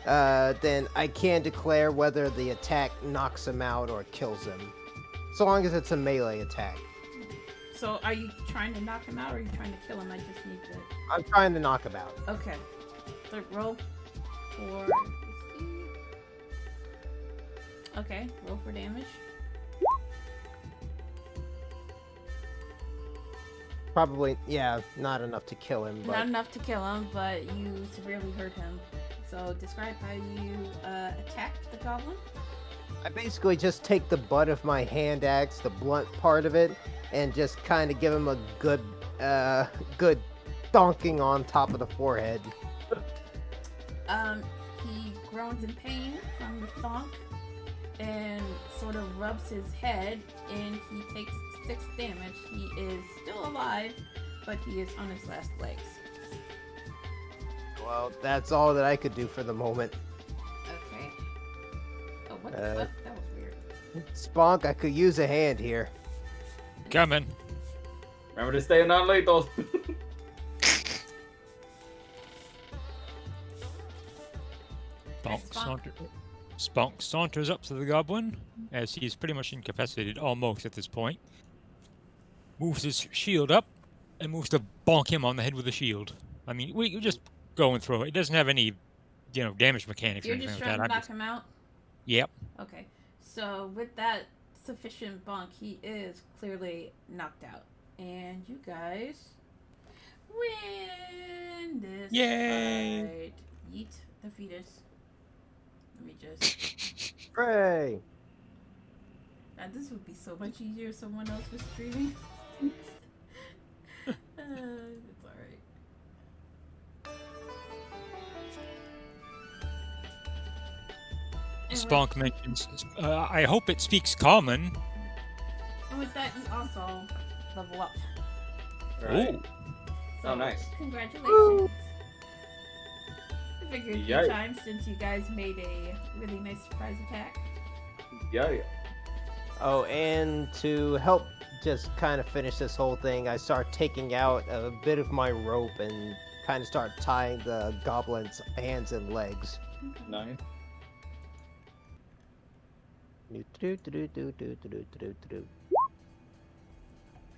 then I can declare whether the attack knocks him out or kills him. So long as it's a melee attack. So are you trying to knock him out or are you trying to kill him? I just need to... I'm trying to knock him out. Okay. So roll for... Okay, roll for damage. Probably, yeah, not enough to kill him, but Not enough to kill him, but you severely hurt him. So describe how you attack the goblin. I basically just take the butt of my hand axe, the blunt part of it, and just kind of give him a good donking on top of the forehead. He groans in pain from the thonk and sort of rubs his head, and he takes 6 damage. He is still alive, but he is on his last legs. Well, that's all that I could do for the moment. Okay. Oh, what the fuck? That was weird. Spunk, I could use a hand here. Coming. Remember to stay non-lethal. Spunk saunters up to the goblin, as he is pretty much incapacitated almost at this point. Moves his shield up, and moves to bonk him on the head with the shield. I mean, we're just going through it. It doesn't have any, damage mechanics You're or anything just like trying that. to knock him out? Yep. Okay. So, with that sufficient bonk, he is clearly knocked out. And you guys win this Yay! fight. Yeet the fetus. Let me just... Hooray! God, this would be so much easier if someone else was streaming. It's alright. Spunk mentions, I hope it speaks common. And with that, you also level up. Right. Ooh. So, Oh, nice. Congratulations. I figured a few Yay. times since you guys made a really nice surprise attack. Yeah. Oh, and to help just kind of finish this whole thing, I start taking out a bit of my rope and kind of start tying the goblin's hands and legs. Nice.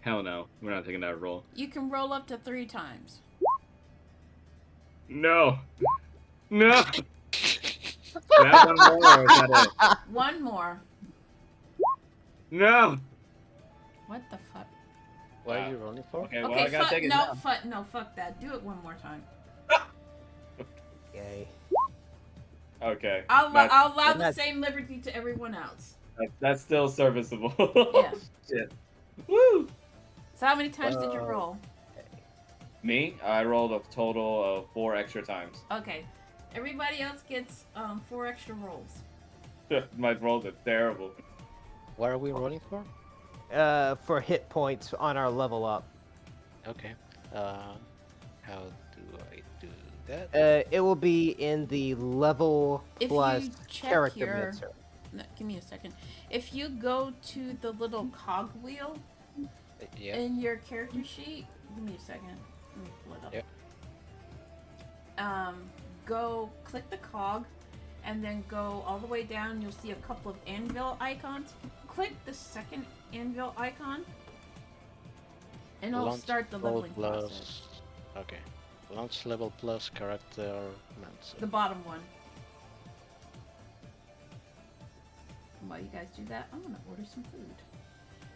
Hell no. We're not taking that roll. You can roll up to 3 times. No. No. That one more, or is that it? One more. No. What the fuck? What are you rolling for? Okay, well, Okay, I gotta take it now. fuck that. Do it one more time. Yay. Okay. I'll allow the that's- same liberty to everyone else. That's still serviceable. Yeah. Shit. Woo! So how many times did you roll? Me? I rolled a total of 4 extra times. Okay. Everybody else gets 4 extra rolls. My rolls are terrible. What are we rolling for? For hit points on our level up. Okay. How do I do that? It will be in the level If plus you check character your- mixer. No, give me a second. If you go to the little cog wheel Yeah. in your character sheet, give me a second. Let me pull it up. Yep. Go click the cog, and then go all the way down. You'll see a couple of anvil icons. Click the second anvil icon, and it'll Launch start the level leveling process. Okay. Launch level plus character The bottom one. And while you guys do that, I'm gonna order some food.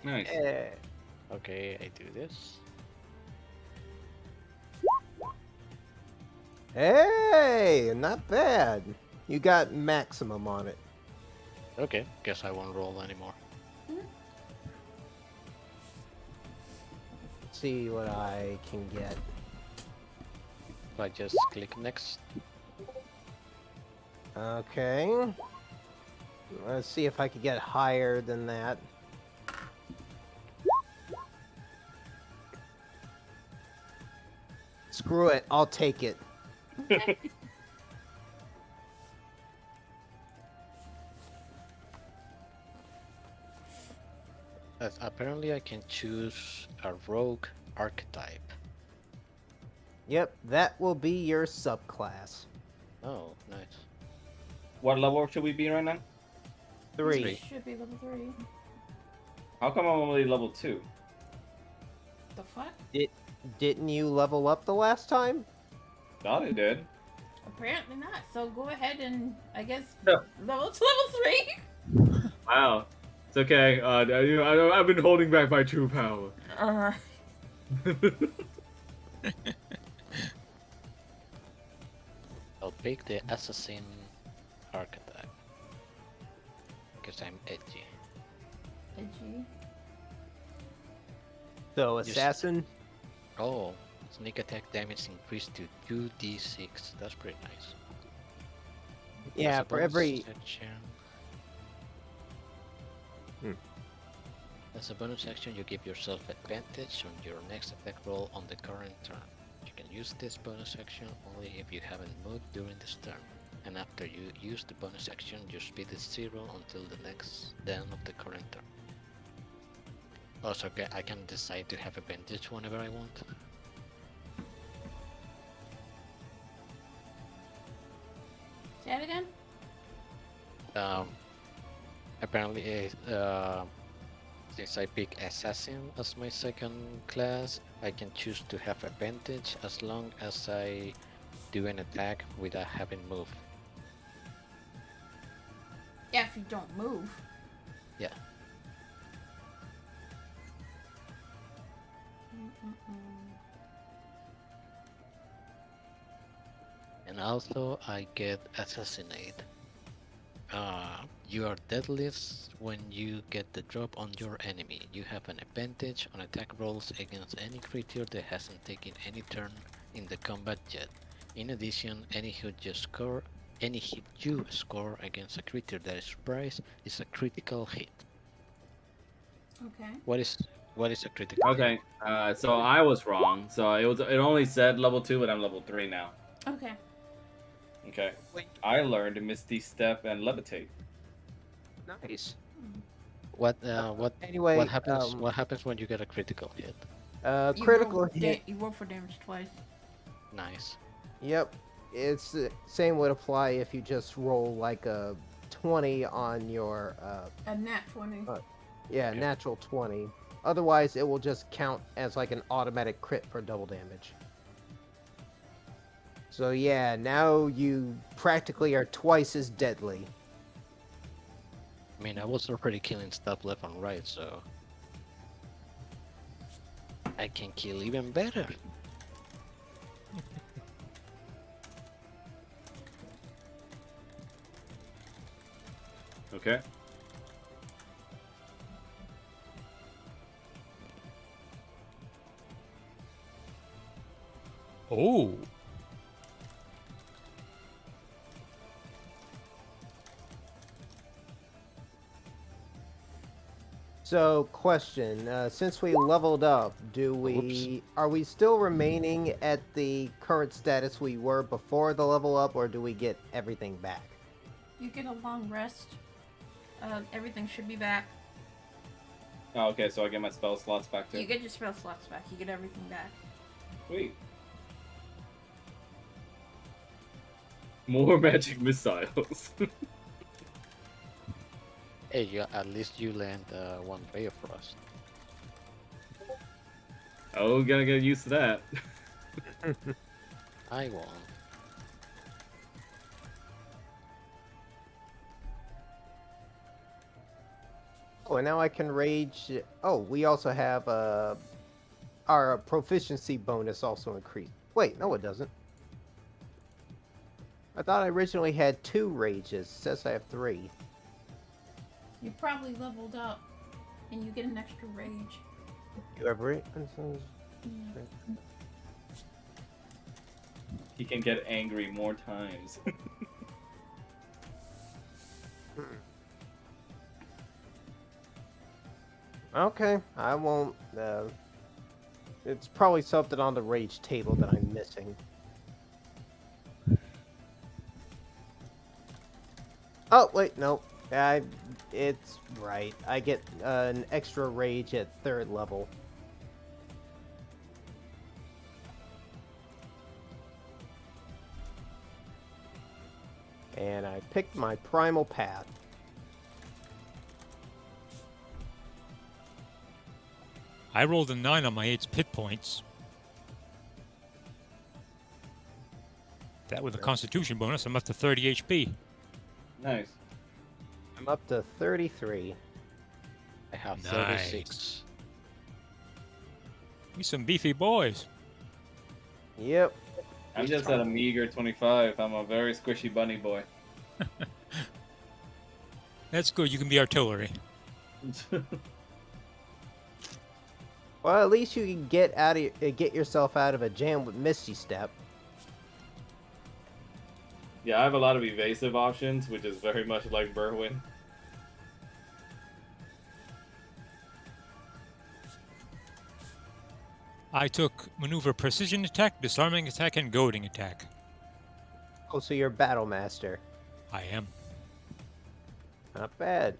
Nice. Okay, I do this. Hey, not bad. You got maximum on it. Okay, guess I won't roll anymore. See what I can get. I just click next. Okay. Let's see if I can get higher than that. Screw it, I'll take it. Apparently I can choose a rogue archetype. Yep, that will be your subclass. Oh, nice. What level should we be right now? 3. Should be level 3. How come I'm only level 2? The fuck? Didn't you level up the last time? Thought it did. Apparently not. So go ahead and I guess No. level to level 3. Wow. It's okay. I've been holding back my true power. I'll pick the assassin archetype. because I'm edgy. Edgy. So Just- assassin. Oh, sneak attack damage increased to 2d6. That's pretty nice. Yeah, As a for bonus every. action, Hmm. as a bonus action, you give yourself advantage on your next attack roll on the current turn. You can use this bonus action only if you haven't moved during this turn. And after you use the bonus action, your speed is 0 until the next end of the current turn. Also, I can decide to have advantage whenever I want. Say that again? Apparently, since I pick Assassin as my second class, I can choose to have advantage as long as I do an attack without having moved. Yeah, if you don't move. Yeah. And also, I get Assassinate. You are deadliest when you get the drop on your enemy. You have an advantage on attack rolls against any creature that hasn't taken any turn in the combat yet. In addition, any hit you score against a creature that is surprised is a critical hit. Okay. What is a critical hit? Okay, so I was wrong. So it only said level 2, but I'm level 3 now. Okay. Okay. Wait. I learned Misty Step and Levitate. Nice. What Anyway, what happens when you get a critical hit? critical hit. You roll for damage twice. Nice. Yep. It's same would apply if you just roll like a 20 on your A nat 20. Okay. natural 20. Otherwise, it will just count as like an automatic crit for double damage. So yeah, now you practically are twice as deadly. I mean, I was already killing stuff left and right, so I can kill even better. Okay. Oh, So, question: since we leveled up, are we still remaining at the current status we were before the level up, or do we get everything back? You get a long rest. Everything should be back. Oh, okay, so I get my spell slots back too. You get your spell slots back. You get everything back. Sweet. More magic missiles. Hey, at least you land one Ray of Frost. Oh, gotta get used to that. I won't. Oh, and now I can rage. Oh, we also have our proficiency bonus also increased. Wait, no, it doesn't. I thought I originally had 2 rages. It says I have 3. You probably leveled up, and you get an extra rage. You have rage? He can get angry more times. Okay, I won't. It's probably something on the rage table that I'm missing. Oh wait, no. It's right. I get an extra rage at 3rd level. And I picked my primal path. I rolled a 9 on my 8 pit points. That with a constitution bonus, I'm up to 30 HP. Nice. I'm up to 33. I have Nice. 36. We some beefy boys. Yep. I'm just at a meager 25. I'm a very squishy bunny boy. That's good. You can be artillery. Well, at least you can get yourself out of a jam with Misty Step. Yeah, I have a lot of evasive options, which is very much like Berwin. I took maneuver precision attack, disarming attack, and goading attack. Oh, so you're Battle Master. I am. Not bad.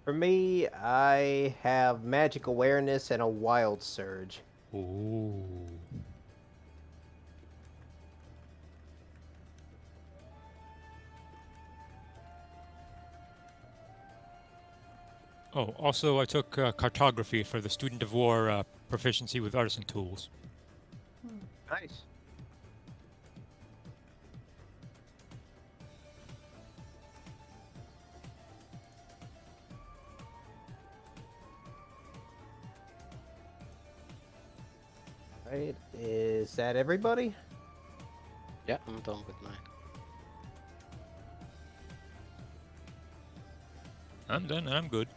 For me, I have Magic Awareness and a Wild Surge. Ooh. Oh, also I took cartography for the student of war proficiency with artisan tools. Nice. Right, is that everybody? Yeah, I'm done with mine. I'm done and I'm good.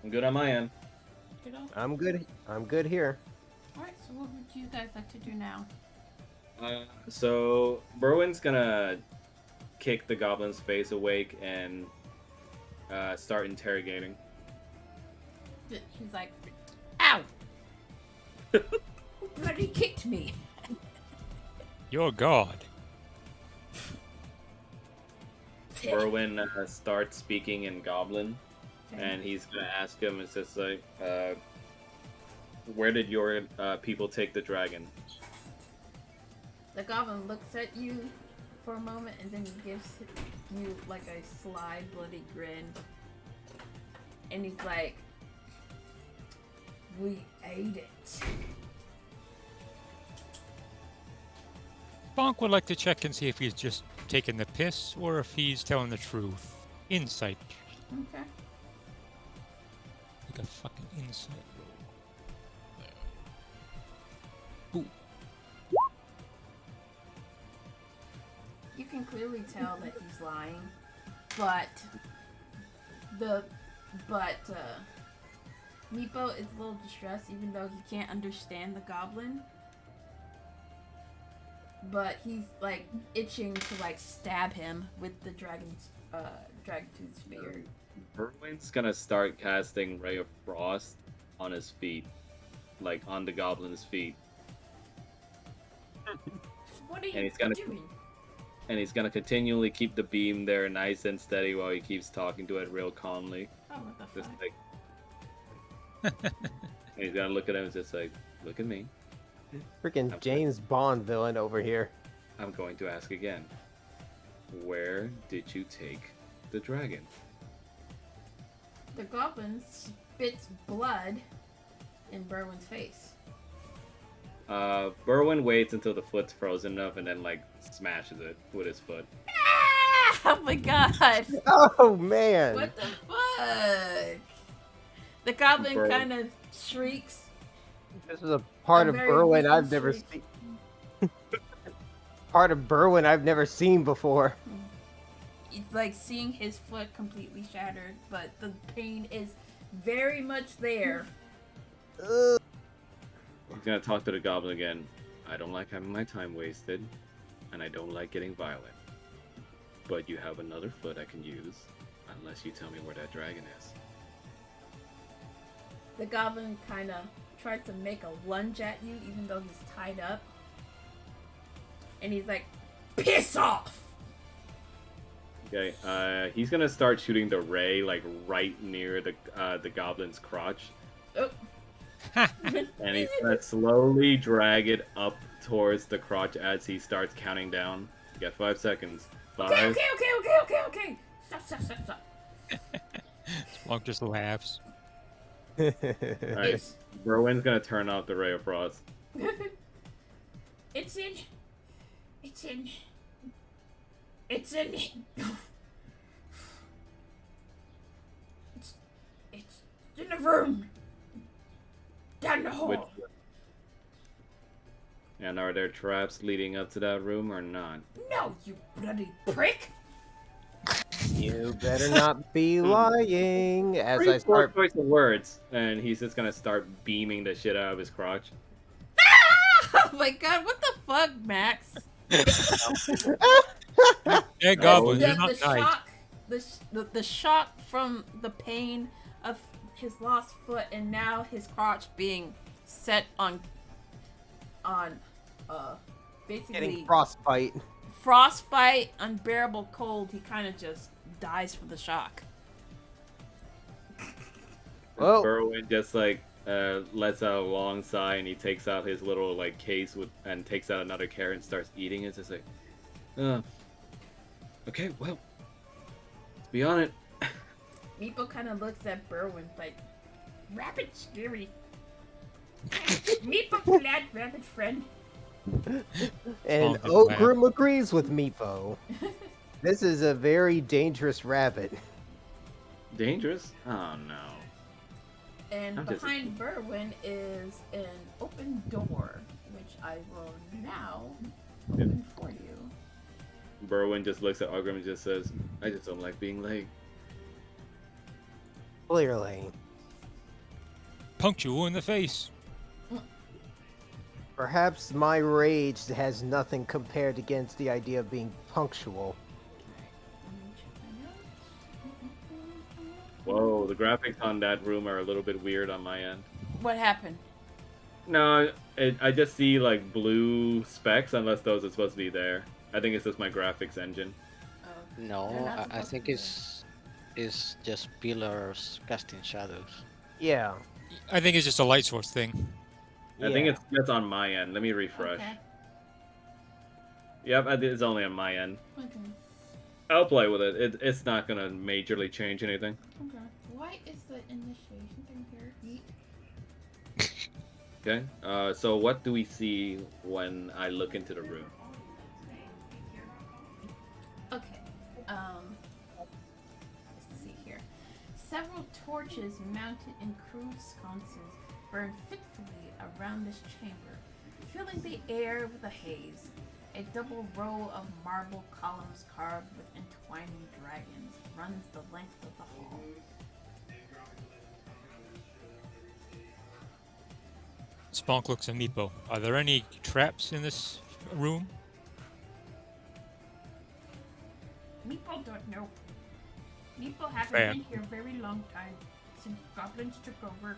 I'm good on my end. You know? I'm good. I'm good here. Alright, so what would you guys like to do now? So Berwin's gonna kick the goblin's face awake and start interrogating. He's like, ow! Who bloody kicked me? You're God. Berwin starts speaking in Goblin, and he's gonna ask him. It's just like, where did your people take the dragon? The goblin looks at you for a moment and then he gives you like a sly, bloody grin. And he's like, we ate it. Bonk would like to check and see if he's just taking the piss or if he's telling the truth. Insight. Okay. Like a fucking insight roll. Boo. You can clearly tell that he's lying, but Meepo is a little distressed even though he can't understand the goblin. But he's like itching to like stab him with the dragon tooth spear. Berwin's gonna start casting Ray of Frost on his feet, like on the goblin's feet. What are you And he's gonna doing? and he's gonna continually keep the beam there nice and steady while he keeps talking to it real calmly. Oh, what the Just fuck? like, and he's gonna look at him and just like, look at me. Freaking James Bond villain over here. I'm going to ask again. Where did you take the dragon? The goblin spits blood in Berwin's face. Berwin waits until the foot's frozen enough and then like smashes it with his foot. Ah! Oh my god! Oh man! What the fuck? The goblin Berwin. kind of shrieks. This is a part A of very Berwin weak I've never shriek. seen. Part of Berwin I've never seen before. It's like seeing his foot completely shattered, but the pain is very much there. Ugh. He's gonna talk to the goblin again. I don't like having my time wasted, and I don't like getting violent. But you have another foot I can use, unless you tell me where that dragon is. The goblin kind of tries to make a lunge at you, even though he's tied up. And he's like, piss off! Okay, he's gonna start shooting the ray like right near the goblin's crotch, Oh. and he's gonna slowly drag it up towards the crotch as he starts counting down. You got 5 seconds. 5. Okay. Stop. Bonk just laughs. Alright, It's, Berwin's gonna turn off the ray of frost. it's in it's in the room. Down the hall. Which And are there traps leading up to that room or not? No, you bloody prick! You better not be lying. As Pretty I poor start, choice of words. And he's just gonna start beaming the shit out of his crotch. Oh my god, what the fuck, Max? They're No. goblins. The, They're not the nice. shock, the shock from the pain of his lost foot, and now his crotch being set on basically getting frostbite. frostbite, unbearable cold. He kind of just dies from the shock. Well, Berwin just like lets out a long sigh and he takes out his little like case with and takes out another carrot and starts eating it. It's just like, okay, well, let's be on it. Meepo kind of looks at Berwin like, rabbit scary. Meepo glad rabbit friend. and Oh, good Ogrim agrees with Meepo. This is a very dangerous rabbit. Dangerous? Oh no. And I'm just- behind Berwin is an open door, which I will now open for you. Berwin just looks at Ogrim and just says, I just don't like being late. Clearly. Punctual in the face. Perhaps my rage has nothing compared against the idea of being punctual. Let me check my notes. Whoa, the graphics on that room are a little bit weird on my end. What happened? No, I just see like blue specks unless those are supposed to be there. I think it's just my graphics engine. Oh, No, They're not I supposed think to be it's just pillars casting shadows. Yeah. I think it's just a light source thing. I think Yeah. it's just on my end. Let me refresh. okay. Yep, it's only on my end. Okay. I'll play with it. It's not gonna majorly change anything. Okay. Why is the initiation thing here? Yeet. Okay. So what do we see when I look into the room? Okay. Let's see here. Several torches mounted in crude sconces burn fitfully around this chamber, filling the air with a haze. A double row of marble columns carved with entwining dragons runs the length of the hall. Spunk looks at Meepo. Are there any traps in this room? Meepo don't know. Meepo haven't Fair. been here a very long time since goblins took over.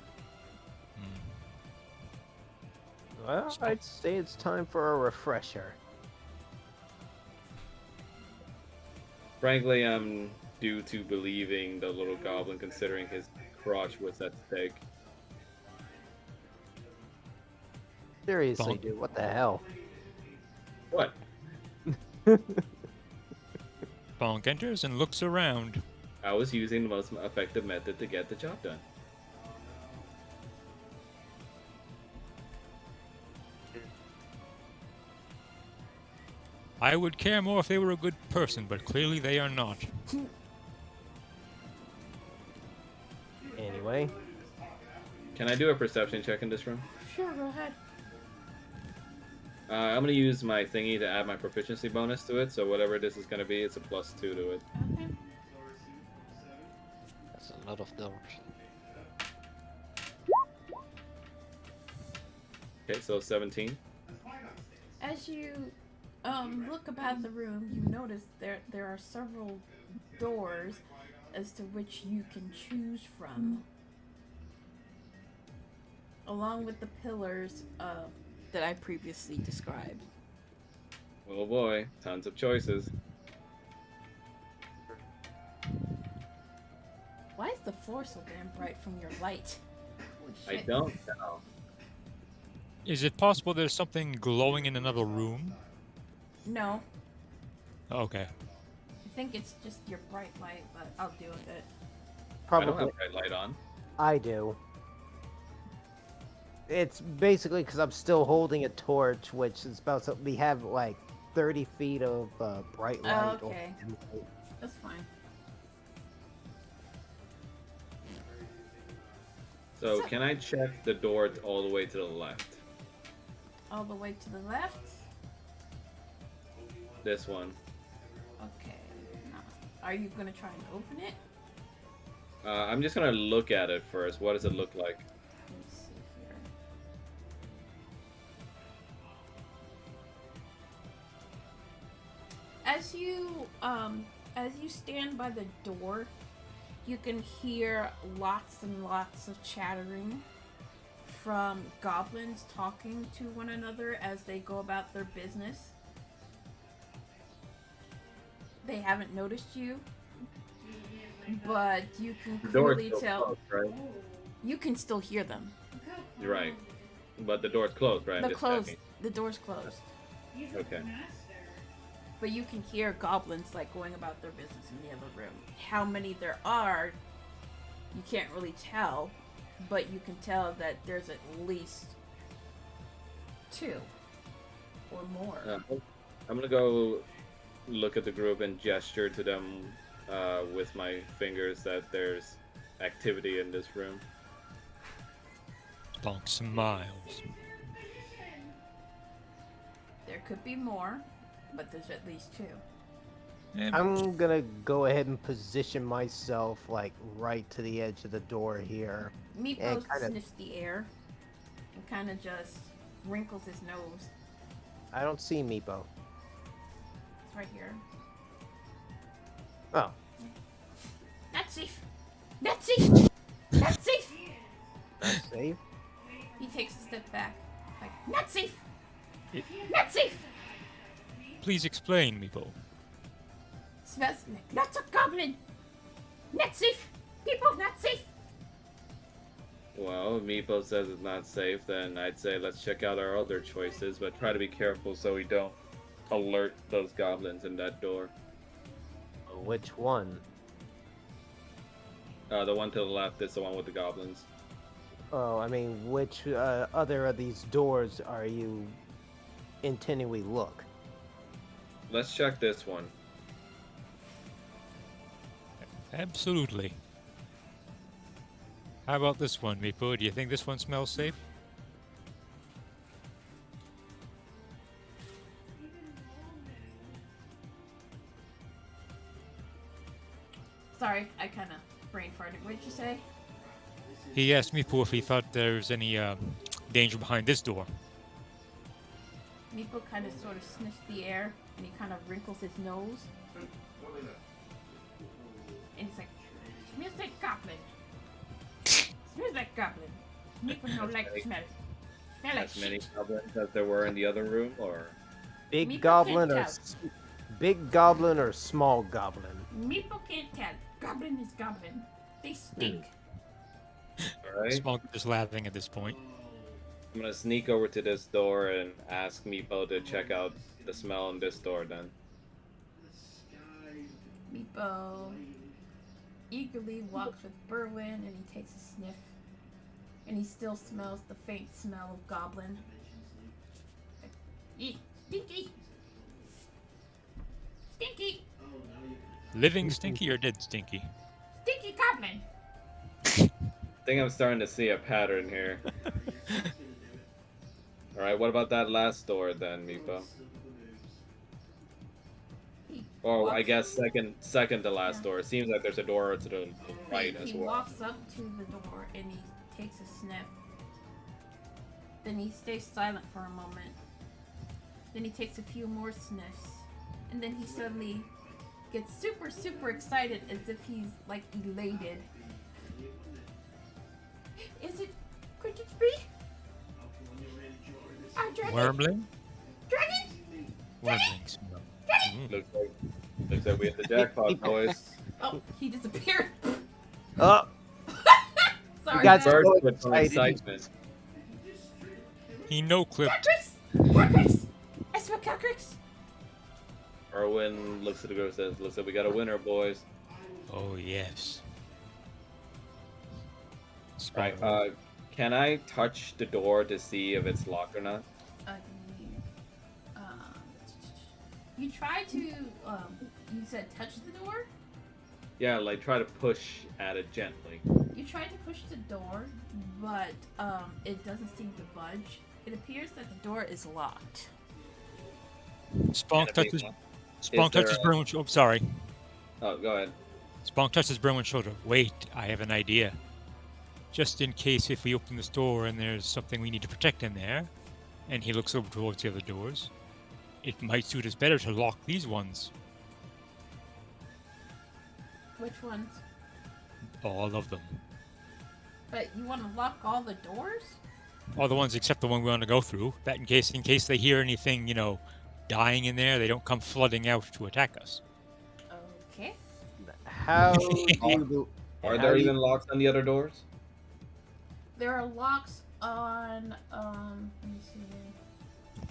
Well, I'd say it's time for a refresher. Frankly, I'm due to believing the little goblin considering his crotch was at stake. Seriously, Bonk. dude, what the hell? What? Bonk enters and looks around. I was using the most effective method to get the job done. I would care more if they were a good person, but clearly they are not. Anyway, Can I do a perception check in this room? Sure, go ahead. I'm gonna use my thingy to add my proficiency bonus to it, so whatever this is gonna be, it's a +2 to it. Okay. That's a lot of doors. Okay, so 17. As you look about the room, you notice there are several doors as to which you can choose from, along with the pillars that I previously described. Oh boy, tons of choices. Why is the floor so damn bright from your light? Holy I shit. don't know. Is it possible there's something glowing in another room? No, Okay. I think it's just your bright light, but I'll deal with it. I don't probably have bright light on. I do. It's basically because I'm still holding a torch, which is about to, we have like 30 feet of bright light. or Okay. dim light. That's fine. So can I check the door all the way to the left? all the way to the left. This one. Okay. Now, are you gonna try and open it? I'm just gonna look at it first. What does it look like? Let me see here. As you stand by the door, you can hear lots and lots of chattering from goblins talking to one another as they go about their business. They haven't noticed you, but you can The door's clearly still tell. closed, right? You can still hear them. You're right. But the door's closed, right? I'm just checking. The door's closed. Okay. But you can hear goblins like going about their business in the other room. How many there are, you can't really tell, but you can tell that there's at least 2 or more. I'm gonna go look at the group and gesture to them with my fingers that there's activity in this room. Bonk some miles. There could be more, but there's at least 2. I'm gonna go ahead and position myself like right to the edge of the door here. Meepo And kinda- sniffs the air and kind of just wrinkles his nose. I don't see Meepo. It's right here. Oh, Not safe! Not safe! Not safe! that's safe. He takes a step back. Like, not safe! It- Not safe! Please explain, Meepo. Smells like lots of goblin! Not safe! People, not safe! Well, if Meepo says it's not safe, then I'd say let's check out our other choices, but try to be careful so we don't alert those goblins in that door. Which one? The one to the left is the one with the goblins. Oh, I mean, which other of these doors are you intending we look? Let's check this one. Absolutely. How about this one, Meepo? Do you think this one smells safe? Sorry, I kind of brain farted. What did you say? He asked Meepo if he thought there was any danger behind this door. Meepo kind of sort of sniffs the air and he kind of wrinkles his nose. And he's like, smells like goblin. Smells like goblin. Meepo no like many- smell. Smell like As many shit. goblins as there were in the other room, or Big Meepo goblin can't or tell. big goblin or small goblin? Meepo can't tell. Goblin is goblin. They stink. alright? Smog just laughing at this point. I'm gonna sneak over to this door and ask Meepo to check out the smell in this door then. Meepo eagerly walks with Berwin and he takes a sniff. And he still smells the faint smell of goblin. Like, eek, stinky! Stinky! Living stinky or dead stinky? Stinky goblin! I think I'm starting to see a pattern here. Alright, what about that last door then, Meepo? He Oh, I walks- guess second to last Yeah. door. It seems like there's a door to the right as he well. walks up to the door and he takes a sniff. Then he stays silent for a moment. Then he takes a few more sniffs. And then he suddenly gets super, super excited as if he's like elated. Is it cricket spree? Our dragon? Wormling? Dragon? Wormling smell. Mm. Looks like we hit the jackpot, boys. Oh, he disappeared. Oh, Sorry, got guys. so Burst with some excited. excitement. He no-clipped. Cacrix! Cacrix! I smell Cacrix! Erwin looks at the group and says, looks like we got a winner, boys. Oh, yes. Right, Smell. can I touch the door to see if it's locked or not? Uh, you try to, you said touch the door? Yeah, like try to push at it gently. You try to push the door, but, it doesn't seem to budge. It appears that the door is locked. Spunk Can it be touches. locked? Spunk there touches a- Burnwood's. Oh, sorry. Oh, go ahead. Spunk touches Burnwood's shoulder. Wait, I have an idea. Just in case if we open this door and there's something we need to protect in there, and he looks over towards the other doors, it might suit us better to lock these ones. Which ones? All of them. But you want to lock all the doors? All the ones except the one we want to go through. That in case they hear anything, dying in there, they don't come flooding out to attack us. Okay. How do you... Are how there do you- even locks on the other doors? There are locks on. Let me see here.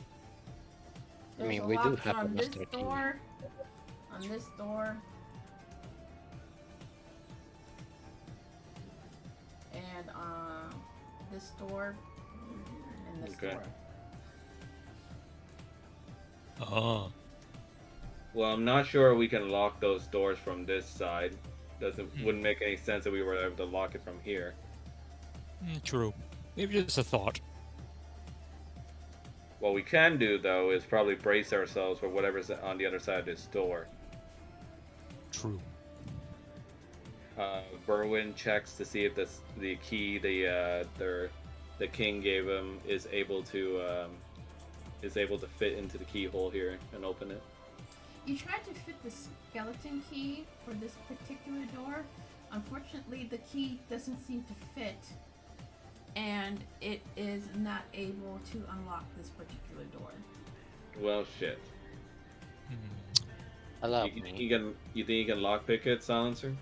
There's mean, a we do lock have a on this master key. door. On this door. And on this door. And this Okay. door. Oh. Well, I'm not sure we can lock those doors from this side. Wouldn't make any sense if we were able to lock it from here. True. Maybe just a thought. What we can do though is probably brace ourselves for whatever's on the other side of this door. True. Berwin checks to see if the key the king gave him is able to fit into the keyhole here and open it. You tried to fit the skeleton key for this particular door. Unfortunately, the key doesn't seem to fit, and it is not able to unlock this particular door. Well, shit. Allow You think me. you think you can lockpick it, Silencer?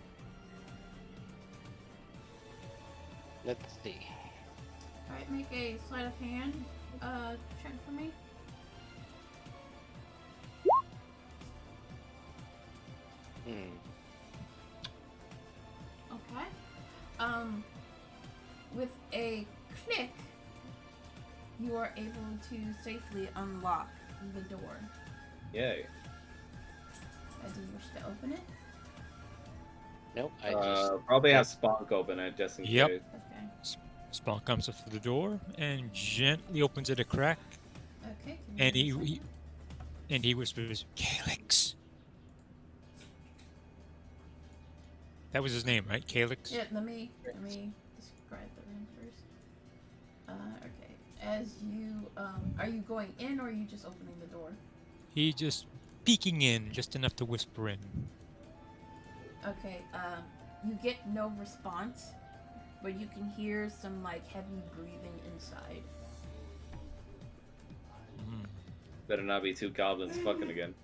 Let's see. Alright, make a sleight of hand check for me. Hmm. Okay. With a click, you are able to safely unlock the door. Yay. Do you wish to open it? Nope, I just Probably have Spunk open it just in Yep. case. Okay. Spunk comes up to the door and gently opens it a crack, Okay. give me and one second. he whispers, "Calyx." That was his name, right? Calyx? Yeah, let me describe the room first. Okay. As you are you going in or are you just opening the door? He just peeking in, just enough to whisper in. Okay. You get no response, but you can hear some like heavy breathing inside. Better not be two goblins fucking again.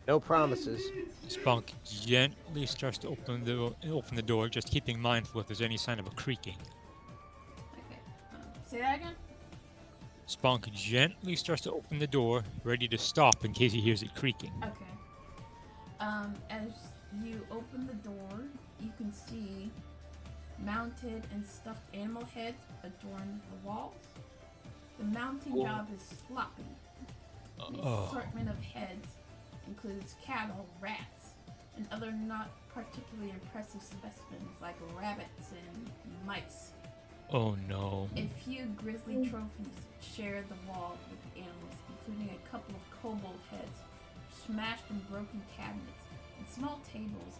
No promises. Spunk gently starts to open the door, just keeping mindful if there's any sign of a creaking. Okay. Say that again. Spunk gently starts to open the door, ready to stop in case he hears it creaking. Okay. As you open the door, you can see mounted and stuffed animal heads adorn the walls. The mounting Cool. job is sloppy. The Oh, assortment of heads includes cattle, rats, and other not particularly impressive specimens like rabbits and mice. oh no. A few grisly trophies share the wall with the animals, including a couple of kobold heads, smashed and broken cabinets, and small tables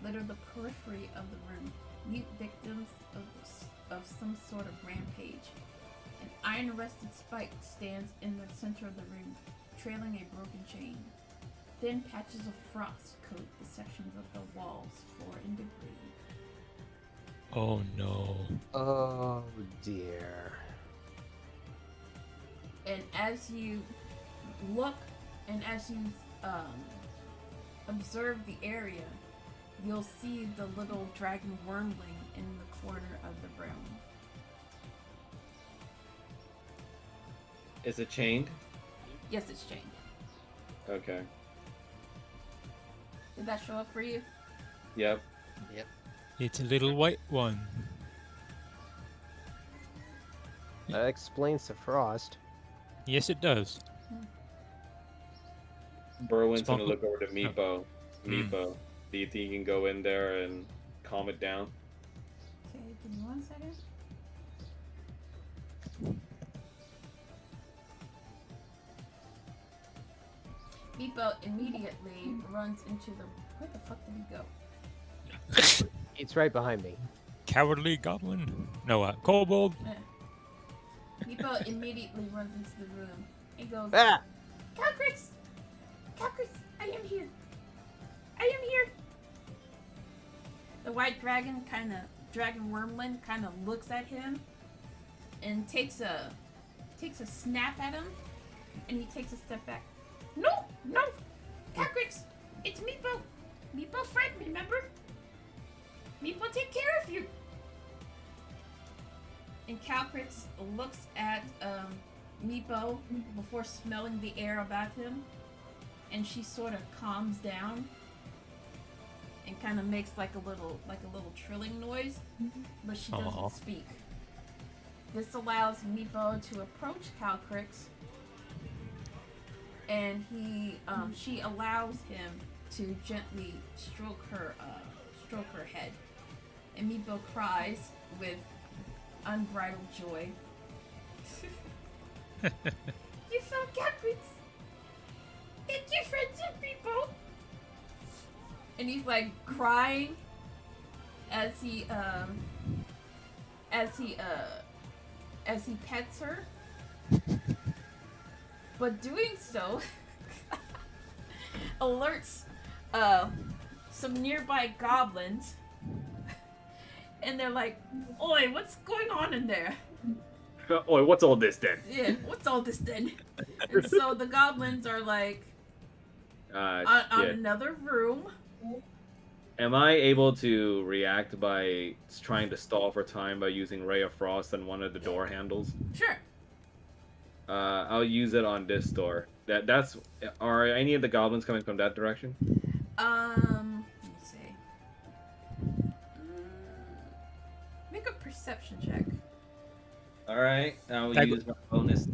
litter the periphery of the room, mute victims of some sort of rampage. An iron-rusted spike stands in the center of the room, trailing a broken chain. Thin patches of frost coat the sections of the walls, floor, and debris. Oh no. Oh dear. And as you look and as you observe the area, you'll see the little dragon wormling in the corner of the room. Is it chained? Yes, it's chained. Okay. Did that show up for you? Yep. It's a little white one. That explains the frost. Yes, it does. Berwin's Spunk- gonna look over to Meepo. Hmm. Meepo, do you think you can go in there and calm it down? Okay, give me 1 second. Meepo immediately runs into the. Where the fuck did he go? It's right behind me. Cowardly goblin? No, kobold. Meepo immediately runs into the room and goes, Ah! Calcrix! Calcrix, I am here! I am here! The white dragon dragon wormling kind of looks at him and takes a snap at him, and he takes a step back. No! Calcrix! It's Meepo! Meepo friend, remember? Meepo take care of you! And Calcrix looks at Meepo before smelling the air about him, and she sort of calms down and kind of makes like a little trilling noise, but she doesn't Aw. speak. This allows Meepo to approach Calcrix, and she allows him to gently stroke her head, and Meepo cries with unbridled joy. You found Calcrix! Thank you, friends of Meepo! And he's like crying as he pets her. But doing so alerts some nearby goblins, and they're like, "Oi, what's going on in there?" Oi, what's all this then? Yeah, what's all this then? And so the goblins are like on Yeah. another room. Am I able to react by trying to stall for time by using Ray of Frost on one of the door handles? Sure. I'll use it on this door. That's. Are any of the goblins coming from that direction? Let me see. Make a perception check. All right, I'll Tag- use my bonus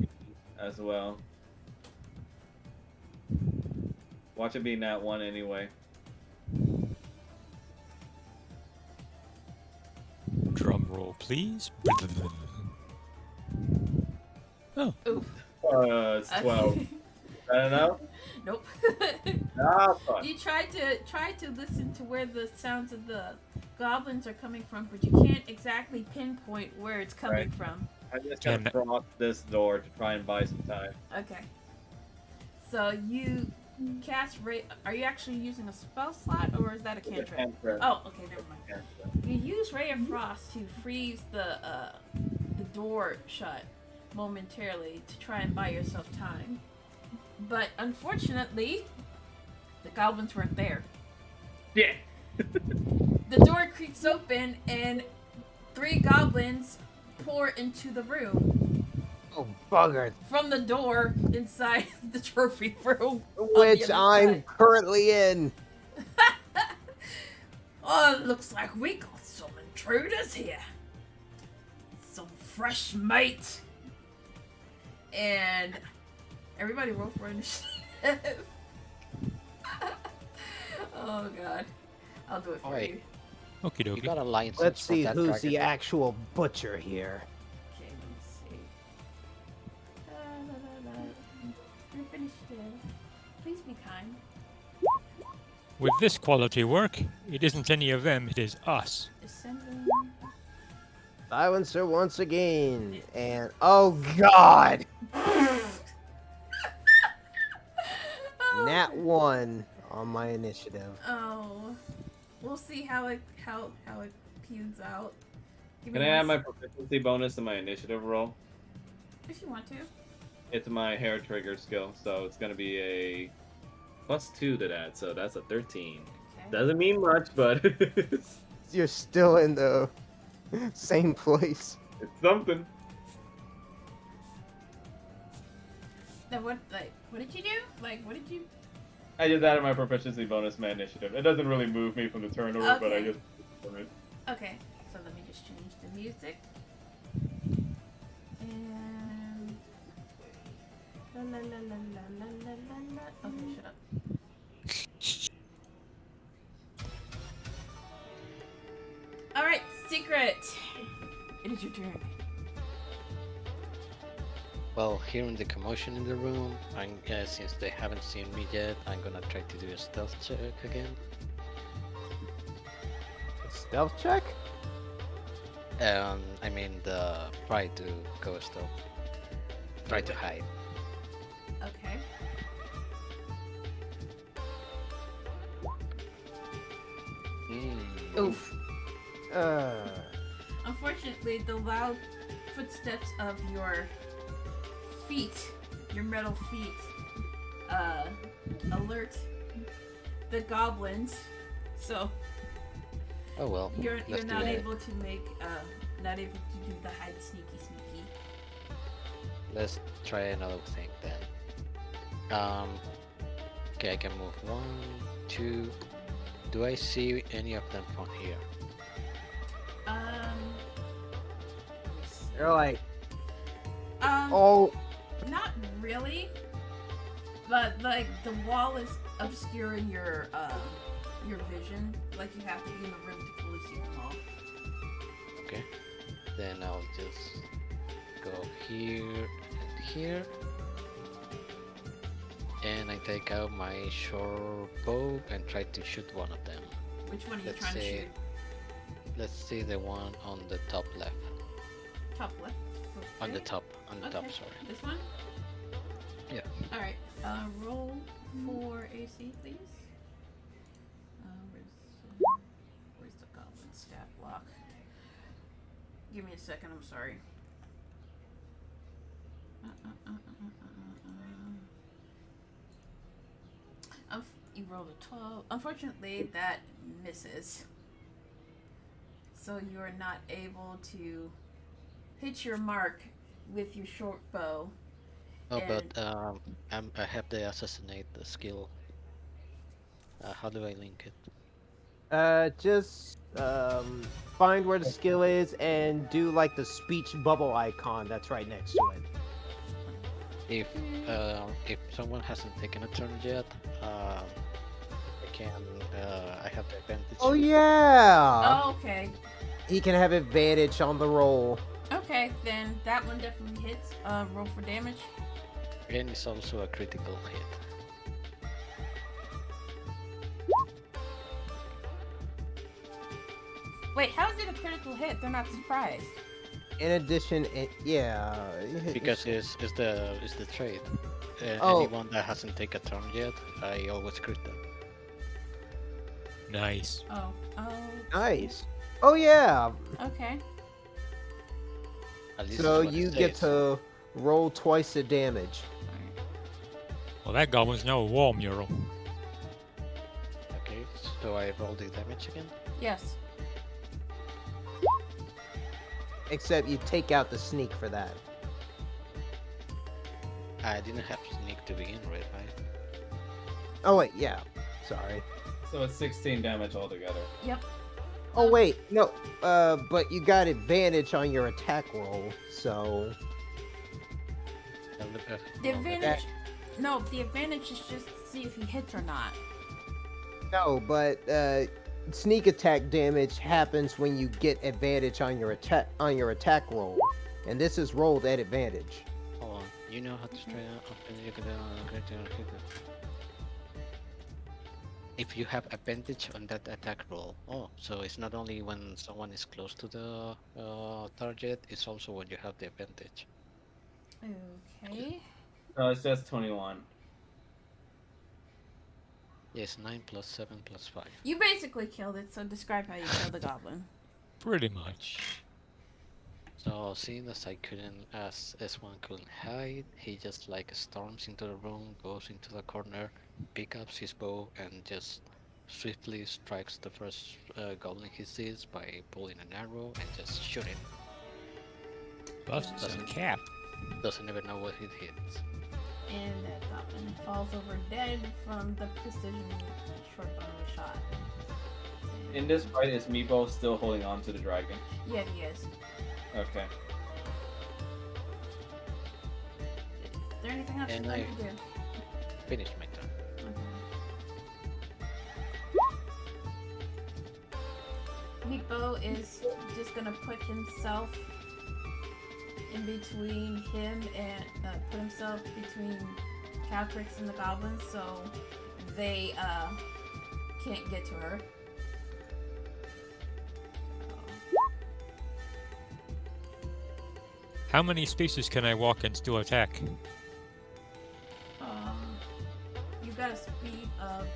as well. Watch it be nat 1 anyway. Drum roll, please. Oh, Oof. It's 12. I don't know. Nope. Ah, fuck. You try to listen to where the sounds of the goblins are coming from, but you can't exactly pinpoint where it's coming Right. from. I'm just gonna cross this door to try and buy some time. Okay. So you cast ray. Are you actually using a spell slot, or is that a cantrip? Cantrip. Oh, okay, never mind. Cantrip. You use Ray of Frost to freeze the door shut momentarily to try and buy yourself time. But unfortunately, the goblins weren't there. Yeah. The door creaks open and 3 goblins pour into the room Oh, bugger. from the door inside the trophy room. on the Which other I'm side. currently in. Oh, it looks like we got some intruders here. Some fresh meat. And everybody roll for initiative. Oh god. I'll do it for Alright. you. okie You dokie. got alliances Let's from see that who's dragon. the actual butcher here. Okay, let me see. Group initiative. Please be kind. With this quality work, it isn't any of them, it is us. Descending. Silencer once again. And oh god! Nat 1 on my initiative. Oh. We'll see how it pews out. Give me Can I add one my s- proficiency bonus to my initiative roll? if you want to. It's my hair trigger skill, so it's gonna be a +2 to that, so that's a 13. Okay. Doesn't mean much, but it's You're still in the same place. something. Then what did you do? What did you I just added my proficiency bonus to my initiative. It doesn't really move me from the turnover, but I Okay. just for it. Okay, so let me just change the music. And la la la la la la la la. Okay, shut up. All right, secret. It is your turn. Well, hearing the commotion in the room, and since they haven't seen me yet, I'm gonna try to do a stealth check again. Stealth check? I mean, try to go stealth. Try to hide. Okay. Oof. Unfortunately, the loud footsteps of your feet, your metal feet, alert the goblins. So Oh well. you're let's not do it. able to make not able to do the hide sneaky. Let's try another thing then. Okay, I can move 1, 2. Do I see any of them from here? Let me see. They're like, Um, oh, not really, but like the wall is obscuring your vision. Like you have to be in the room to fully see them all. Okay. Then I'll just go here and here. And I take out my short bow and try to shoot one of them. Which one are you Let's trying to see. shoot? Let's see the one on the top left. Top left. On the Okay. top, Okay. sorry. This one? Yeah. Alright. Roll for AC, please. Where's the goblin stat block? Give me a second, I'm sorry. You rolled a 12. Unfortunately, that misses. So you are not able to hit your mark with your short bow. Oh, but And- I have the assassinate the skill. How do I link it? just find where the skill is and do like the speech bubble icon that's right next to it. If someone hasn't taken a turn yet, I have the advantage. Oh yeah, Oh, okay. he can have advantage on the roll. Okay, then that one definitely hits. Roll for damage. And it's also a critical hit. Wait, how is it a critical hit? They're not surprised. In addition, yeah, Because it's the trade. Oh. Anyone that hasn't taken a turn yet, I always crit them. Nice. Oh. nice. Oh yeah, Okay. At least so it's what it you get says. to roll twice the damage. Alright. Well, that goblin's now a wall mural. Okay, so I roll the damage again. Yes. Except you take out the sneak for that. I didn't have sneak to begin with, right? Oh wait, yeah. Sorry. So it's 16 damage altogether. Yep. Oh wait, no. But you got advantage on your attack roll, so The advantage. No, the advantage is just to see if he hits or not. no. But sneak attack damage happens when you get advantage on your attack roll, and this is rolled at advantage. Hold on, you know how to try out. If you have advantage on that attack roll, so it's not only when someone is close to the target, it's also when you have the advantage. Okay. No, it's just 21. Yes, 9 plus 7 plus 5. You basically killed it, so describe how you killed the goblin. Pretty much. So seeing as I couldn't, as S1 couldn't hide, he just like storms into the room, goes into the corner, picks up his bow, and just swiftly strikes the first goblin he sees by pulling an arrow and just shooting. Busted some cap. Doesn't even know what it hits. And that goblin falls over dead from the precision short bow shot. In this fight, is Meepo still holding on to the dragon? Yeah, he is. Okay. Is there anything else And you'd like I- to do? Finish my turn. Meepo is just gonna put himself in between him and put himself between Caltrix and the goblins, so they can't get to her. How many spaces can I walk and still attack? You got a speed of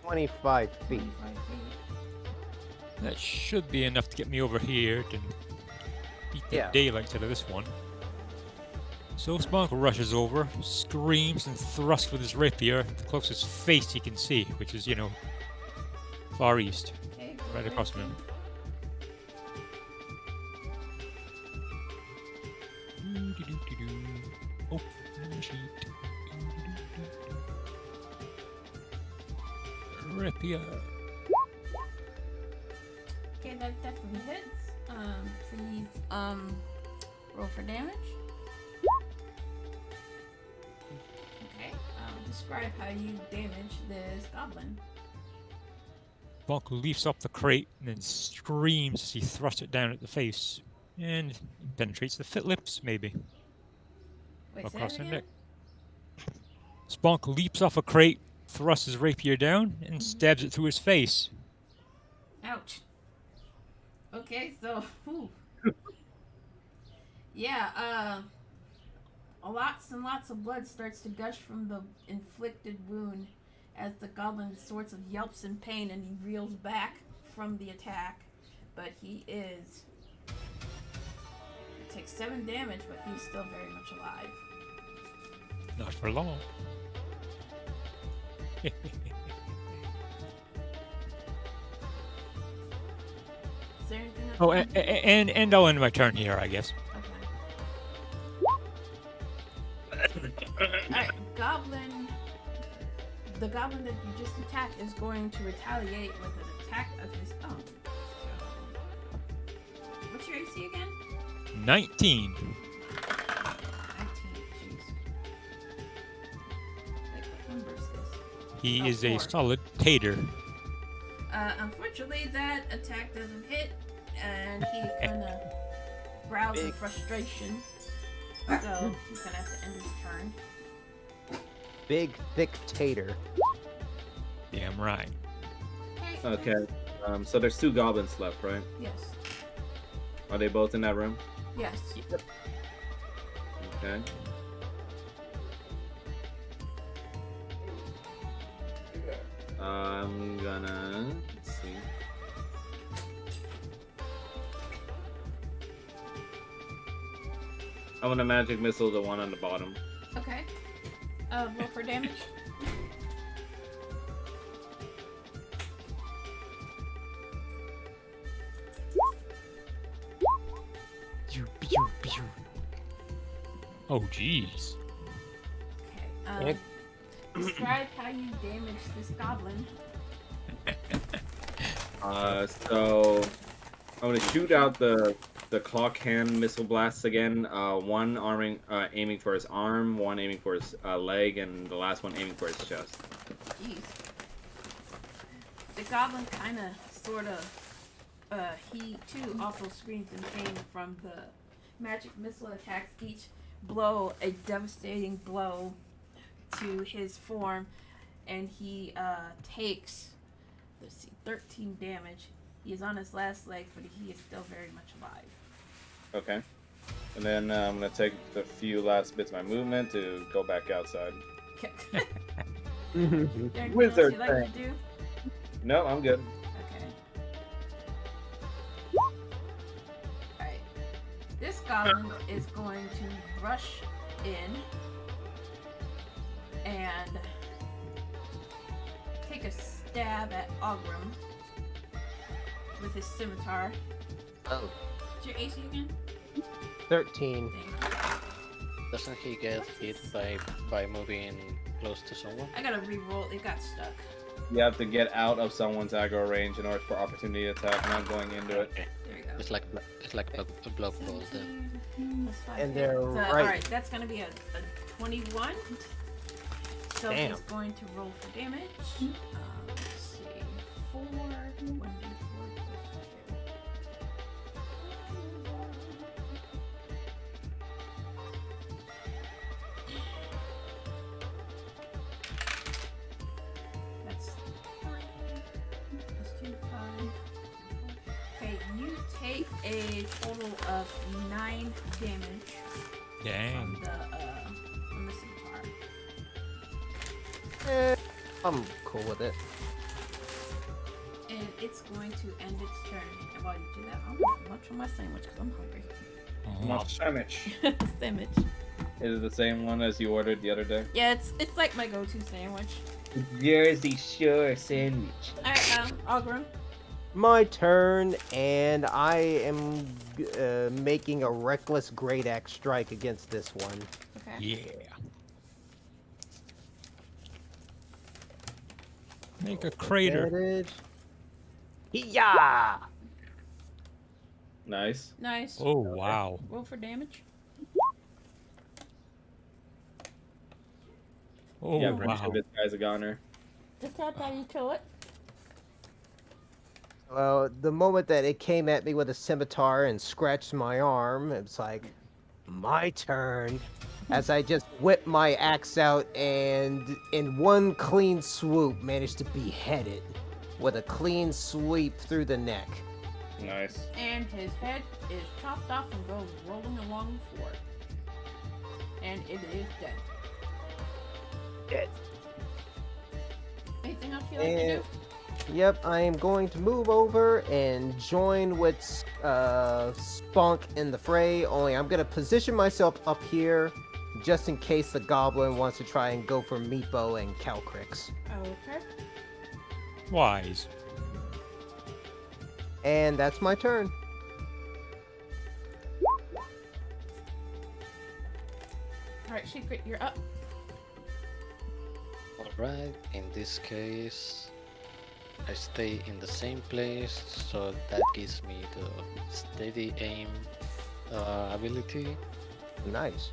25 feet. 25 feet. That should be enough to get me over here to beat the Yeah. daylight out of this one. So Spunk rushes over, screams, and thrusts with his rapier at the closest face he can see, which is, far east, Okay, right across from him. Oh, sheet. Rapier. Okay, that definitely hits. Please, roll for damage. Okay, describe how you damage this goblin. Spunk leaps up the crate and then screams as he thrusts it down at the face. And penetrates the fit lips, maybe. Wait, say Across that the again? neck. Spunk leaps off a crate, thrusts his rapier down, and stabs it through his face. Ouch. Okay, so, whew. Yeah, lots and lots of blood starts to gush from the inflicted wound as the goblin sorts of yelps in pain and he reels back from the attack. But he is... It takes 7 damage, but he's still very much alive. Not for long. Is there anything else? Oh, you can do? and I'll end my turn here, I guess. Okay. Alright, Goblin. The goblin that you just attacked is going to retaliate with an attack of his own. So, what's your AC again? 19. 19. Jeez. Wait, what number is this? He Oh, is a 4. solid tater. Unfortunately, that attack doesn't hit, and he kind of growls in Big. frustration. So he's gonna have to end his turn. Big, thick tater. Damn right. Okay. So there's 2 goblins left, right? Yes. Are they both in that room? Yes. Okay. I'm gonna let's see. I'm gonna magic missile the one on the bottom. Okay. Roll for damage. Oh, jeez. Okay. Describe how you damage this goblin. So I'm gonna shoot out the clock hand missile blasts again. One aiming for his arm, one aiming for his leg, and the last one aiming for his chest. Jeez. The goblin kind of, sort of, he too also screams in pain from the magic missile attacks. Each blow a devastating blow to his form, and he takes, let's see, 13 damage. He is on his last leg, but he is still very much alive. Okay. And then I'm gonna take the few last bits of my movement to go back outside. Okay. Anything else Wizard you'd like to do? No, I'm good. Okay. Alright. This goblin is going to rush in and take a stab at Ogrim with his scimitar. Oh, What's your AC again? 13. Thank you. doesn't he get hit by moving close to someone? I gotta re-roll. It got stuck. You have to get out of someone's aggro range in order for opportunity attack, not going into it. Okay. There we go. It's like a block roll then. 17 plus 5. And they're So, right. Alright, that's gonna be a 21. So Damn. he's going to roll for damage. Let's see. 4, 1d4 plus 2. take a total of 9 damage Dang. from the scimitar. I'm cool with it. And it's going to end its turn. And while you do that, I'm going to munch on my sandwich because I'm hungry. Oh, Sandwich. Sandwich. Is it the same one as you ordered the other day? Yeah, it's like my go-to sandwich. Jersey Shore sandwich. Alright, Ogren. My turn, and I am making a reckless great axe strike against this one. Okay. yeah. Make a crater. Advantage. Yeah. Nice. Nice. Oh, wow. Roll for damage. Oh, Yeah, I'm pretty wow. sure this guy's a goner. Just that's how you kill it. Well, the moment that it came at me with a scimitar and scratched my arm, it's like, my turn. As I just whipped my axe out and, in one clean swoop, managed to behead it with a clean sweep through the neck. Nice. And his head is chopped off and goes rolling along the floor. And it is dead. Dead. Anything else you like to do? Yep, I am going to move over and join with Spunk in the fray, only I'm going to position myself up here just in case the Goblin wants to try and go for Meepo and Calcrix. Okay. Wise. And that's my turn. Alright, Secret, you're up. Alright, in this case, I stay in the same place, so that gives me the steady aim ability. Nice.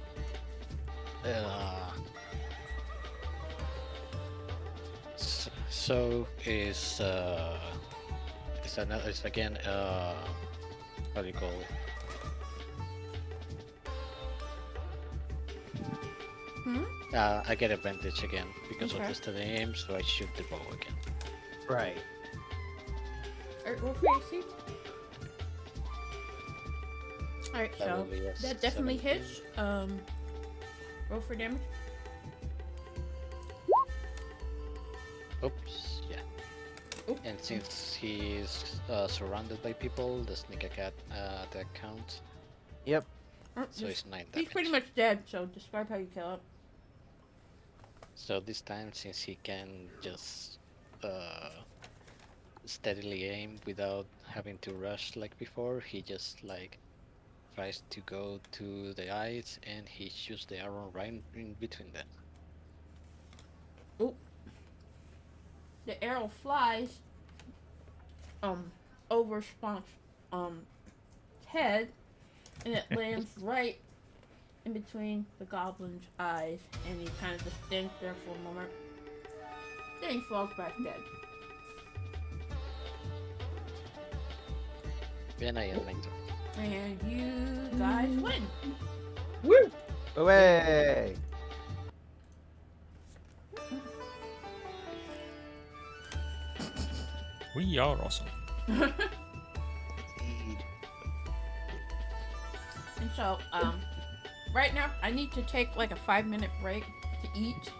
So is again what do you call it? I get advantage again because of Okay. the steady aim, so I shoot the bow again. Right. Alright, roll for AC. Alright, That so will be a that definitely 17. hits. Roll for damage. Oops, yeah. Oop. And since he's surrounded by people, the sneak attack counts. Yep. So it's 9 He's damage. pretty much dead, so describe how you kill it. So this time, since he can just steadily aim without having to rush like before, he just like tries to go to the eyes and he shoots the arrow right in between them. Oop. The arrow flies over Spunk's head, and it lands right in between the Goblin's eyes, and he kind of just stands there for a moment. Then he falls back dead. Then I end my turn. And you guys win. Woo! Away! We are awesome. And so, right now, I need to take like a 5-minute break to eat.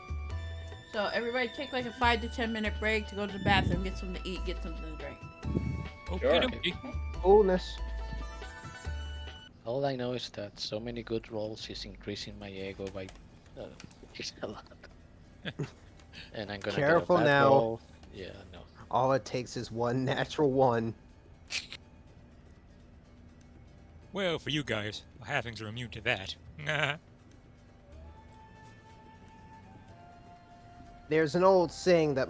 So everybody take like a 5 to 10 minute break to go to the bathroom, get something to eat, get something to drink. Okay, Sure. okay. Coolness. All I know is that so many good rolls is increasing my ego by it's a lot. And I'm gonna Careful get a bad now. roll. Yeah, no. All it takes is one natural one. Well, for you guys, halflings are immune to that. There's an old saying that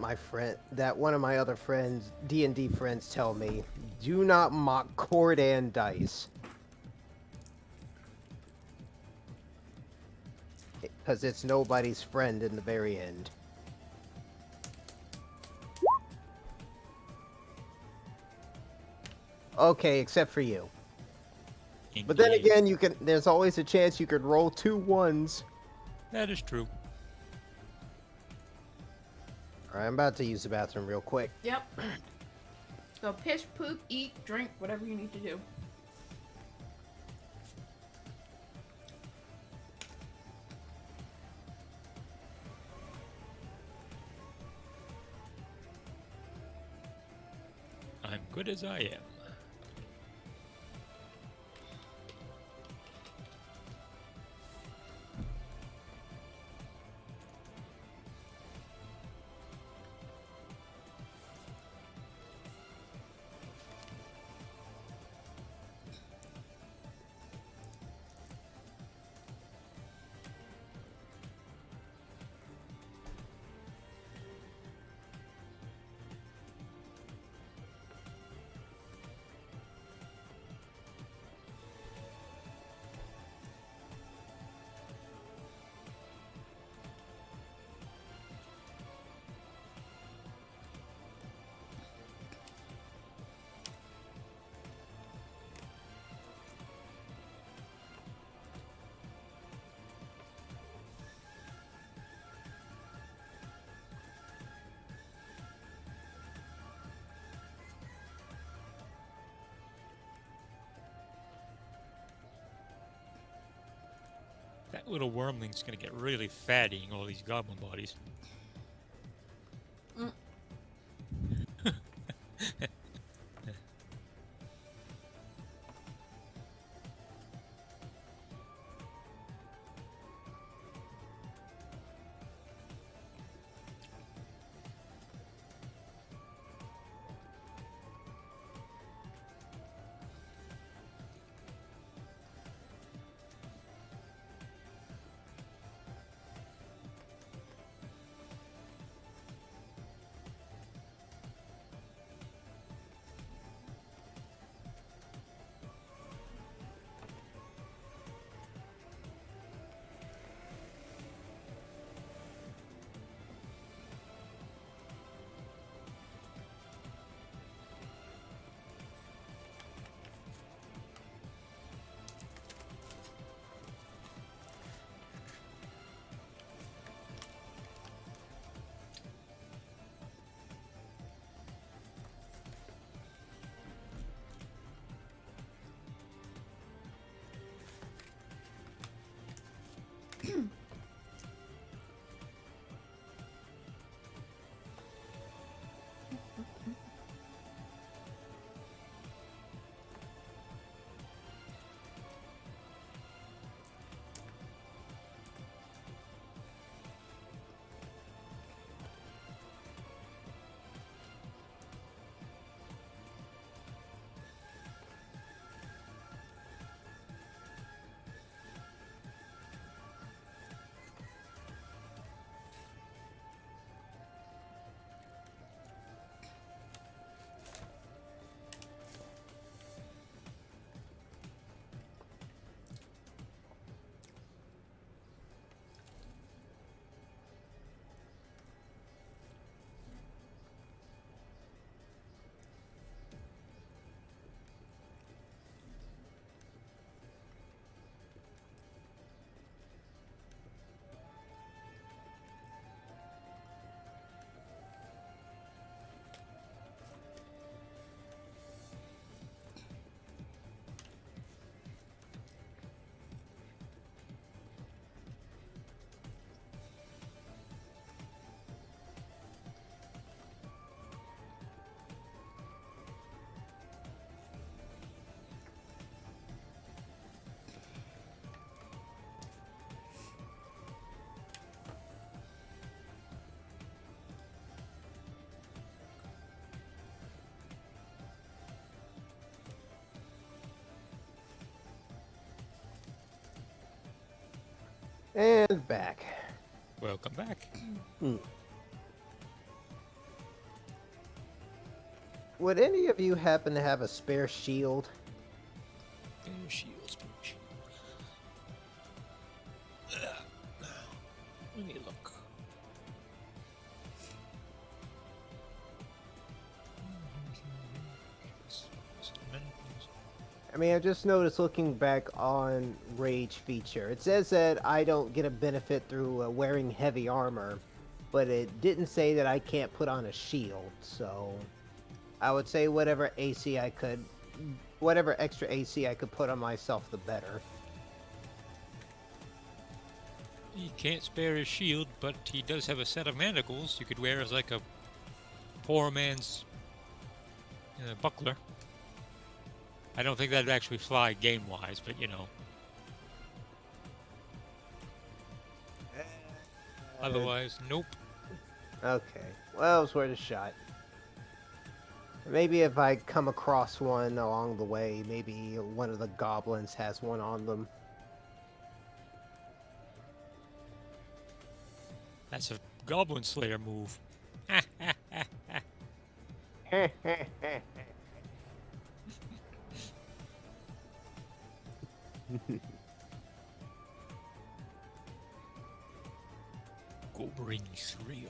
one of my other friends, D&D friends, tell me: do not mock Cordan dice, because it's nobody's friend in the very end. Okay, except for you. But then Indeed. again, there's always a chance you could roll 2 1s. That is true. Alright, I'm about to use the bathroom real quick. Yep. So piss, poop, eat, drink, whatever you need to do. I'm good as I am. That little wormling's gonna get really fat eating all these goblin bodies. Mm. And back. Welcome back. Would any of you happen to have a spare shield? Spare shield, spare shield. Let me look. I mean, I just noticed looking back on Rage feature. It says that I don't get a benefit through wearing heavy armor, but it didn't say that I can't put on a shield, so I would say whatever extra AC I could put on myself, the better. He can't spare his shield, but he does have a set of manacles you could wear as like a poor man's buckler. I don't think that'd actually fly game-wise, but you know. Otherwise, nope. Okay. Well, it was worth a shot. Maybe if I come across one along the way, maybe one of the goblins has one on them. That's a Goblin Slayer move. Goblin Slayer.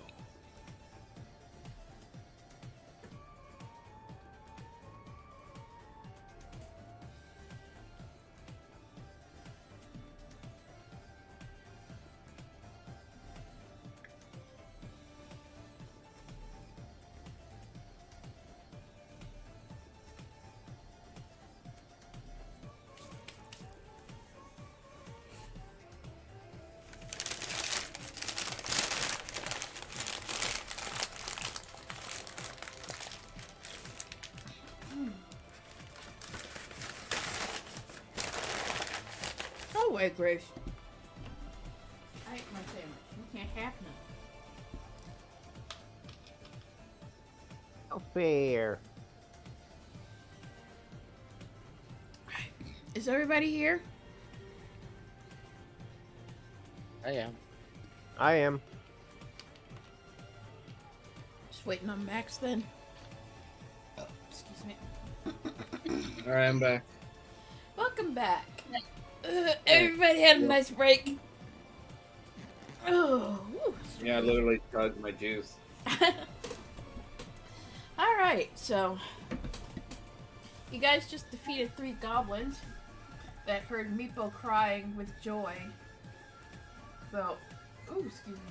Oh, wait, Grace. I ate my sandwich. You can't have none. Oh, fair. Is everybody here? I am. I am. Just waiting on Max then. Oh, excuse me. All right, I'm back. Welcome back. Everybody had a nice break. Oh, whew. Yeah, I literally chugged my juice. Alright, so you guys just defeated 3 goblins that heard Meepo crying with joy. So, ooh, excuse me.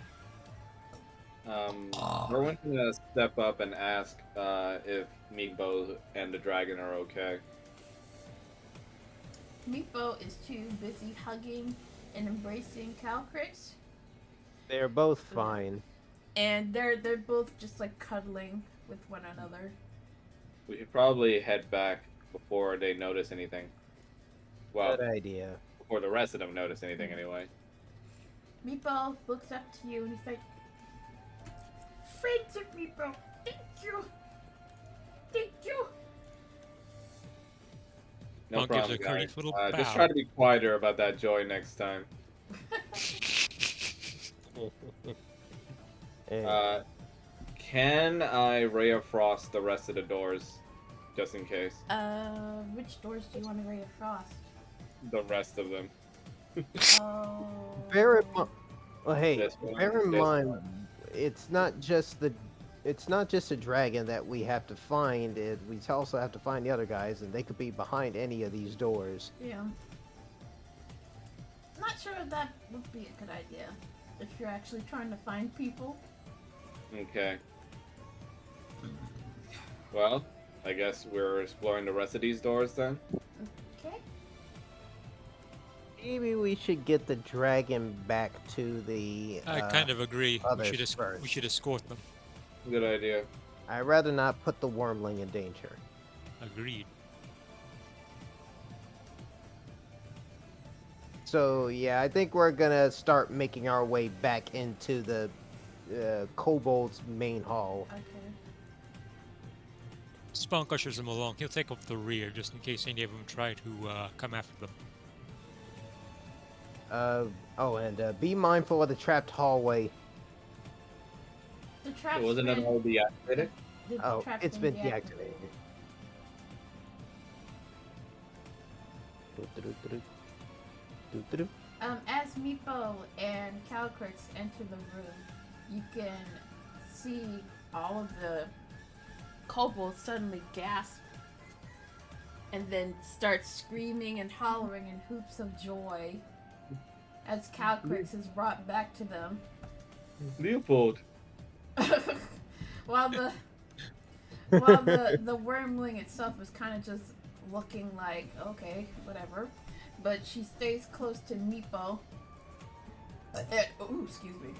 Erwin's gonna step up and ask if Meatbo and the dragon are okay. Meepo is too busy hugging and embracing Calcrix, They're both fine. and they're both just like cuddling with one another. We should probably head back before they notice anything. Well, Good idea. before the rest of them notice anything anyway. Meepo looks up to you and he's like, "Friends of Meepo, thank you, thank you." No Monk gives problem, a courteous guys. little Just bow. try to be quieter about that joy next time. Eh, Can I ray of frost the rest of the doors, just in case? Which doors do you want to ray of frost? The rest of them. Oh. bear in mind. Well, hey, This one, bear in this mind, one. it's not just a dragon that we have to find. We also have to find the other guys, and they could be behind any of these doors. Yeah. Not sure if that would be a good idea. If you're actually trying to find people. Okay. Well, I guess we're exploring the rest of these doors then. Okay. Maybe we should get the dragon back to the. I kind of agree. We others should, we first. should escort them. Good idea. I'd rather not put the wormling in danger. Agreed. So yeah, I think we're gonna start making our way back into the Kobold's main hall. Okay. Spunk ushers them along. He'll take up the rear just in case any of them try to come after them. And be mindful of the trapped hallway. The trap's Wasn't it been, all deactivated? the Oh, trap's it's been deactivated. Doo-doo-doo-doo. As Meepo and Calcrix enter the room, you can see all of the kobolds suddenly gasp and then start screaming and hollering in hoops of joy as Calcrix is brought back to them. Leopold. while the wormling itself is kind of just looking like, okay, whatever, but she stays close to Meepo. Ooh, excuse me.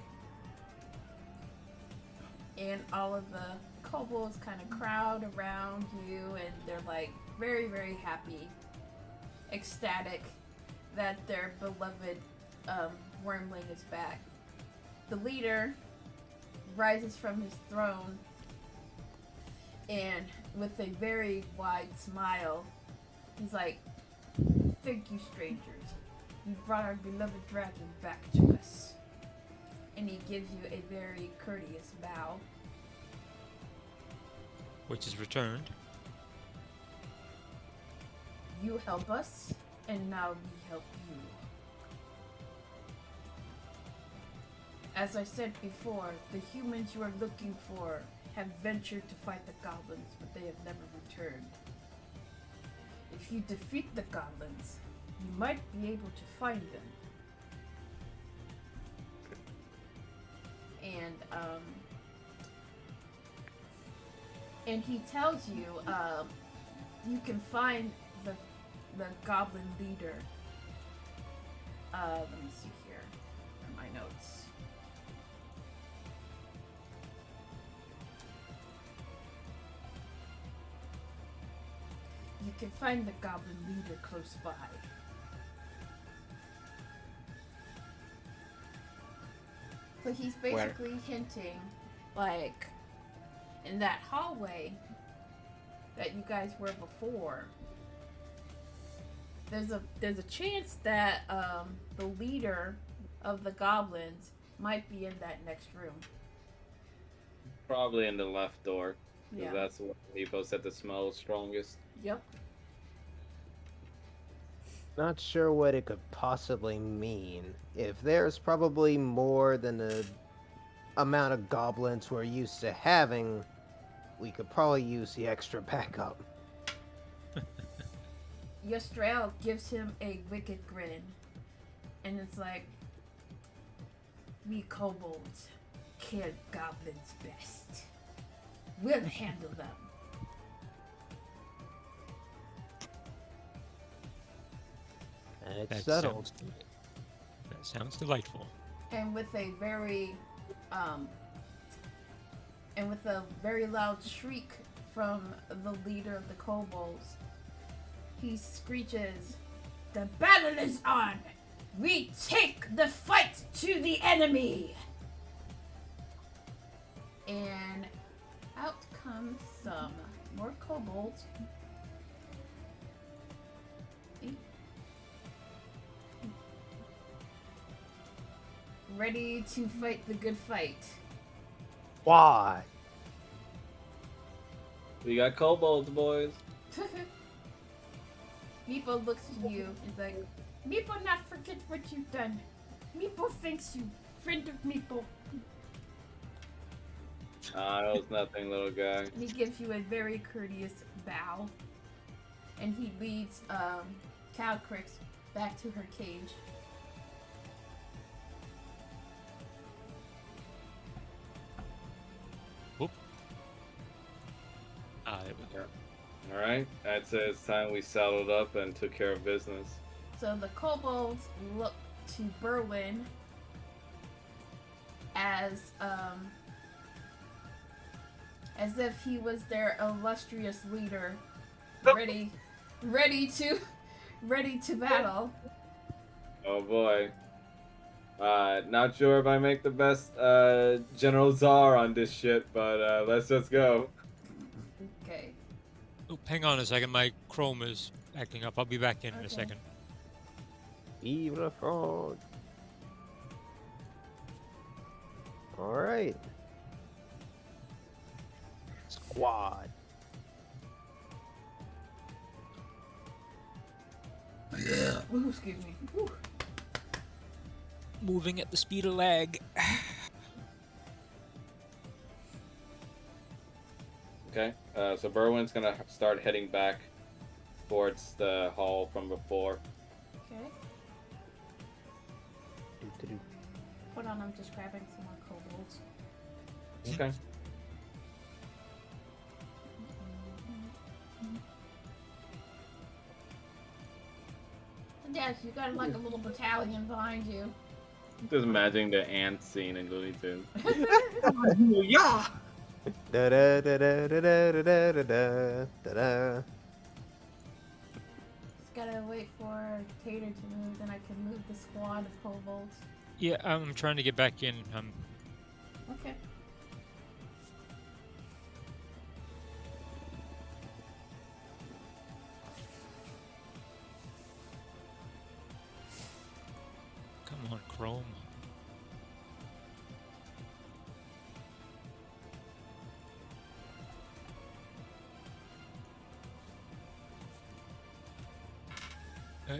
and all of the kobolds kind of crowd around you, and they're like very, very happy, ecstatic that their beloved wormling is back. The leader rises from his throne and with a very wide smile, he's like, "Thank you, strangers. You brought our beloved dragon back to us." And he gives you a very courteous bow. Which is returned. You help us, and now we help you. As I said before, the humans you are looking for have ventured to fight the goblins, but they have never returned. If you defeat the goblins, you might be able to find them. And he tells you, you can find the goblin leader. Let me see here in my notes. You can find the goblin leader close by. So he's basically hinting, like, in that hallway that you guys were before, there's a chance that the leader of the goblins might be in that next room. Probably in the left door. Because Yeah. that's what Nepo said the smell is strongest. Yep. Not sure what it could possibly mean. If there's probably more than the amount of goblins we're used to having, we could probably use the extra backup. Yestrael gives him a wicked grin, and it's like, "We kobolds kill goblins best. We'll handle them." And it's That settled. sounds delightful. And with a very loud shriek from the leader of the kobolds, he screeches, "The battle is on! We take the fight to the enemy!" And out comes some more kobolds. Ready to fight the good fight. Why? We got kobolds, boys. Meepo looks at you and is like, "Meepo not forget what you've done. Meepo thanks you, friend of Meepo." That was nothing, little guy. And he gives you a very courteous bow. And he leads Calcrix back to her cage. There we go. Alright, I'd say it's time we saddled up and took care of business. So the kobolds look to Berwin as if he was their illustrious leader, ready to battle. Oh boy. Not sure if I make the best General Czar on this shit, but let's just go. Okay. Oh, hang on a second. My Chrome is acting up. I'll be back in a Okay. second. Vive la France. Alright. Squad. Ooh, excuse me. Ooh. Moving at the speed of lag. Okay, so Berwin's gonna start heading back towards the hall from before. Okay. Hold on, I'm just grabbing some more kobolds. Okay. Yes, you got like a little battalion behind you. Just imagining the ant scene in Looney Tunes. Yeah. Da da da da da da da da da da. Just gotta wait for Tater to move, then I can move the squad of kobolds. Yeah, I'm trying to get back in. Okay. Come on, Chrome.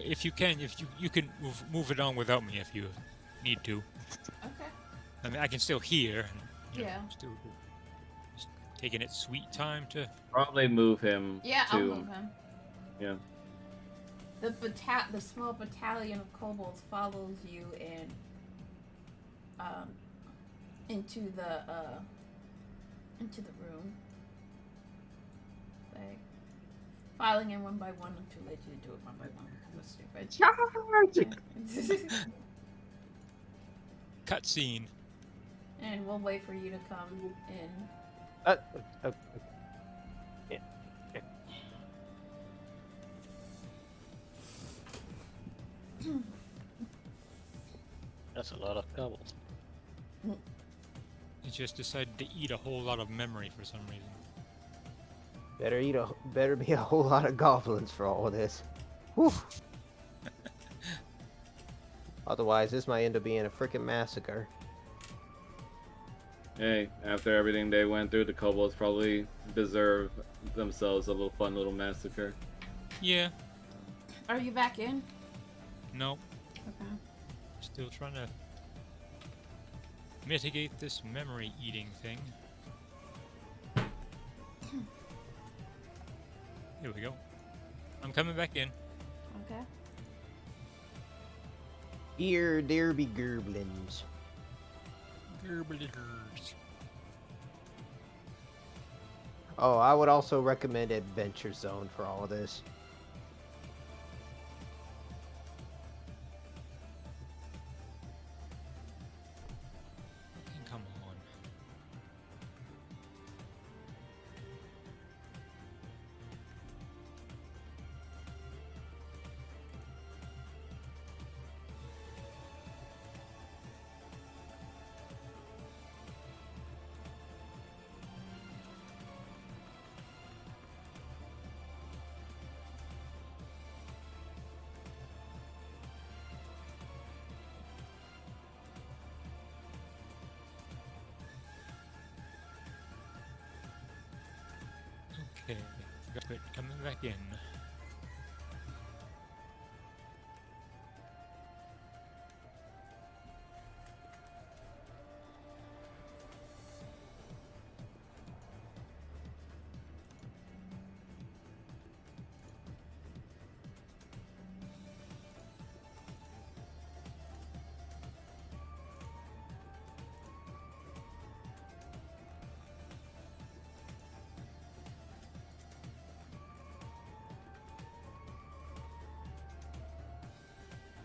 If you can, you can move it on without me if you need to. Okay. I mean, I can still hear. Yeah. Still just taking its sweet time to. Probably move him. Yeah, to, I'll move him. Yeah. The small battalion of kobolds follows you and into the room. Like filing in one by one. I'm too lazy to do it one by one because I'm stupid. Charge! Cutscene. And we'll wait for you to come in. Okay. Yeah. That's a lot of kobolds. It just decided to eat a whole lot of memory for some reason. Better be a whole lot of goblins for all of this. Whew. Otherwise, this might end up being a freaking massacre. Hey, after everything they went through, the kobolds probably deserve themselves a fun little massacre. Yeah. Are you back in? No. Okay. Still trying to mitigate this memory eating thing. Here we go. I'm coming back in. Okay. Here, there be goblins. Gerblers. Oh, I would also recommend Adventure Zone for all of this. Fucking come on. Okay, good. Coming back in.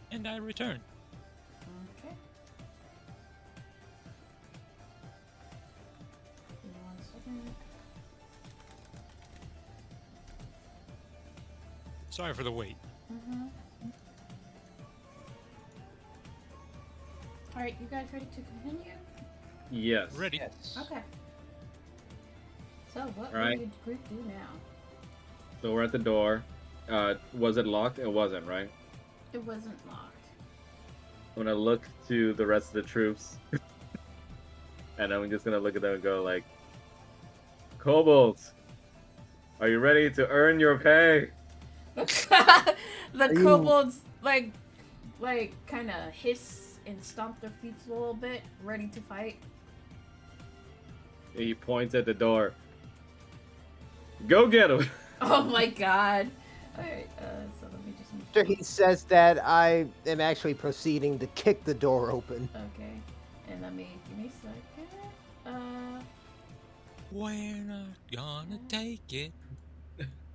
And I return. Okay. Give me 1 second. Sorry for the wait. Mm-hmm. Alright, you guys ready to continue? Yes. Ready. Yes. Okay. So, what Alright. will your group do now? So we're at the door. Was it locked? It wasn't, right? It wasn't locked. I'm gonna look to the rest of the troops. And I'm just gonna look at them and go like, Kobolds, are you ready to earn your pay? The you- kobolds like kind of hiss and stomp their feet a little bit, ready to fight. He points at the door. Go get him! Oh my god! All right, so let me just. After he says that, I am actually proceeding to kick the door open. Okay, and give me a second. We're not gonna take it.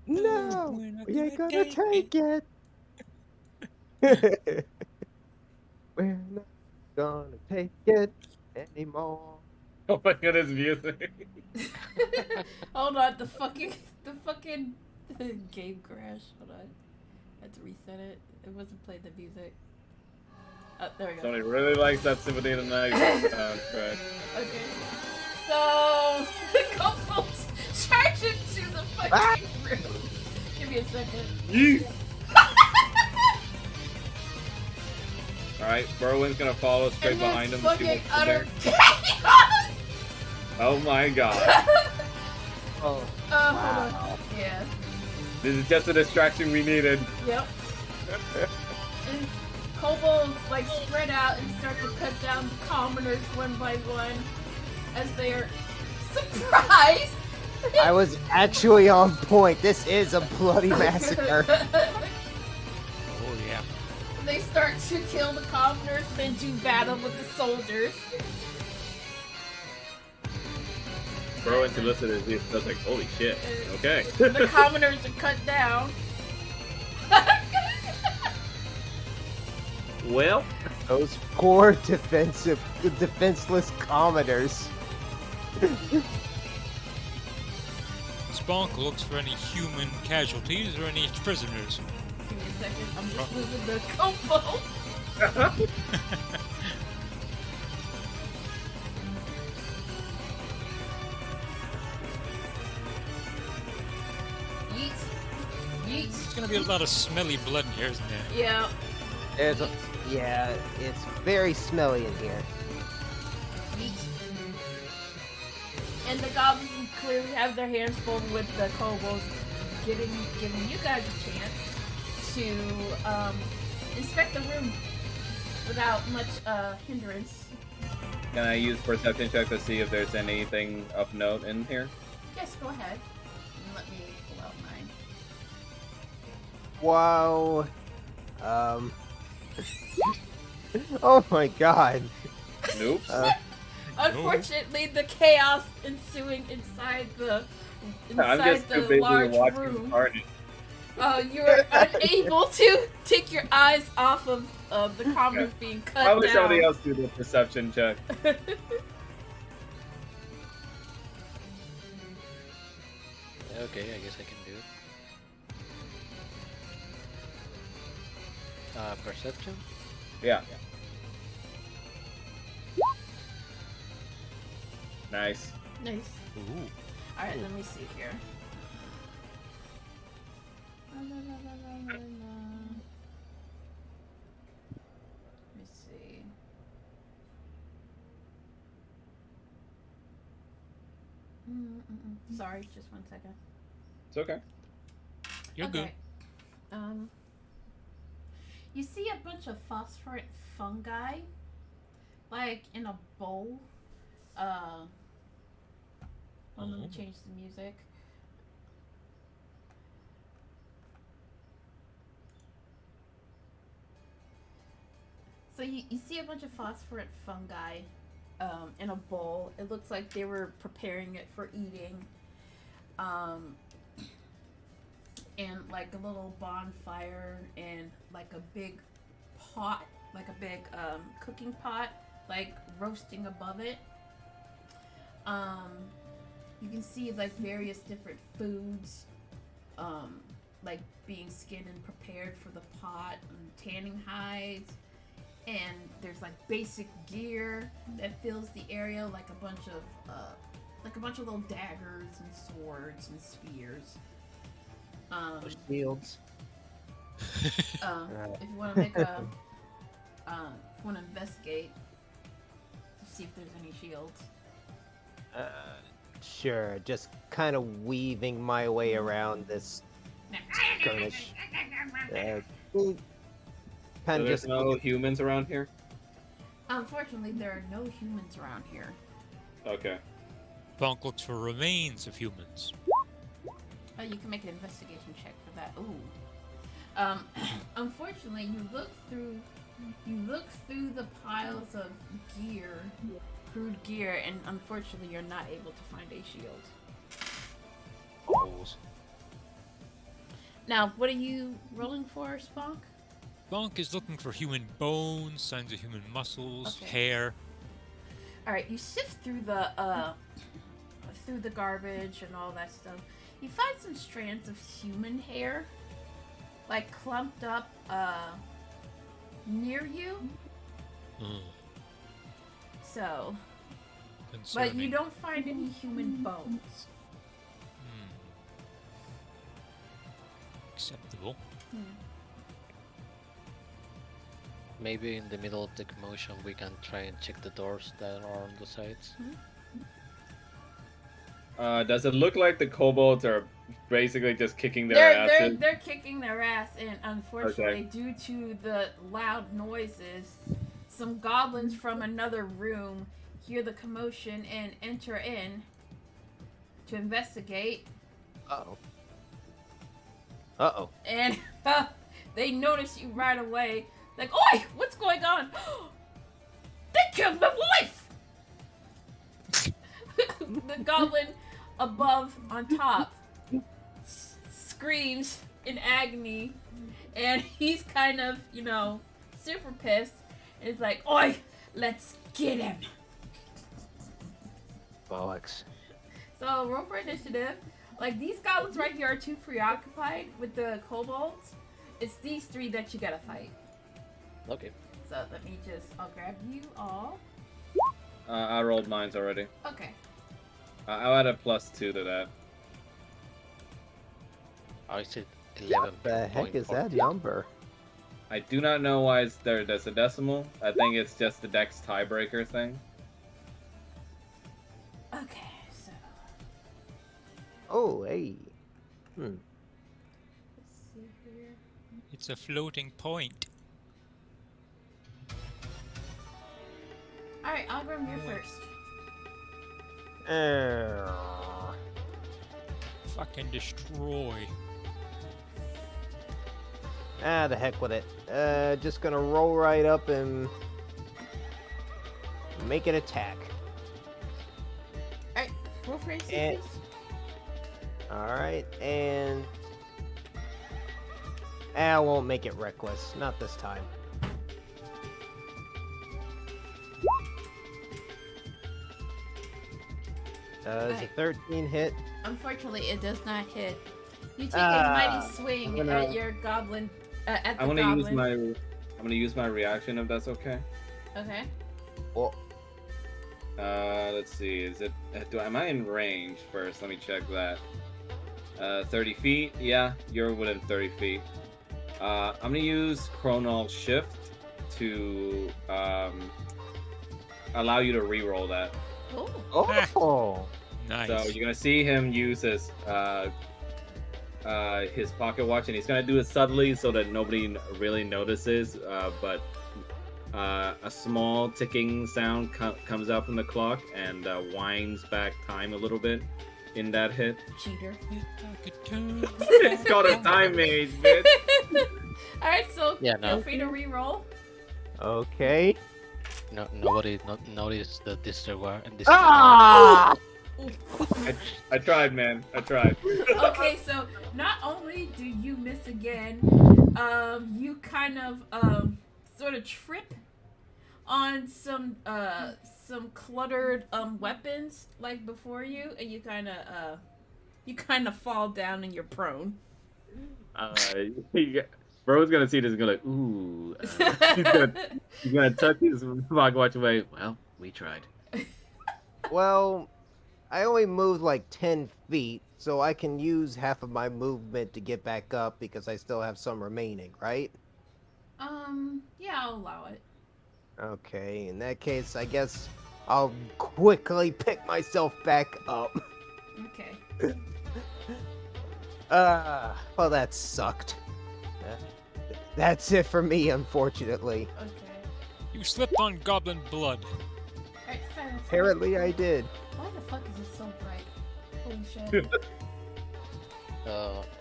No, we're not we ain't gonna gonna take take it. We're not gonna take it anymore. Oh my goodness, music. Hold on, the fucking game crashed. Hold on. I had to reset it. It wasn't playing the music. Oh, there we go. Somebody really likes that Symphony of the Night soundtrack. Okay. So the kobolds charge into the fucking room. Give me a second. Yeet! Alright, Berwin's gonna follow straight And then behind him. See fucking what's in utter there. chaos. Oh my god. Oh, Hold wow. on. Yeah. This is just the distraction we needed. Yep. And kobolds like spread out and start to cut down the commoners one by one as they are surprised. I was actually on point. This is a bloody massacre. Oh yeah. They start to kill the commoners, then do battle with the soldiers. Berwin to listen to this, he's like, holy shit. Okay. The commoners are cut down. Well, Those poor defenseless commoners. Spunk looks for any human casualties or any prisoners. Give me a second, I'm just moving the kobold. Yeet. Yeet. There's gonna be a lot of smelly blood in here, isn't there? Yeah. Yeah, it's very smelly in here. Yeet. And the goblins clearly have their hands full with the kobolds, giving you guys a chance to inspect the room without much hindrance. can I use perception check to see if there's anything of note in here? Yes, go ahead. And let me pull out mine. Wow. Oh my god. Nope. Unfortunately, the chaos ensuing inside the I'm just too busy large watching room. Carnage. You're unable to take your eyes off of the commoners being cut Probably down. somebody else do the perception check. Okay, I guess I can do it. Perception? Yeah. Nice. Nice. Ooh. Alright, let me see here. Let me see. Sorry, just 1 second. It's okay. You're good. You see a bunch of phosphorant fungi, like in a bowl. Let me change the music. So you see a bunch of phosphorant fungi in a bowl. It looks like they were preparing it for eating. And like a little bonfire and like a big pot, like a big cooking pot, like roasting above it. You can see like various different foods, like being skinned and prepared for the pot, and tanning hides, and there's like basic gear that fills the area, like a bunch of little daggers and swords and spears. Shields. If you want to make if you want to investigate to see if there's any shields. Sure, just kind of weaving my way around this skirmish. Kind So of there's just no humans around here? Unfortunately, there are no humans around here. Okay. Spunk looks for remains of humans. You can make an investigation check for that. Ooh. Unfortunately, you look through the piles of gear, crude gear, and unfortunately, you're not able to find a shield. Balls. Now, what are you rolling for, Spunk? Spunk is looking for human bones, signs of human muscles, Okay. hair. All right, you sift through through the garbage and all that stuff, you find some strands of human hair, like clumped up near you. So, Concerning. but you don't find any human bones. Acceptable. Maybe in the middle of the commotion we can try and check the doors that are on the sides. Does it look like the kobolds are basically just kicking their asses? They're kicking their ass, and unfortunately, due to the loud noises, some goblins from another room hear the commotion and enter in to investigate. Uh-oh. Uh-oh. And they notice you right away. Like, oi, what's going on? They killed my wife! The goblin above, on top, screams in agony. And he's kind of, super pissed. And he's like, oi, let's get him. Bollocks. So, roll for initiative. Like, these goblins right here are too preoccupied with the kobolds. It's these three that you gotta fight. Okay. So, I'll grab you all. I rolled mines already. Okay. I'll add a +2 to that. I said What the heck is that number? I do not know why there's a decimal. I think it's just the Dex tiebreaker thing. Okay, so. Oh, hey. Let's see here. It's a floating point. Alright, Algrim, you're first. Fucking destroy. The heck with it. Just gonna roll right up and make it attack. Alright, roll for AC, And- please. Alright, and... I won't make it reckless. Not this time. Does a Alright. 13 hit? Unfortunately, it does not hit. You take a Ah, mighty swing I'm gonna- at your goblin. At the I'm gonna goblin. I'm gonna use my reaction if that's okay. Okay. Well, Let's see. Am I in range first? Let me check that. 30 feet. Yeah, you're within 30 feet. I'm gonna use Chronal Shift to allow you to re-roll that. Oh. oh! Nice. So you're gonna see him use his pocket watch, and he's gonna do it subtly so that nobody really notices. But a small ticking sound comes out from the clock and winds back time a little bit in that hit. Cheater. It's called a time mage, bitch. Alright, so Yeah, no. feel free to re-roll. Okay. No, nobody noticed the disregard and Ah! I tried, man. I tried. Okay, so not only do you miss again, you kind of sort of trip on some cluttered weapons like before you, and you kind of fall down and you're prone. Bro's gonna see this and go like, ooh. He's gonna tuck his pocket watch away. Well, we tried. Well, I only moved like 10 feet, so I can use half of my movement to get back up because I still have some remaining, right? Yeah, I'll allow it. Okay, in that case, I guess I'll quickly pick myself back up. Okay. Well, that sucked. That's it for me, unfortunately. Okay. You slipped on goblin blood. Alright, silence. Apparently I did. Why the fuck is it so bright? Holy shit.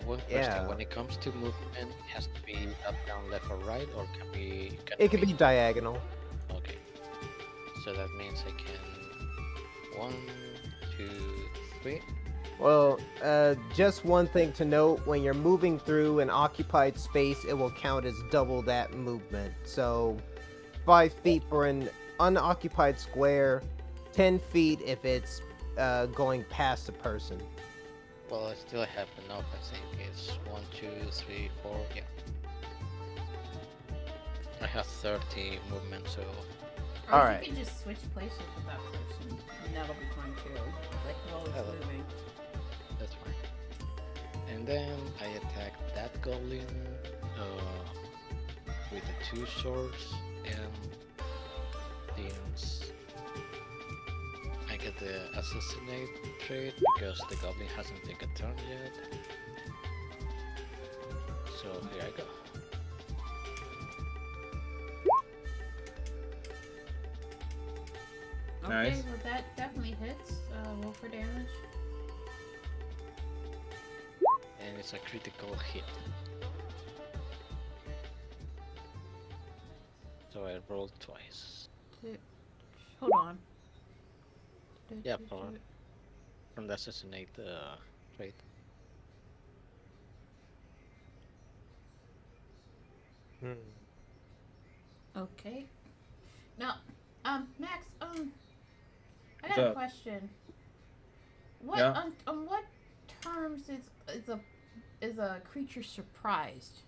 One question: Yeah. when it comes to movement, it has to be up, down, left, or right, or It could be diagonal. Okay. So that means I can 1, 2, 3. Well, just one thing to note, when you're moving through an occupied space, it will count as double that movement. So, 5 feet for an unoccupied square, 10 feet if it's going past the person. Well, I still have enough. I think it's 1, 2, 3, 4. Yeah. I have 30 movement, so Or Alright. you can just switch places with that person, and that'll be fine too. Like while it's Hello. moving. that's fine. And then I attack that goblin with the 2 swords, and since I get the assassinate trait because the goblin hasn't taken a turn yet. So here I go. Okay, Nice. well that definitely hits. Roll for damage. And it's a critical hit. So I rolled twice. Hold on. Yeah, from the assassinate trait. Okay. Now, Max, I What's got a up? question. What Yeah. on what terms is a creature surprised?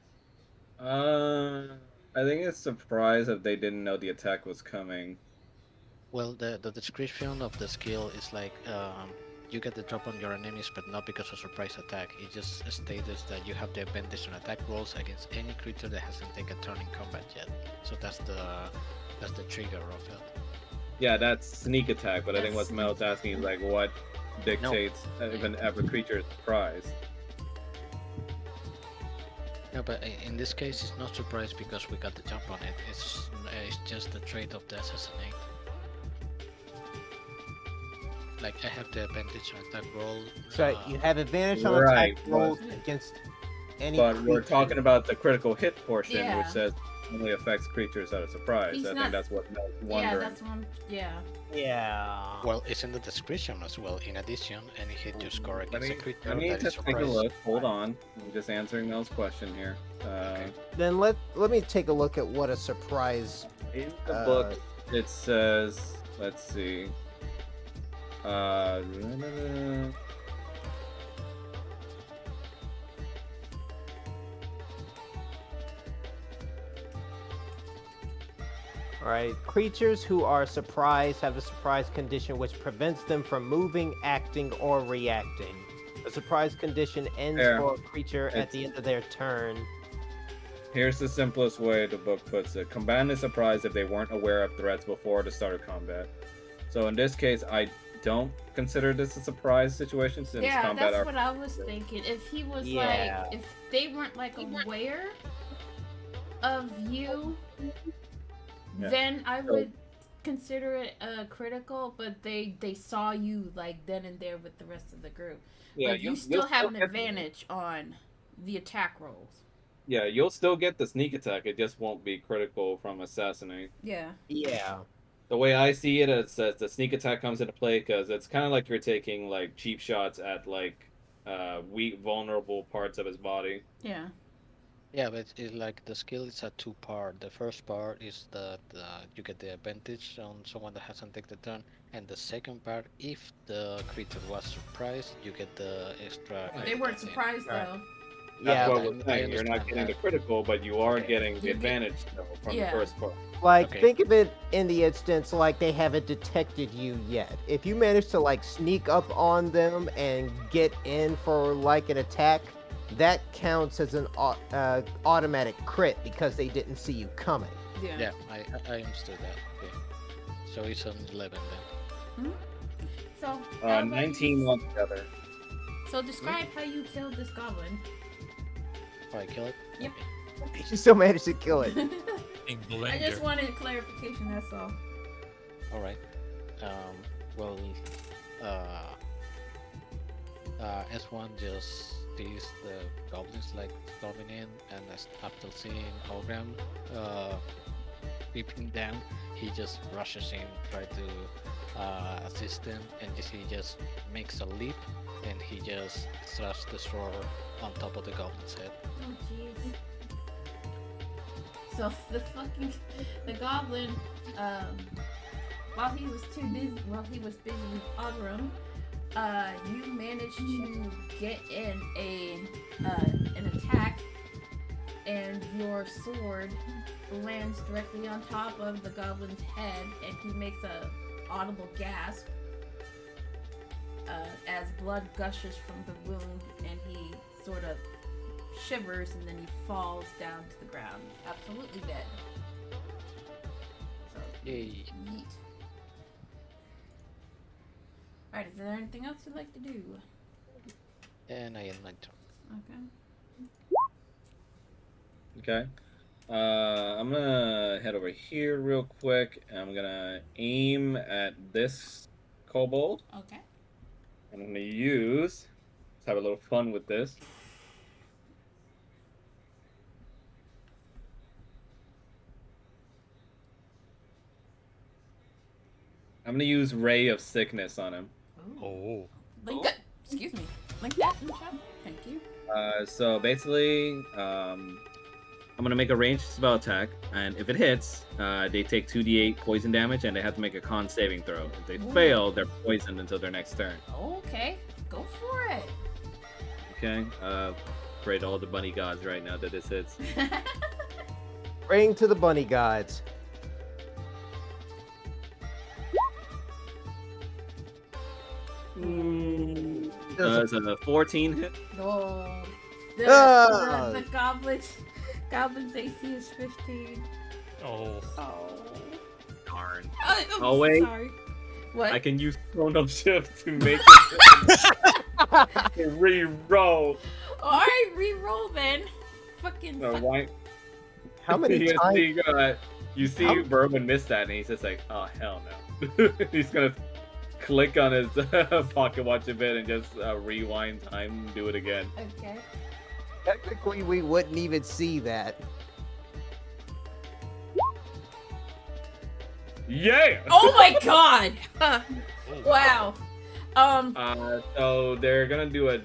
I think it's surprised if they didn't know the attack was coming. Well, the description of the skill is like you get the drop on your enemies, but not because of surprise attack. It just states that you have the advantage on attack rolls against any creature that hasn't taken a turn in combat yet. So that's the trigger of it. Yeah, that's sneak attack, but I think what That's Mel's sneak. asking is like what dictates if an ever creature is surprised. No, but in this case, it's not surprise because we got the jump on it. It's just the trait of the assassinate. Like I have the advantage on attack roll. So you have advantage on Right, attack rolls against any But we're creature. talking about the critical hit portion, Yeah. which says only affects creatures that are surprised. He's I not- think that's what Mel's Yeah, wondering. that's one. Yeah. Yeah. Well, it's in the description as well. In addition, any hit you score Let against me, a creature let me that is just take a surprised. look. Hold on. I'm just answering Mel's question here. Okay. Then let me take a look at what a surprise. In the book, it says, let's see. Alright, creatures who are surprised have a surprise condition which prevents them from moving, acting, or reacting. A surprise condition ends Fair. for a creature at the end of their turn. Here's the simplest way the book puts it. Combatant is surprised if they weren't aware of threats before the start of combat. So in this case, I don't consider this a surprise situation since Yeah, combat that's are what I was thinking. If he was Yeah. like, if they weren't like aware of you, Yeah. then I would consider it critical. But they saw you like then and there with the rest of the group. But you still have an advantage on the attack rolls. Yeah, you'll still get the sneak attack. It just won't be critical from assassinate. Yeah. Yeah. The way I see it is that the sneak attack comes into play because it's kind of like you're taking like cheap shots at like weak, vulnerable parts of his body. Yeah. Yeah, but it's like the skill is a 2-part. The first part is that you get the advantage on someone that hasn't taken the turn, and the second part, if the creature was surprised, you get the extra. They weren't critical thing. surprised though. That's Yeah, what I- we're I saying. You're not understand getting the that. critical, but you are Okay. getting the You get- advantage though, from Yeah. the first part. like Okay. think of it in the instance like they haven't detected you yet. If you manage to like sneak up on them and get in for like an attack, that counts as an automatic crit because they didn't see you coming. Yeah. Yeah, I understood that. Okay. So it's an 11 then. So how about 19 you- altogether. So describe how you killed this goblin. Oh, I kill it? Yep. Okay. You still managed to kill it. In I just Blender. wanted clarification. That's all. Alright. Well, S1 just sees the goblins like storming in, and after seeing Hologram peeping down, he just rushes in, try to assist them, and he just makes a leap, and he just thrusts the sword on top of the goblin's head. Oh jeez. So the goblin, while he was busy with Ogrum, You manage to get in an attack, and your sword lands directly on top of the goblin's head, and he makes a audible gasp as blood gushes from the wound, and he sort of shivers, and then he falls down to the ground, absolutely dead. So, Yay. yeet. Alright, is there anything else you'd like to do? And I end my turn. Okay. Okay. I'm gonna head over here real quick, and I'm gonna aim at this kobold. Okay. And I'm gonna use. Let's have a little fun with this. I'm gonna use Ray of Sickness on him. Ooh. Oh. Link that. Excuse me. Link that in the chat. Thank you. So basically, I'm gonna make a ranged spell attack, and if it hits, they take 2d8 poison damage, and they have to make a con saving throw. If they Ooh. fail, they're poisoned until their next turn. Okay. Go for it. Okay. Pray to all the bunny gods right now that this hits. Praying to the bunny gods. Does a 14 hit? No. Ah! The goblin's AC is 15. Oh. Oh. Darn. I'm Oh, wait. Sorry. What? I can use Chrono Shift to make it re-roll. Alright, re-roll then. Fucking. No, fuck. why? How many you times? see, you see How- Berwin miss that, and he's just like, oh, hell no. He's gonna click on his pocket watch a bit and just rewind time and do it again. Okay. Technically, we wouldn't even see that. Yeah! Oh my god! Oh, Wow. So they're gonna do a,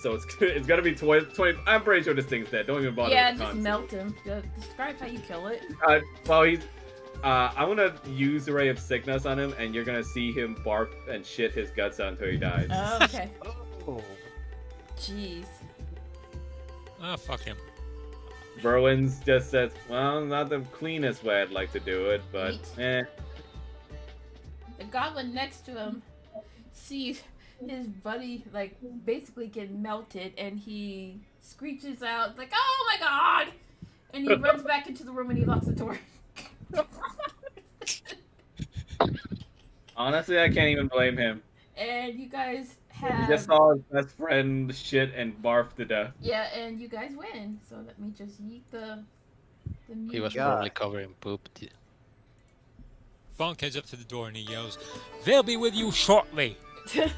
so it's gonna be 20, I'm pretty sure this thing's dead, don't even bother Yeah, with just con melt him. Describe how you kill it. Well, he's. I'm gonna use the Ray of Sickness on him, and you're gonna see him barf and shit his guts out until he dies. Oh, okay. Oh. Jeez. Ah, fuck him. Berwin's just says, well, not the cleanest way I'd like to do it, but Neat. The goblin next to him sees his buddy, like, basically get melted, and he screeches out, like, oh my god! And he runs back into the room and he locks the door. Honestly, I can't even blame him. And you guys He have... just saw his best friend shit and barf to death. Yeah, and you guys win. So let me just yeet the He was God. probably covering poop. Bonk heads up to the door and he yells, "They'll be with you shortly." And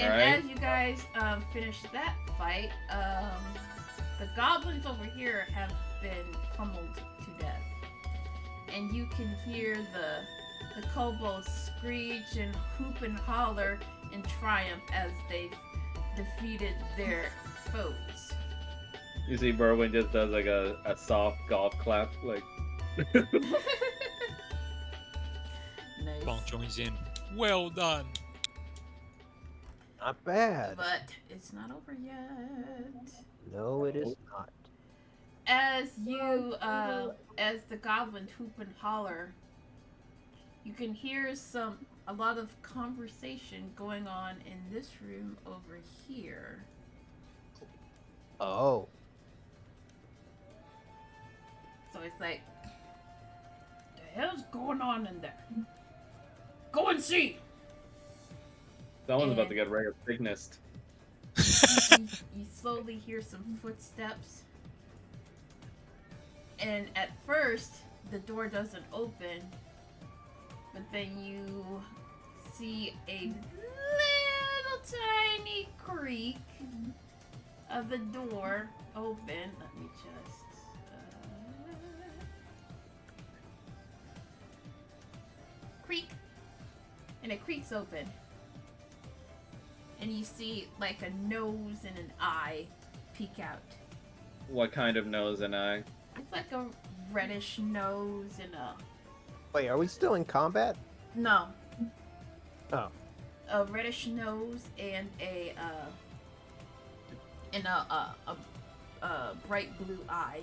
Alright. as you guys finish that fight, the goblins over here have been pummeled to death. And you can hear the kobolds screech and hoop and holler in triumph as they've defeated their foes. You see Berwin just does like a soft golf clap, like. Nice. Bonk joins in. Well done. Not bad. But it's not over yet. No, it is not. As you, as the goblins hoop and holler, you can hear a lot of conversation going on in this room over here. Oh. So it's like, the hell's going on in there? Go and see! Someone's about to get Ray of Sickness. You slowly hear some footsteps. And at first, the door doesn't open. But then you see a little tiny creak of the door open. Let me just... creak! And it creaks open. And you see like a nose and an eye peek out. What kind of nose and eye? It's like a reddish nose and a... Wait, are we still in combat? No. Oh. a reddish nose and a bright blue eye.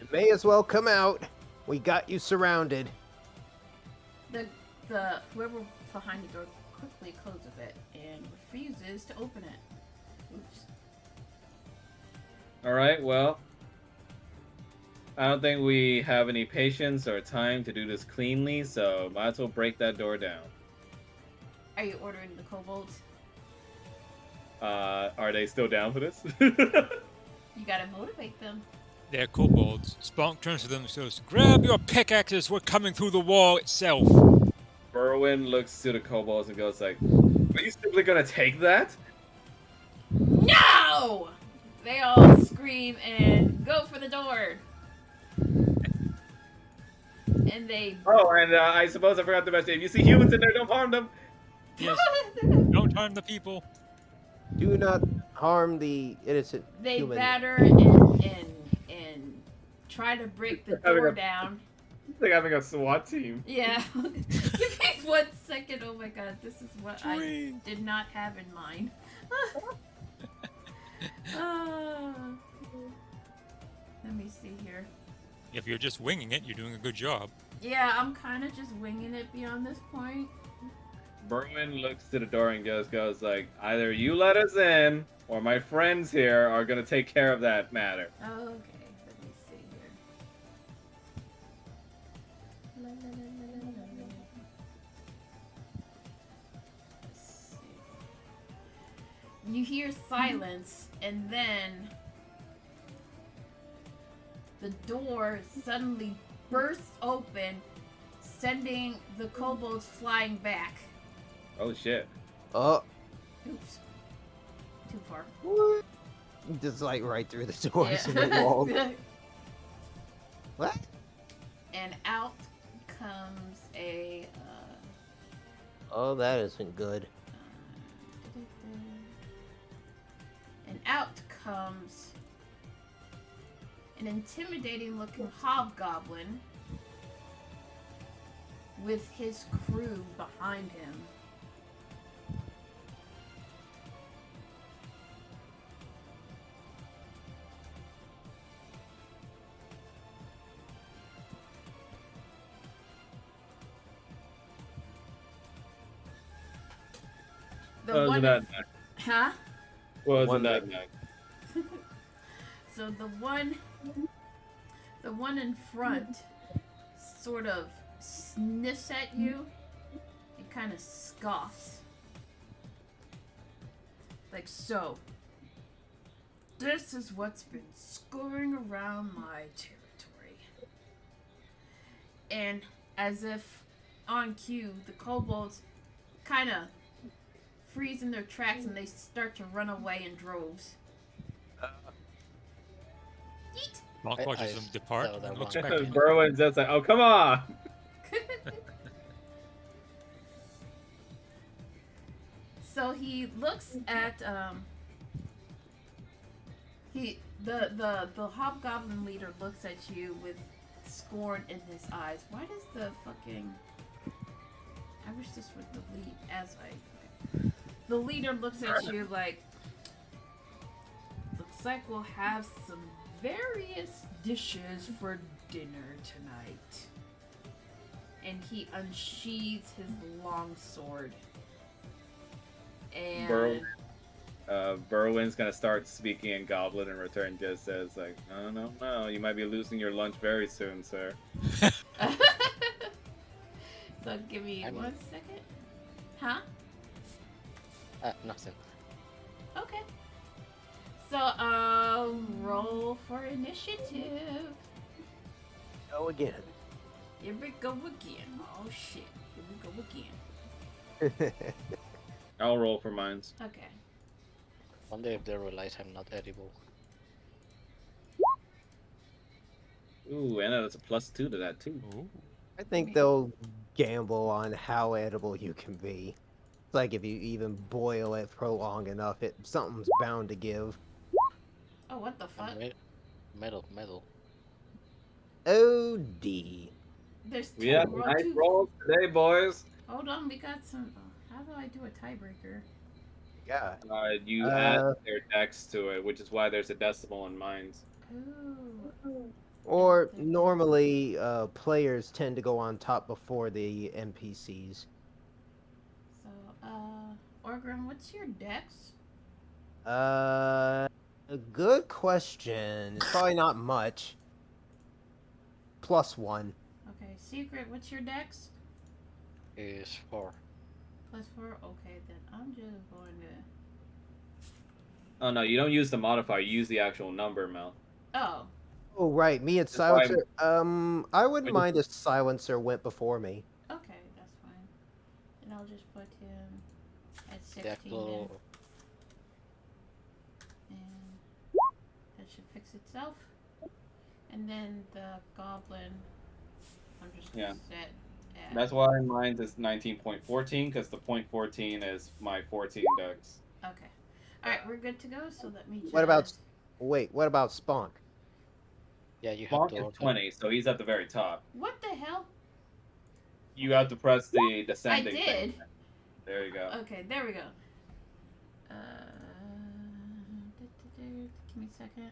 You may as well come out. We got you surrounded. The whoever behind the door quickly closes it and refuses to open it. Oops. All right, well, I don't think we have any patience or time to do this cleanly, so might as well break that door down. Are you ordering the kobolds? Are they still down for this? You gotta motivate them. They're kobolds. Spunk turns to them and says, "Grab your pickaxes, we're coming through the wall itself." Berwin looks to the kobolds and goes like, "Are you simply gonna take that?" No! They all scream and go for the door. And they. Oh, and I suppose I forgot the message. If you see humans in there, don't harm them. Yes. Don't harm the people. Do not harm the innocent They human. batter and try to break the Having door a- down. It's like having a SWAT team. Yeah. Give me 1 second. Oh my god, this is what I Tree. did not have in mind. Ah. Let me see here. If you're just winging it, you're doing a good job. Yeah, I'm kind of just winging it beyond this point. Berwin looks to the door and goes like, either you let us in, or my friends here are gonna take care of that matter. Okay, let me see here. La, la, la, la, la, la, la. Let's see. You hear silence, and then the door suddenly bursts open, sending the kobolds flying back. Oh shit. Oh, Oops. Too far. what? Just like right through the doors and the wall. What? And out comes a Oh, that isn't good. and out comes an intimidating looking hobgoblin with his crew behind him. The Wasn't one, that nice? huh? Wasn't One that leg. nice? So the one in front sort of sniffs at you and kind of scoffs. Like so. This is what's been scurrying around my territory. And as if on cue, the kobolds kind of freeze in their tracks and they start to run away in droves. Yeet. Spunk I watches them depart saw that and looks one. back at you. Berwin's just like, oh come on. So he looks at the hobgoblin leader looks at you with scorn in his eyes. Why does the fucking I wish this would delete as the leader looks at you like, looks like we'll have some various dishes for dinner tonight. And he unsheathes his long sword. And Berwin's gonna start speaking in Goblin in return. Just says like, no, you might be losing your lunch very soon, sir. so give me I mean- 1 second. Huh? Nothing. Okay. So, roll for initiative. Go again. Here we go again. Oh shit. Here we go again. I'll roll for mines. Okay. Wonder if they realize I'm not edible. Ooh, and that's a +2 to that too. Ooh. I think they'll gamble on how edible you can be. It's like if you even boil it for long enough, something's bound to give. Oh, what the fuck? Metal. OD. There's two. We have Roll nice two. rolls today, boys. Hold on, we got some. Oh, how do I do a tiebreaker? Yeah. You add their dex to it, which is why there's a decimal in mines. Ooh. Or There- normally, players tend to go on top before the NPCs. So, Orgrim, what's your dex? A good question. It's probably not much. +1. Okay, Secret, what's your dex? Is 4. +4. Okay, then I'm just going to. Oh no, you don't use the modifier. You use the actual number, Mel. Oh, Oh, right. Me and That's why- Silencer. I wouldn't Which is- mind if Silencer went before me. okay, that's fine. And I'll just put him at 16 That then. will And that should fix itself. And then the Goblin, I'm just going to set at. That's why mine is 19.14, because the .14 is my 14 dex. Okay. Alright, we're good to go, so let me just. What about? Wait. What about Spunk? Yeah, you have Bonk to is order. 20, so he's at the very top. What the hell? You have to press the I descending did. thing. There you go. Okay, there we go. Give me a second.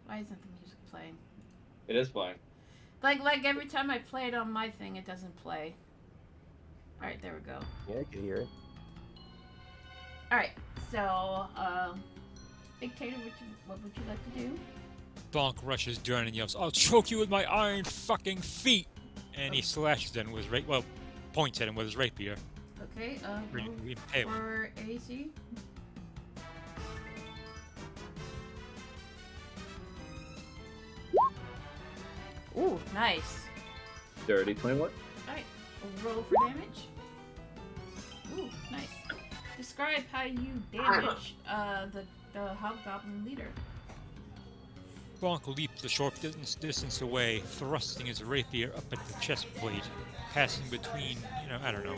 Why isn't the music playing? It is playing. Like every time I play it on my thing, it doesn't play. All right, there we go. Yeah, I can hear it. All right, so Dictator, what would you like to do? Bonk rushes Duran and yells, "I'll choke you with my iron fucking feet!" And he slashes at him with his points at him with his rapier. Okay, roll Impale him. for AC. Ooh, nice. Dirty 21. Alright, roll for damage. Ooh, nice. Describe how you damage the Hobgoblin leader. Bonk leaped a short distance away, thrusting his rapier up at the chest plate, passing between, I don't know,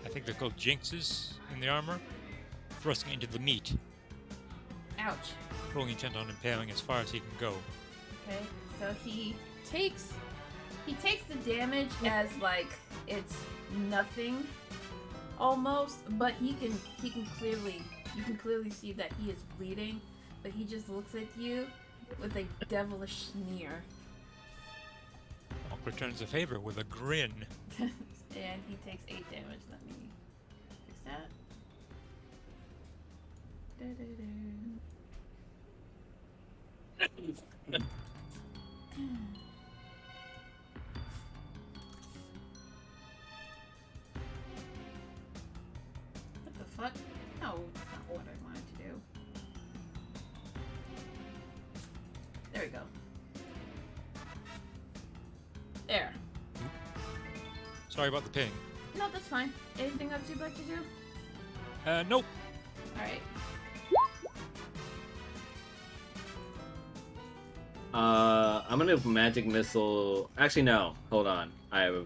I think they're called jinxes in the armor, thrusting into the meat, Ouch. fully intent on impaling as far as he can go. Okay, so he takes the damage as like it's nothing almost, but you can clearly see that he is bleeding, but he just looks at you with a devilish sneer. Bonk returns the favor with a grin. And he takes 8 damage. Let me fix that. What the fuck? No, that's not what I wanted to do. There we go. There. Sorry about the ping. No, that's fine. Anything else you'd like to do? Nope. Alright. I'm gonna magic missile. Actually, no. Hold on. I have a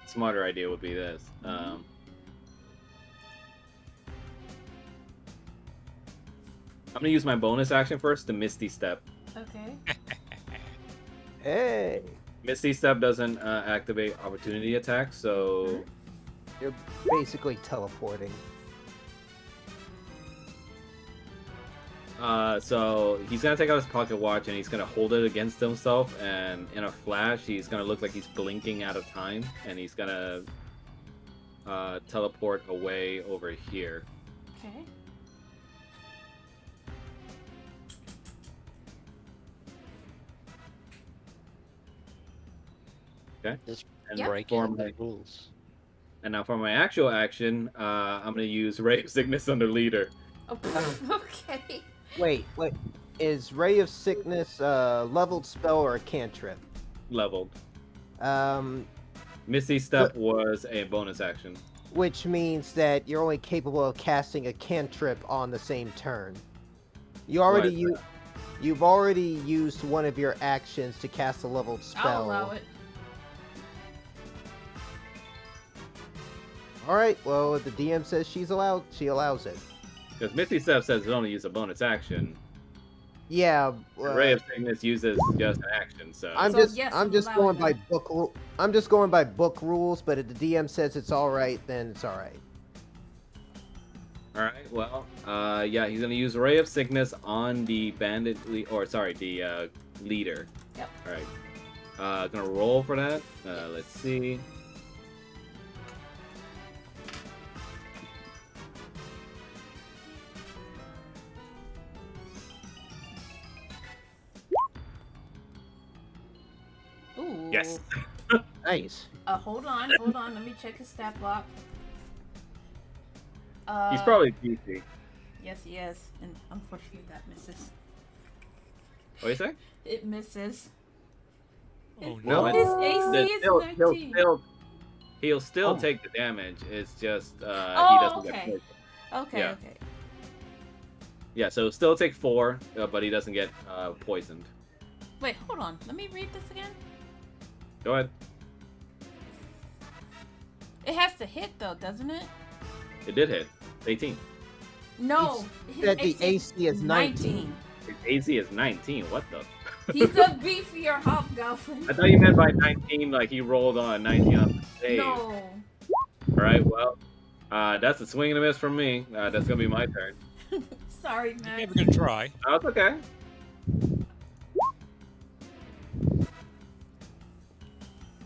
smarter idea. Would be this. I'm gonna use my bonus action first, the Misty Step. Okay. Hey, Misty Step doesn't activate opportunity attacks, so you're basically teleporting. So he's gonna take out his pocket watch and he's gonna hold it against himself, and in a flash, he's gonna look like he's blinking out of time, and he's gonna teleport away over here. Okay. Just And Yep. breaking for my- the rules. And now for my actual action, I'm gonna use Ray of Sickness on the leader. Oh, okay. Wait. Is Ray of Sickness a leveled spell or a cantrip? Leveled. Misty Step was a bonus action. Which means that you're only capable of casting a cantrip on the same turn. You've already used one of your actions to cast a leveled spell. I'll allow it. All right. Well, if the DM says she allows it. Because Misty Step says it only use a bonus action. Yeah, Ray of Sickness uses just an action, so I'm So, just yes, I'm I'm just going allowing by I'm just going by book rules, but if the DM says it's all right, then it's all right. all right. Well, yeah, he's gonna use Ray of Sickness on the bandit, the leader. Yep. All right. Gonna roll for that. Let's see. Ooh. Yes. Nice. Hold on. Let me check his stat block. He's probably PC. Yes, he is, and unfortunately that misses. What do you say? It misses. Oh No. no. His AC is 19. He'll still Oh. take the damage. It's just he Oh, doesn't get okay. poisoned. Okay, Yeah. okay. Yeah, so still take 4, but he doesn't get poisoned. Wait, hold on. Let me read this again. Go ahead. It has to hit though, doesn't it? It did hit. 18. No. his said the AC is 19. His AC is 19. What the? He's a beefier hobgoblin. I thought you meant by 19, like he rolled on 19 on the save. No. All right, well, that's a swing and a miss from me. That's gonna be my turn. Sorry, I'm Max. never gonna try. Oh, it's okay.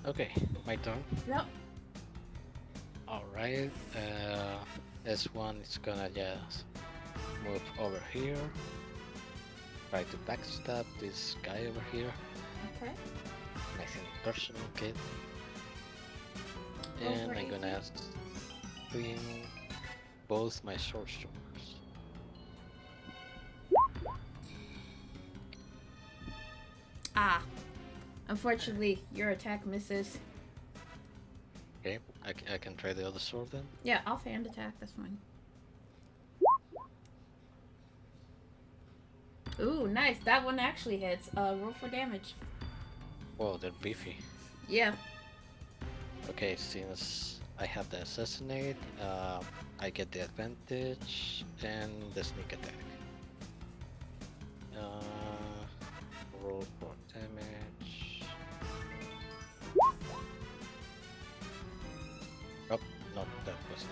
Okay, my turn. Yep. Alright, this one is gonna just move over here. Try to backstab this guy over here. Okay. Nothing personal, kid. Roll And for I'm gonna AC. swing both my sorcerers. Ah. Unfortunately, your attack misses. Okay, I can try the other sword then. Yeah, offhand attack. That's fine. Ooh, nice. That one actually hits. Roll for damage. Whoa, they're beefy. Yeah. Okay, since I have the assassinate, I get the advantage and the sneak attack. Roll for damage. Oh, no, that wasn't.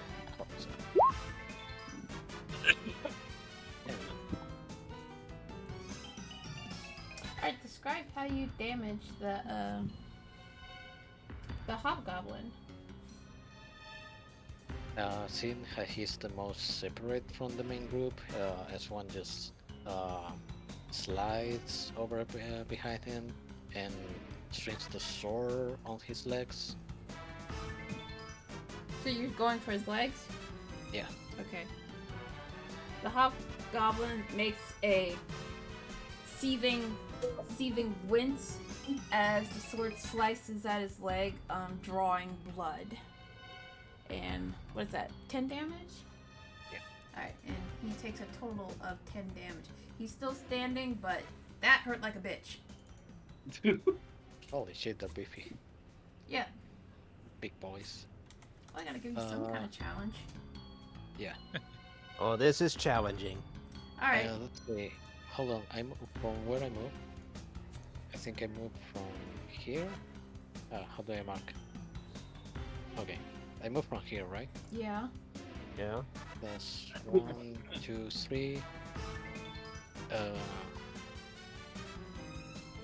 Alright, describe how you damage the hobgoblin. Seeing how he's the most separate from the main group, S1 just slides over behind him and strings the sword on his legs. So you're going for his legs? Yeah. Okay. The hobgoblin makes a seething wince as the sword slices at his leg, drawing blood. And what is that? 10 damage? Yeah. Alright, and he takes a total of 10 damage. He's still standing, but that hurt like a bitch. Holy shit, they're beefy. Yeah. Big boys. Well, I gotta give you some kind of challenge. Yeah. Oh, this is challenging. Alright. Let's see. Hold on, I moved from where I moved. I think I moved from here. How do I mark? Okay, I moved from here, right? Yeah. Yeah. That's 1, 2, 3.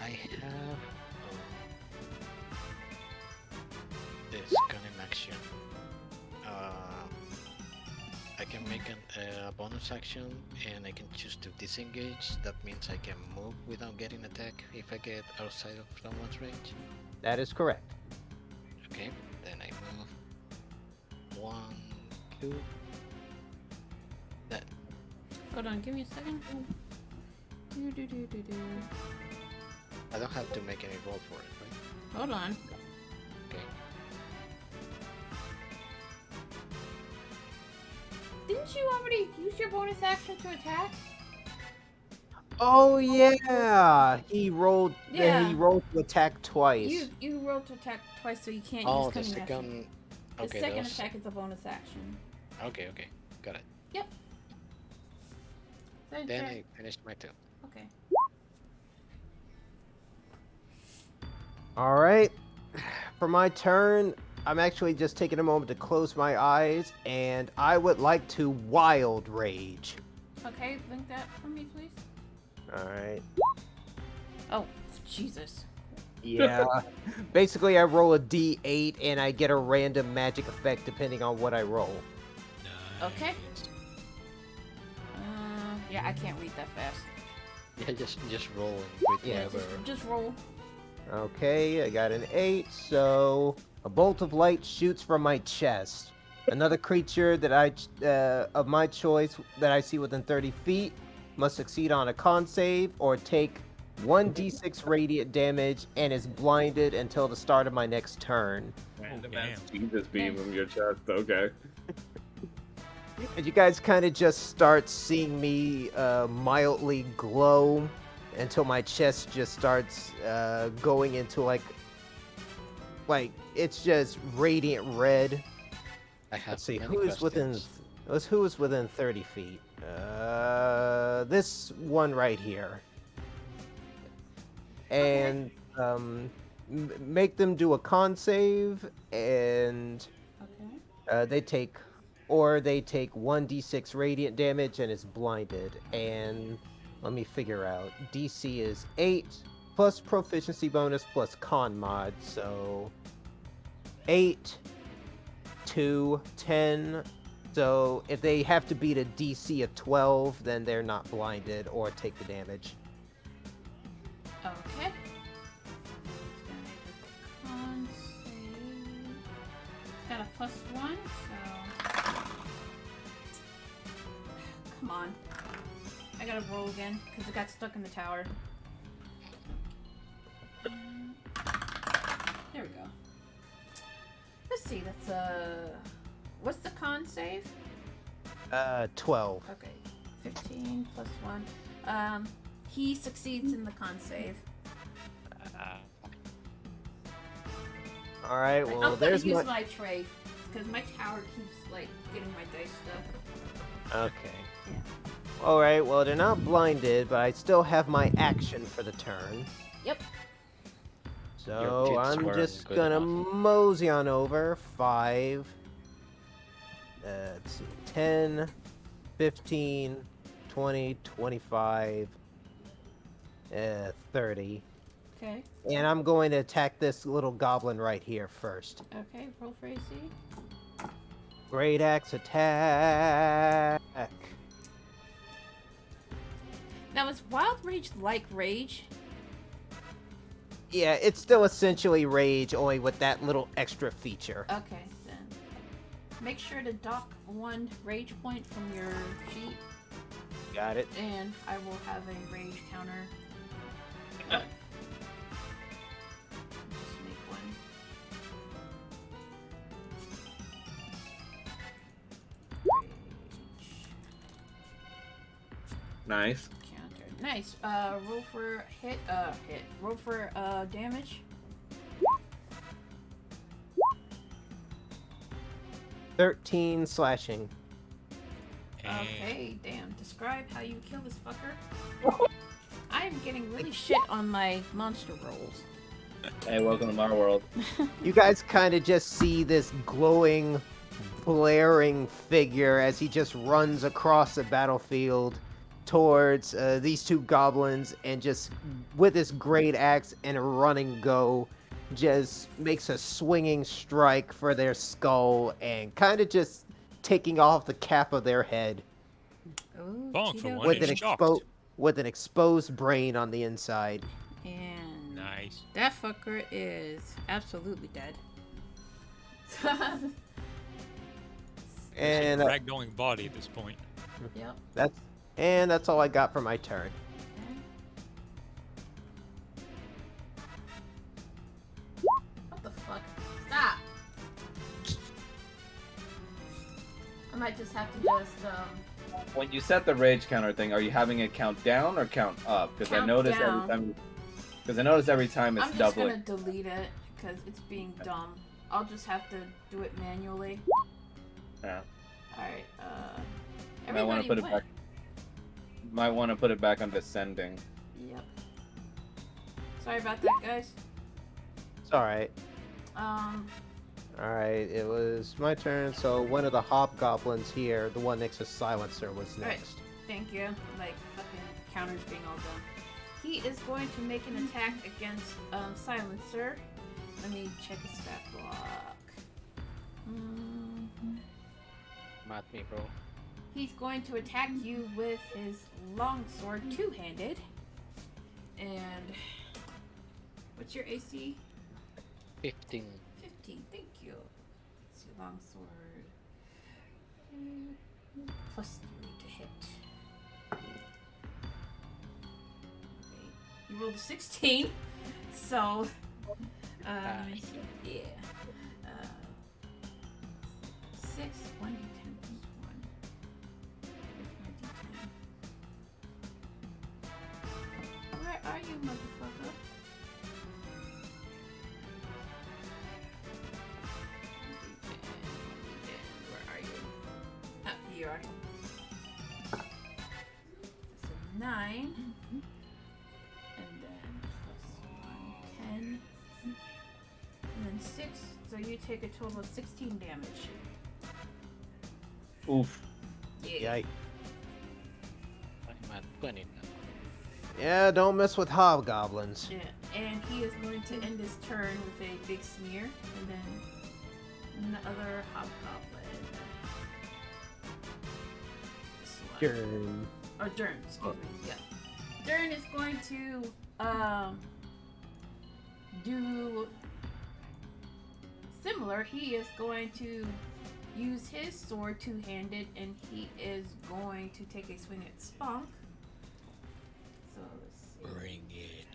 I have this cunning action. I can make a bonus action and I can choose to disengage. That means I can move without getting attacked if I get outside of someone's range. That is correct. Okay, then I move 1, 2. That. Hold on, give me a second. Do. I don't have to make any roll for it, right? Hold on. Okay. Didn't you already use your bonus action to attack? Oh yeah, he rolled. Yeah. He rolled to attack twice. You rolled to attack twice, so you can't Oh, use the cunning action. second. The Okay, second those. attack is a bonus action. Okay, got it. Yep. Then I finished my turn. Okay. All right. For my turn, I'm actually just taking a moment to close my eyes, and I would like to Wild Rage. Okay, link that for me, please. All right. Oh, Jesus. Yeah. Basically, I roll a d8, and I get a random magic effect depending on what I roll. Okay. Nice. Yeah, I can't read that fast. Yeah, just roll and read Yeah, whatever. Just roll. Okay, I got an 8, so a bolt of light shoots from my chest. Another creature that of my choice that I see within 30 feet must succeed on a con save or take 1d6 radiant damage and is blinded until the start of my next turn. Random damn. ass Jesus beam Nice. from your chest. Okay. And you guys kind of just start seeing me mildly glow until my chest just starts going into like it's just radiant red. I have Let's see many who is questions. within 30 feet. This one right here, and make them do a con save, and Okay. they take 1d6 radiant damage and is blinded. And let me figure out. DC is 8 plus proficiency bonus plus con mod, so 8, 2, 10. So if they have to beat a DC of 12, then they're not blinded or take the damage. Okay. Con save. Got a +1, so. Come on. I gotta roll again, because it got stuck in the tower. There we go. Let's see, that's what's the con save? 12. Okay. 15 +1. He succeeds in the con save. All right, I'm well, gonna there's use my... my tray, because my tower keeps, like, getting my dice stuck. Okay. Yeah. All right, well, they're not blinded, but I still have my action for the turn. Yep. So Your pits I'm weren't just good gonna enough. mosey on over. 5, let's see, 10, 15, 20, 25, 30. Okay. And I'm going to attack this little goblin right here first. Okay, roll for AC. Great axe attack. Now, is Wild Rage like Rage? Yeah, it's still essentially rage, only with that little extra feature. Okay, then. Make sure to dock 1 rage point from your sheet, Got it. and I will have a rage counter. Yeah. Just make 1. Rage Nice. counter. Nice. Roll for hit. Roll for damage. 13 slashing. And Okay, damn. Describe how you kill this fucker. I am getting really shit on my monster rolls. Hey, welcome to my world. You guys kind of just see this glowing, blaring figure as he just runs across the battlefield towards these two goblins, and just with his great axe and a running go, just makes a swinging strike for their skull and kind of just taking off the cap of their head Oh, Bonk for Cheeto. one. with is an shocked. with an exposed brain on the inside. And Nice. that fucker is absolutely dead. And Ragdolling body at this point. Yep. that's all I got for my turn. Okay. What the fuck? Stop! I might just have to When you set the rage counter thing, are you having it count down or count up? Because I Count notice down. every time. Because I notice every time it's I'm just doubling. gonna delete it because it's being dumb. I'll just have to do it manually. Yeah. Alright, I want everybody to put it win. back. Might want to put it back on descending. Yep. Sorry about that, guys. It's alright. Um, Alright, it was my turn, so one of the hobgoblins here, the one next to Silencer, was Right. next. thank you. Like, fucking counters being all done. He is going to make an attack against Silencer. Let me check his stat block. Mat me, bro. He's going to attack you with his longsword, two-handed. And what's your AC? 15. 15. Thank you. Let's see, longsword. Plus 3 to hit. Okay. You rolled a 16, so let me see. Yeah. 6, 1d10 plus 1. Where's my d10? Where are you, motherfucker? Where are you? Ah, here you are. That's a 9. And then plus 1, 10. And then 6. So you take a total of 16 damage. Oof. Yeah. Yikes. I'm at 20 now. Yeah, don't mess with hobgoblins. Yeah. And he is going to end his turn with a big smear. And then another hobgoblin. This one. Turn. Or Dern, excuse me. Yeah. Dern is going to do similar. He is going to use his sword two-handed, and he is going to take a swing at Spunk. So let's see. Bring it.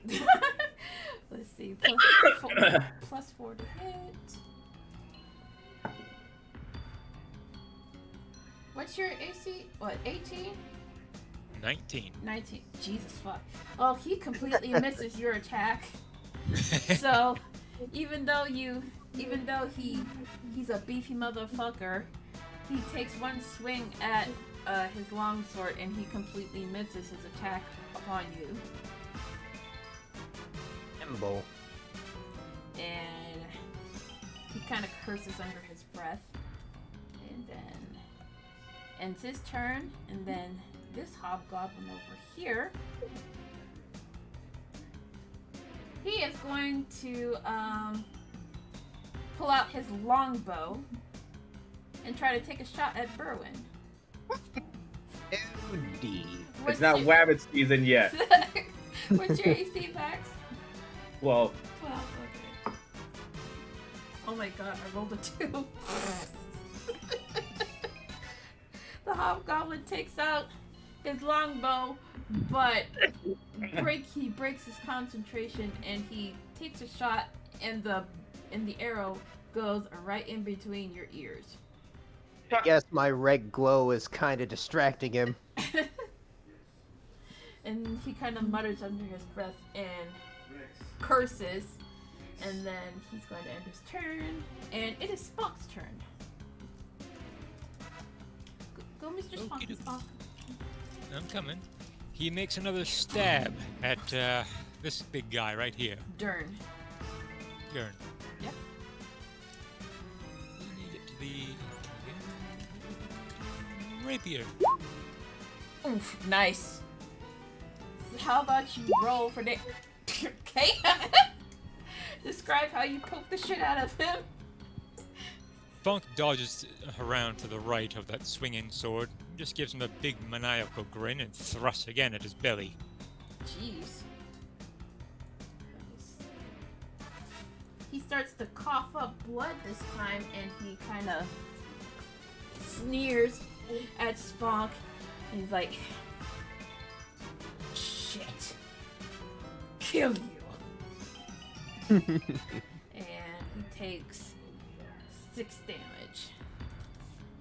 Let's see. Plus 4 to hit. What's your AC? What, 18? 19. 19. Jesus fuck. Oh, he completely misses your attack. So, even though he's a beefy motherfucker, he takes one swing at his longsword and he completely misses his attack upon you. Nimble. And he kind of curses under his breath. And then ends his turn. And then this hobgoblin over here, he is going to pull out his longbow and try to take a shot at Berwin. Howdy. It's not wabbit season yet. What's your AC, Max? Well, 12. Okay. Oh my god, I rolled a 2. The hobgoblin takes out his longbow, but he breaks his concentration and he takes a shot, and the arrow goes right in between your ears. I guess my red glow is kind of distracting him. And he kind of mutters under his breath and curses, and then he's going to end his turn, and it is Spock's turn. Go Mr. Spock. Okey-dokey. Spock. I'm coming. He makes another stab at this big guy right here. Dern. Gurn. Yep. We need it to the rapier. Oof, nice. How about you roll for that? Okay. Describe how you poke the shit out of him. Funk dodges around to the right of that swinging sword, just gives him a big maniacal grin and thrusts again at his belly. Jeez. He starts to cough up blood this time, and he kind of sneers at Spock. He's like, "Shit, kill you." And he takes 6 damage.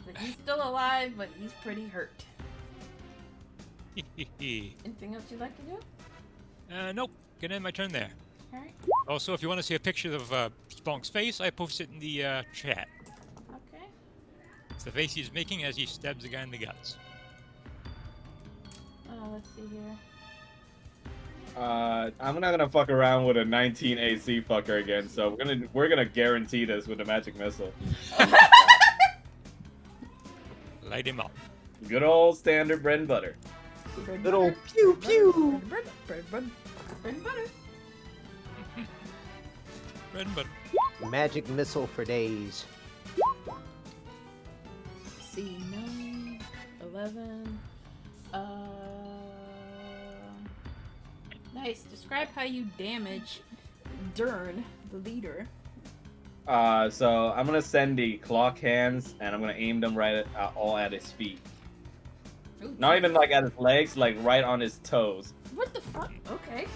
But he's still alive, but he's pretty hurt. Anything else you'd like to do? Nope. Gonna end my turn there. Alright. Also, if you want to see a picture of Sponk's face, I posted it in the chat. Okay. It's the face he's making as he stabs the guy in the guts. Let's let's see here. I'm not gonna fuck around with a 19 AC fucker again, so we're gonna guarantee this with the magic missile. Light him up. Good old standard bread and butter. Little pew pew. Bread and butter. Bread and butter. Magic missile for days. Let's see, 9, 11. Nice. Describe how you damage Dern, the leader. So I'm gonna send the clock hands, and I'm gonna aim them right all at his feet. Ooh, Not even like at his legs, like right on his toes. What the fuck? Okay.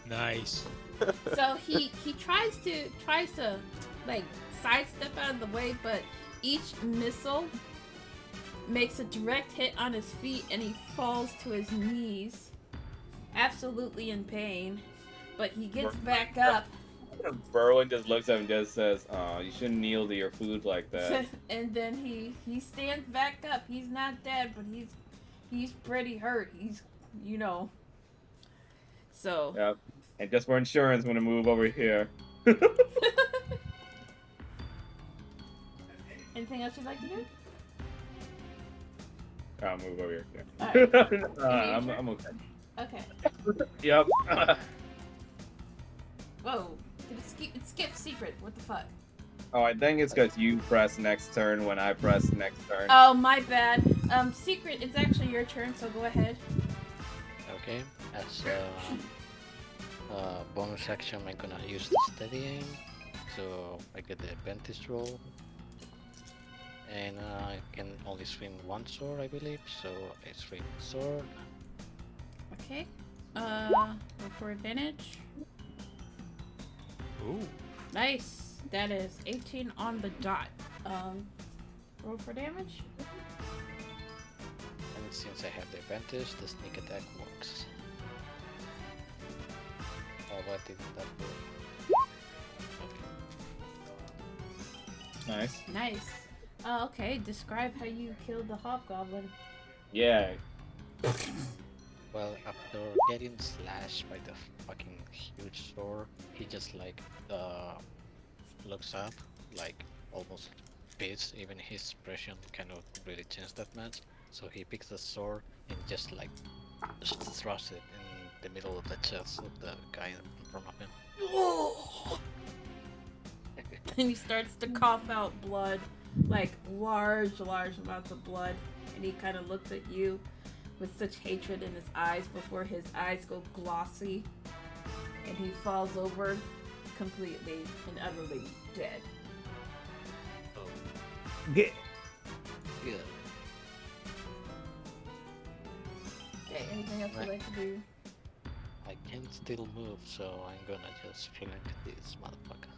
Nice. So he tries to like sidestep out of the way, but each missile makes a direct hit on his feet, and he falls to his knees, absolutely in pain. But he gets back up. Berwin just looks at him and just says, "Oh, you shouldn't kneel to your food like that." And then he stands back up. He's not dead, but he's pretty hurt. He's, you know. So. Yep. And just for insurance, I'm gonna move over here. Anything else you'd like to do? I'll move over here. Alright. I'm okay. Okay. Yep. Whoa. It skipped secret. What the fuck? Oh, I think it's because you press next turn when I press next turn. Oh, my bad. Secret, it's actually your turn, so go ahead. Okay, as bonus action, I'm gonna use the steady aim, so I get the advantage roll. And I can only swing one sword, I believe, so I swing sword. Okay. Roll for advantage. Ooh. Nice. That is 18 on the dot. Roll for damage. And since I have the advantage, the sneak attack works. Oh, what did that work? Okay. Nice. Nice. Okay. Describe how you killed the hobgoblin. Yeah. Well, after getting slashed by the fucking huge sword, he just like looks up, like almost pissed. Even his expression cannot really change that much. So he picks the sword and just like thrusts it in the middle of the chest of the guy in front of him. And he starts to cough out blood, like large amounts of blood. And he kind of looks at you with such hatred in his eyes before his eyes go glossy. And he falls over completely and utterly dead. Yeah. Yeah. Okay, anything else you'd like to do? I can still move, so I'm gonna just flank this motherfucker.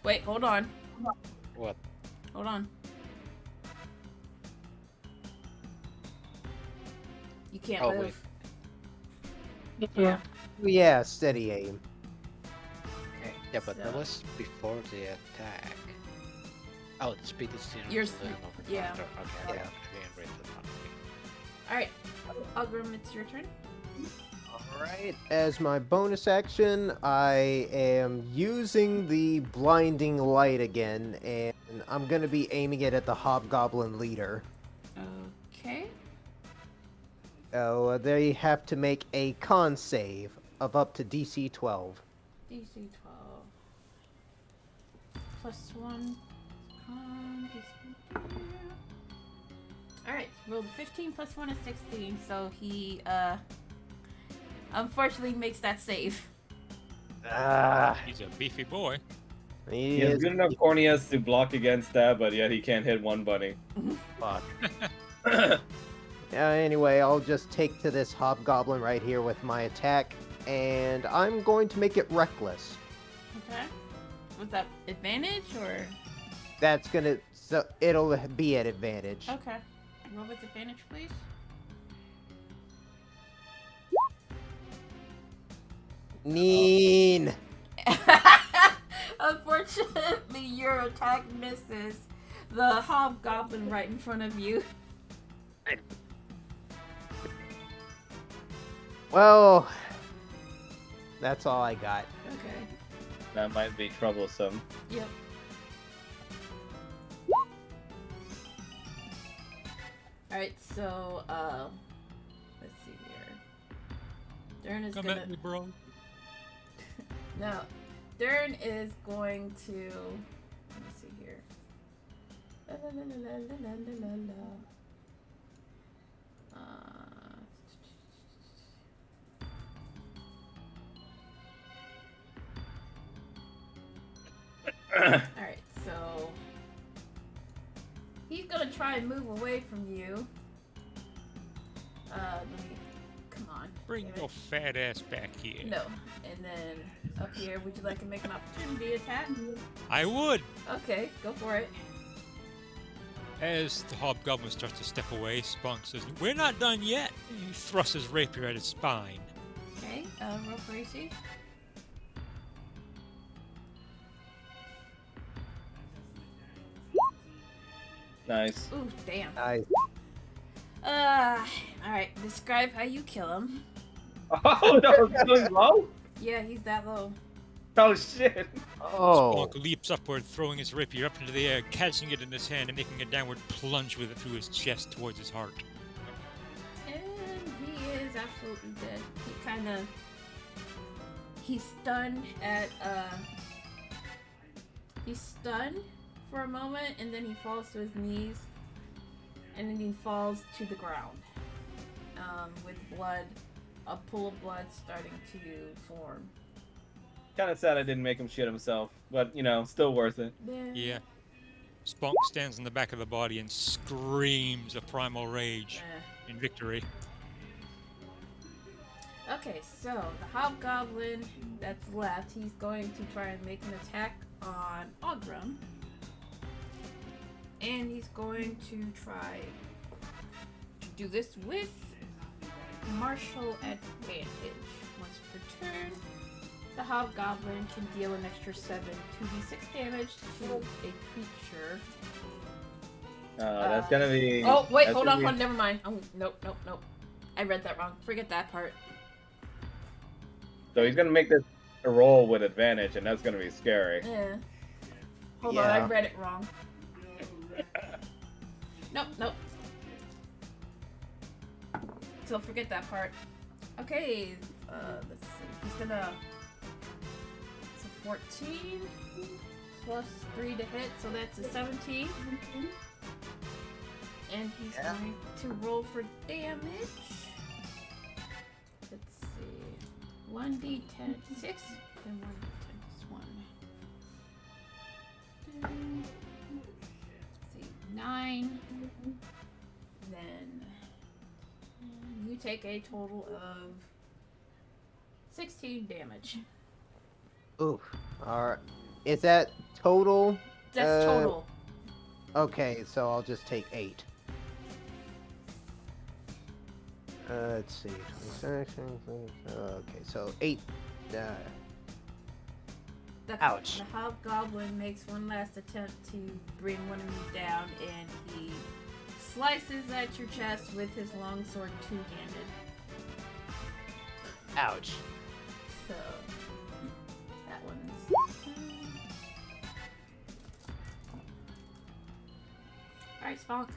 Wait, hold on. What? Hold on. You can't Oh, move. wait. Yeah. Yeah, steady aim. Okay. Yeah, but that so- was before the attack. Oh, the speed is zero. You're so then sp- over yeah. after. Okay, Yeah. I have to reiterate that one. Alright. Ogrim, it's your turn. Alright, as my bonus action, I am using the blinding light again, and I'm gonna be aiming it at the hobgoblin leader. Okay. So they have to make a con save of up to DC 12. DC 12. Plus 1. Con. DC. Alright, rolled a 15 plus 1 is 16, so he, unfortunately makes that save. Ah, He's a beefy boy. he He has is good enough corneas to block against that, but yet he can't hit one bunny. fuck. Anyway, I'll just take to this hobgoblin right here with my attack, and I'm going to make it reckless. Okay. Was that advantage or? That's gonna, so it'll be at advantage. Okay. Roll with advantage, please. Neen. Unfortunately, your attack misses the hobgoblin right in front of you. Well, that's all I got. Okay. That might be troublesome. Yep. Alright, so, let's see here. Dern is Come gonna... at me, bro. No. Dern is going to... Let me see here. La, la, la, la, la, la, la, la, la. Alright, so he's gonna try and move away from you. Let me come on. Bring damn your it. fat ass back here. No. And then up here, would you like to make an opportunity attack? I would. Okay, go for it. As the hobgoblin starts to step away, Spunk says, "We're not done yet." He thrusts his rapier at his spine. Okay, roll for AC. Nice. Ooh, damn. Nice. Alright, describe how you kill him. Oh no, it's going low? Yeah, he's that low. Oh shit. Oh. Spunk leaps upward, throwing his rapier up into the air, catching it in his hand and making a downward plunge with it through his chest towards his heart. And he is absolutely dead. He kinda... He's stunned at, He's stunned for a moment, and then he falls to his knees, and then he falls to the ground. With blood, a pool of blood starting to form. Kind of sad I didn't make him shit himself, but you know, still worth it. Yeah. Spunk stands in the back of the body and screams a primal rage in victory. Okay, so the hobgoblin that's left, he's going to try and make an attack on Ogrum. And he's going to try to do this with martial advantage. Once per turn, the hobgoblin can deal an extra 7 2d6 damage to a creature. That's gonna be. Oh, wait, that's hold gonna on, be- never mind. Oh, nope. I read that wrong. Forget that part. So he's gonna make this a roll with advantage, and that's gonna be scary. Yeah. Hold on, I Yeah. read it wrong. Nope. So forget that part. Okay, let's see. He's gonna... It's a 14 plus 3 to hit, so that's a 17. And he's going to roll for damage. Let's see. 1d10, 6, then 1d10 is 1. Let's see, 9. Then you take a total of 16 damage. Oof. Alright. Is that total? That's total. Okay, so I'll just take 8. Let's see. 26. Okay, so 8. Ouch. The hobgoblin makes one last attempt to bring one of you down, and he slices at your chest with his longsword two-handed. Ouch. So that one's. Alright, Spunk.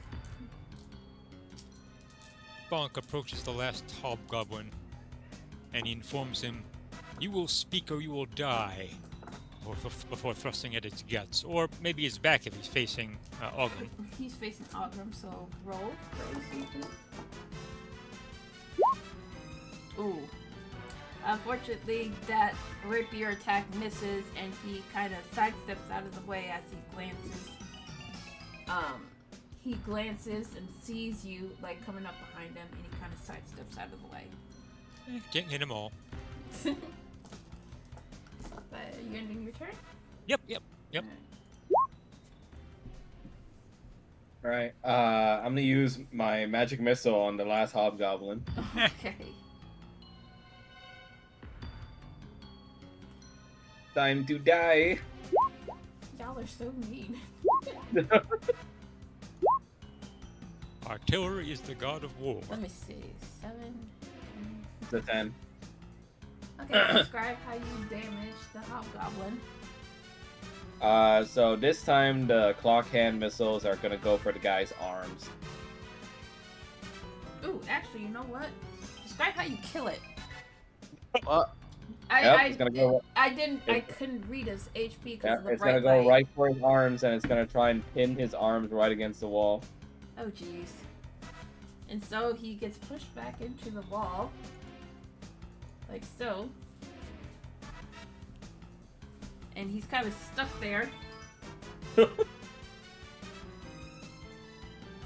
Spunk approaches the last hobgoblin and he informs him, "You will speak or you will die," before thrusting at its guts. Or maybe his back if he's facing Ogden. He's facing Ogrum, so roll for AC, please. Ooh. Unfortunately, that rapier attack misses, and he kind of sidesteps out of the way as he glances. He glances and sees you, like, coming up behind him, and he kind of sidesteps out of the way. Can't hit them all. But you ending your turn? Yep. Alright, I'm gonna use my magic missile on the last hobgoblin. Okay. Time to die. Y'all are so mean. Artillery is the god of war. Let me see. 7, 10, It's a 10. Okay, describe how you damage the hobgoblin. So this time the clock hand missiles are gonna go for the guy's arms. Ooh, actually, you know what? Describe how you kill it. It's gonna go. I couldn't read his HP because of the It's bright gonna go light. right for his arms, and it's gonna try and pin his arms right against the wall. Oh jeez. And so he gets pushed back into the wall, like so. And he's kind of stuck there. So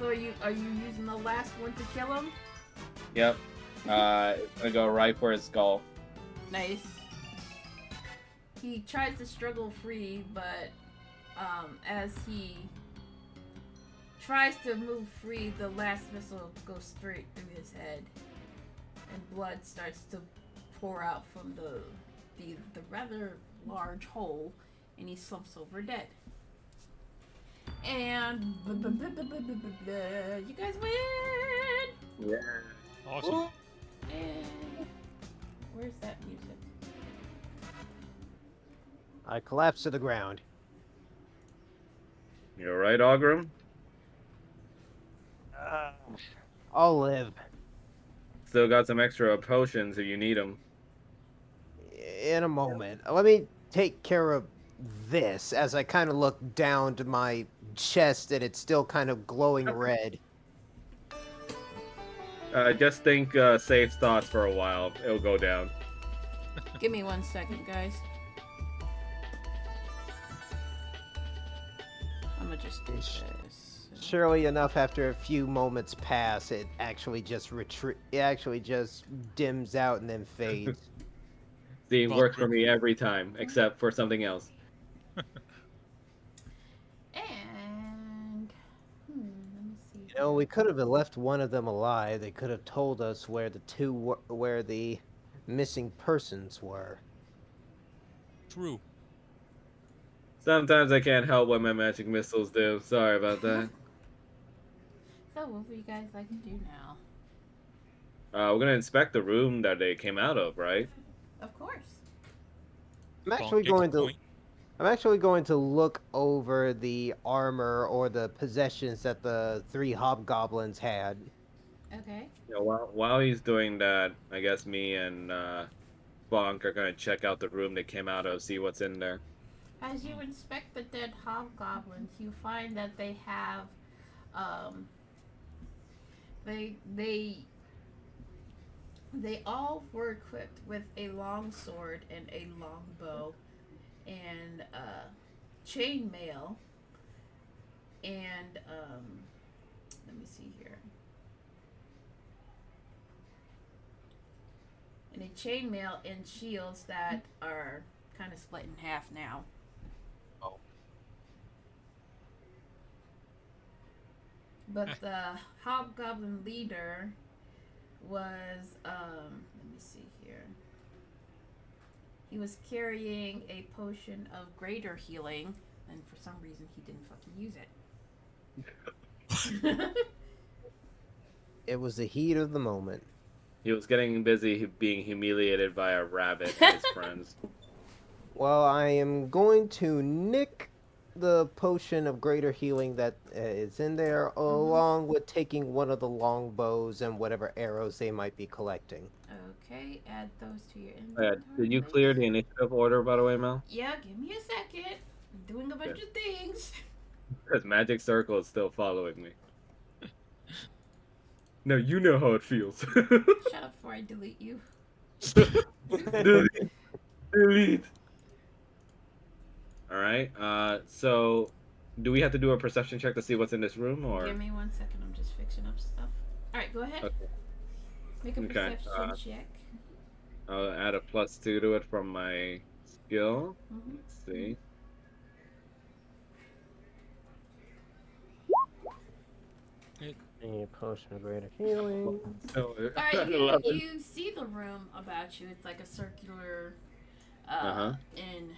are you using the last one to kill him? Yep. It's gonna go right for his skull. Nice. He tries to struggle free, but as he tries to move free, the last missile goes straight through his head, and blood starts to pour out from the rather large hole, and he slumps over dead. And you guys win. Yeah. Awesome. And where's that music? I collapse to the ground. You're right, Ogrim. I'll live. Still got some extra potions if you need them. In a moment. Let me take care of this as I kind of look down to my chest and it's still kind of glowing red. Just think safe thoughts for a while. It'll go down. Give me 1 second, guys. I'm gonna just do this. Surely enough, after a few moments pass, it actually just dims out and then fades. See, it works for me every time, except for something else. And let me see. You know, we could have left one of them alive. They could have told us where the missing persons were. True. Sometimes I can't help what my magic missiles do. Sorry about that. So what would you guys like to do now? We're gonna inspect the room that they came out of, right? Of course. I'm Bonk actually takes a going to point. I'm actually going to look over the armor or the possessions that the 3 hobgoblins had. Okay. Yeah, while he's doing that, I guess me and Bonk are gonna check out the room they came out of, see what's in there. As you inspect the dead hobgoblins, you find that they have, they all were equipped with a long sword and a long bow, and chainmail, and let me see here, and a chainmail and shields that are kind of split in half now. But the hobgoblin leader was, let me see here. He was carrying a potion of greater healing, and for some reason he didn't fucking use it. It was the heat of the moment. He was getting busy being humiliated by a rabbit and his friends. Well, I am going to nick the potion of greater healing that is in there, along with taking one of the long bows and whatever arrows they might be collecting. Okay, add those to your inventory. Did you clear the initiative order, by the way, Mel? Yeah, give me a second. I'm doing a bunch of things. Because Magic Circle is still following me. No, you know how it feels. Shut up before I delete you. Delete. Alright, so do we have to do a perception check to see what's in this room, or? Give me 1 second, I'm just fixing up stuff. Alright, go ahead. Okay. Make a Okay, perception check. I'll add a +2 to it from my skill. Mhm. Let's see. A potion of greater healing. Alright, you see the room about you. It's like a circular in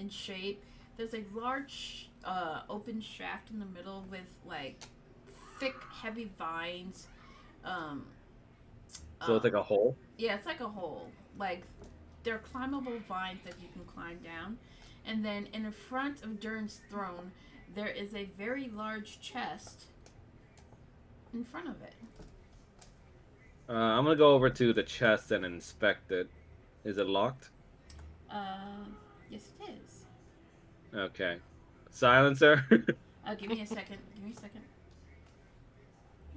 shape. There's a large open shaft in the middle with like thick, heavy vines. So it's like a hole? Yeah, it's like a hole. Like, they're climbable vines that you can climb down. And then in the front of Durn's throne, there is a very large chest in front of it. I'm gonna go over to the chest and inspect it. Is it locked? Uh, yes, it is. Okay. Silencer. Give me a second. Give me a second.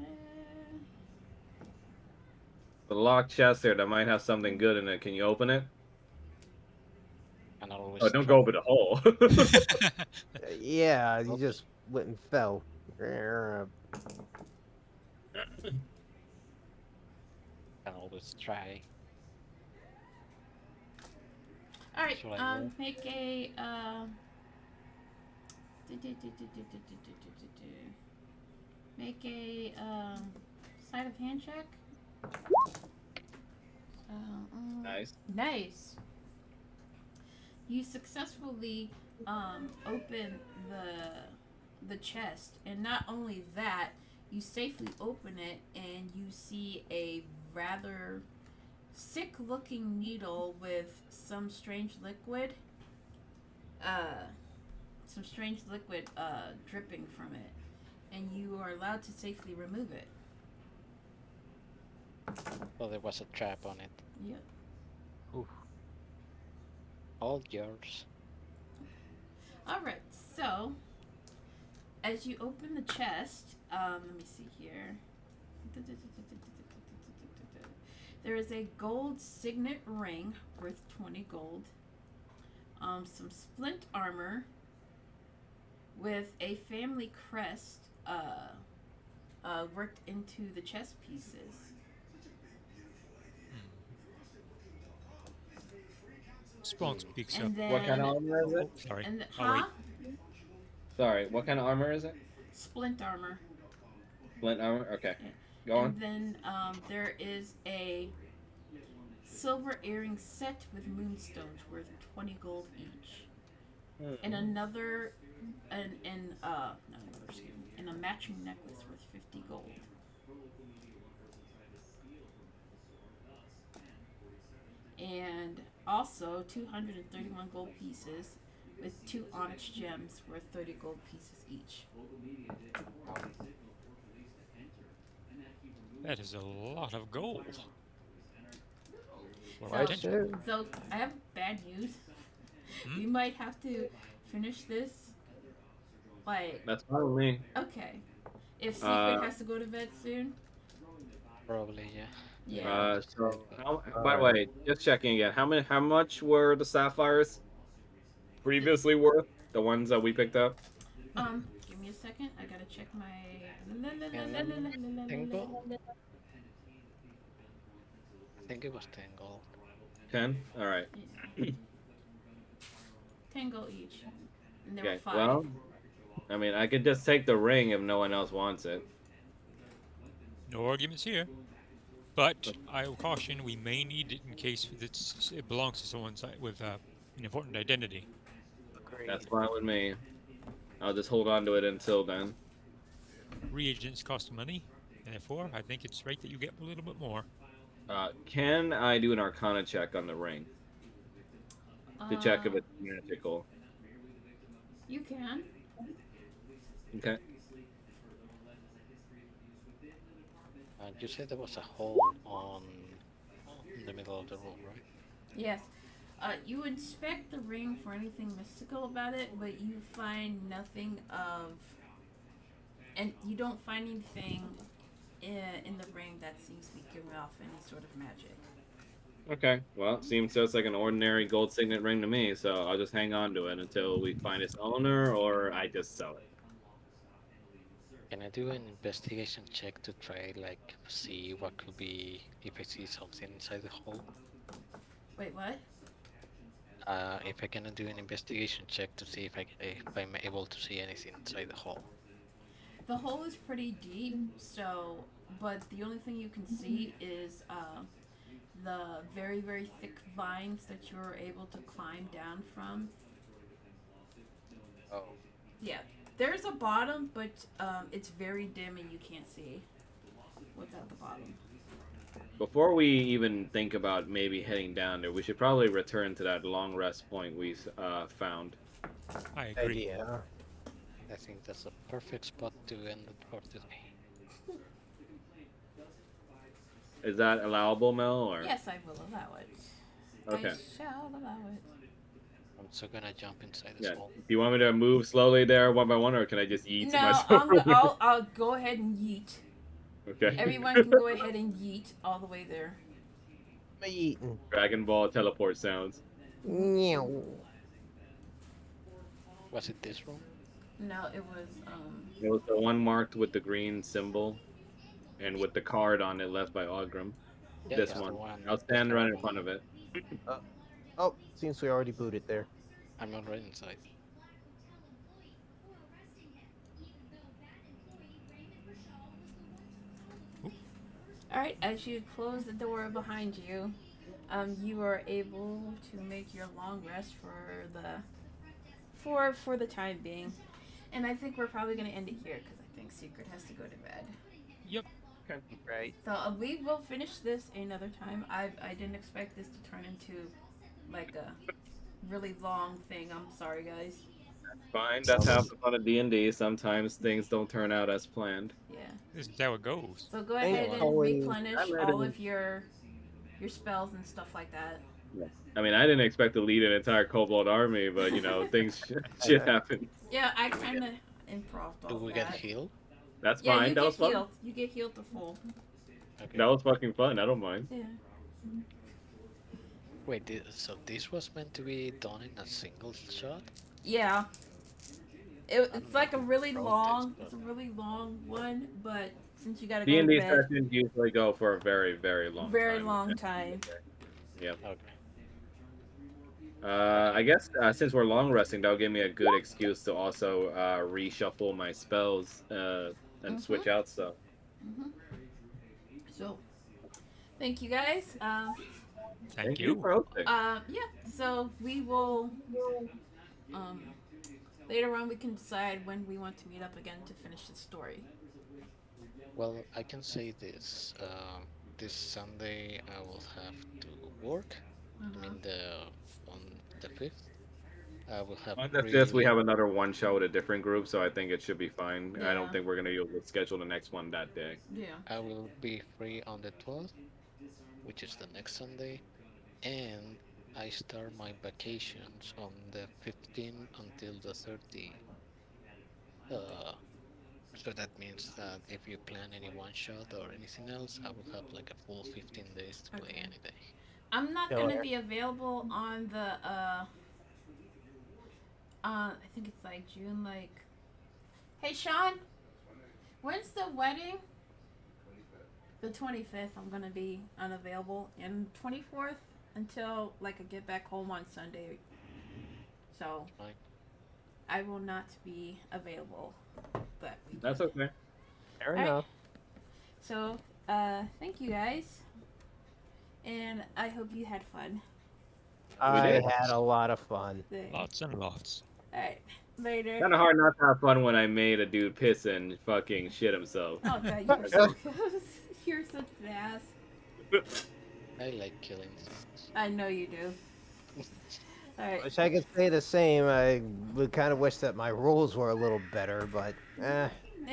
Uh, The locked chest there that might have something good in it. Can you open it? And Oh, always don't go try. over the hole. Yeah, you Oops. just went and fell. Can always try. all right. Should I roll? Make a make a sleight of hand check. Nice. Nice. You successfully open the chest, and not only that, you safely open it, and you see a rather sick-looking needle with uh, some strange liquid dripping from it, and you are allowed to safely remove it. Oh, there was a trap on it. Yep. Ooh. All yours. All right. So, as you open the chest, let me see here. There is a gold signet ring worth 20 gold. Some splint armor with a family crest worked into the chest pieces. Spronk speaks up. And then, What kind of armor is it? Oh, sorry. and I'll wait. Sorry, what kind of armor is it? Splint armor. Flint armor? Okay. Yeah. Go on. And then there is a silver earring set with moonstones worth 20 gold each. And another, and a matching necklace worth 50 gold. And also 231 gold pieces with 2 onyx gems worth 30 gold pieces each. That is a lot of gold. For So- my attention. Sure. So I have bad news. Hmm? We might have to finish this. Like, That's fine with me. okay. If Secret Uh, has to go to bed soon, Probably, yeah. yeah. So, by the way, just checking again. How much were the sapphires previously worth? The ones that we picked up? Give me a second. I gotta check my. Tingle? I think it was 10 gold. 10? Alright. 10 gold each. And there were Okay. 5. Well, I mean, I could just take the ring if no one else wants it. No arguments here. But I will caution we may need it in case it belongs to someone with an important identity. That's fine with me. I'll just hold on to it until then. Reagents cost money, and therefore I think it's right that you get a little bit more. Can I do an Arcana check on the ring to check if it's magical? You can. Okay. You said there was a hole on in the middle of the room, right? Yes. You inspect the ring for anything mystical about it, but you find nothing of. And you don't find anything in the ring that seems to be giving off any sort of magic. Okay. Well, it seems just like an ordinary gold signet ring to me, so I'll just hang on to it until we find its owner or I just sell it. Can I do an investigation check to try, like, see what could be if I see something inside the hole? Wait, what? If I can do an investigation check to see if I'm able to see anything inside the hole. The hole is pretty deep, so. But the only thing you can see is the very, very thick vines that you're able to climb down from. Oh. Yeah. There's a bottom, but it's very dim and you can't see what's at the bottom. Before we even think about maybe heading down there, we should probably return to that long rest point we found. I agree. Idea. I think that's a perfect spot to end it for today. Is that allowable, Mel? Or Yes, I will allow it. okay. I shall allow it. I'm so gonna jump inside this Yeah. hole. Do you want me to move slowly there one by one, or can I just yeet No, myself? I'll go ahead and yeet. Okay. Everyone can go ahead and yeet all the way there. I'm eating. Dragon Ball teleport sounds. Meow. Was it this room? No, it was It was the one marked with the green symbol and with the card on it left by Ogram. Yeah, This it's the one. one. I'll stand right in front of it. Oh, seems we already booted there. I'm not right inside. Alright, as you close the door behind you, you are able to make your long rest for the time being. And I think we're probably gonna end it here because I think Secret has to go to bed. Yep. Right. So we will finish this another time. I didn't expect this to turn into like a really long thing. I'm sorry, guys. Fine, that's half the fun of D&D. Sometimes things don't turn out as planned. Yeah. This is how it goes. So go ahead and Thankfully, replenish I'm ready. all of your spells and stuff like that. I mean, I didn't expect to lead an entire Kobold army, but you know, things shit happen. Yeah, I kind of improved Do all we that. get healed? That's Yeah, fine. you That get was fun. healed. You get healed to full. Okay. That was fucking fun. I don't mind. Yeah. Wait, so this was meant to be done in a single shot? Yeah. It's like a really Protest, long. but- It's a really long one, but since you gotta go to D&D bed, sessions usually go for a very, very long very time. long time. Yep. Okay. I guess since we're long resting, that'll give me a good excuse to also reshuffle my spells and switch out stuff. So, thank you guys. Thank you. for hosting. Yeah. So we will. Later on, we can decide when we want to meet up again to finish the story. Well, I can say this. This Sunday I will have to work. I mean on the 5th. I will have On the free 5th, we have another one shot with a different group, so I think it should be fine. I Yeah. don't think we're going to be able to schedule the next one that day. Yeah. I will be free on the 12th, which is the next Sunday, and I start my vacations on the 15th until the 30th. So that means that if you plan any one shot or anything else, I will have like a full 15 days to play Okay. any day. I'm not Still gonna there. be available on the I think it's like June. Like, hey Sean, when's the wedding? The 25th. I'm gonna be unavailable, and 24th until like I get back home on Sunday. So Fine. I will not be available that week. That's okay. Fair Alright. enough. So thank you guys, and I hope you had fun. I did. had a lot of fun. Lots and lots. Alright, later. Kind of hard not to have fun when I made a dude piss and fucking shit himself. Oh god, you're such an ass. I like killing things. I know you do. Alright. Wish I could say the same. I would kind of wish that my rules were a little better, but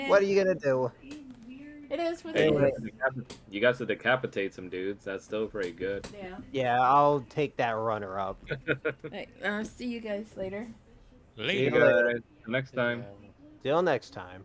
what are you gonna do? It is what Hey, it is. you got to decapitate some dudes. That's still pretty good. Yeah. Yeah, I'll take that runner up. Alright, see you guys later. See you Later. guys next time. Um, Till next time.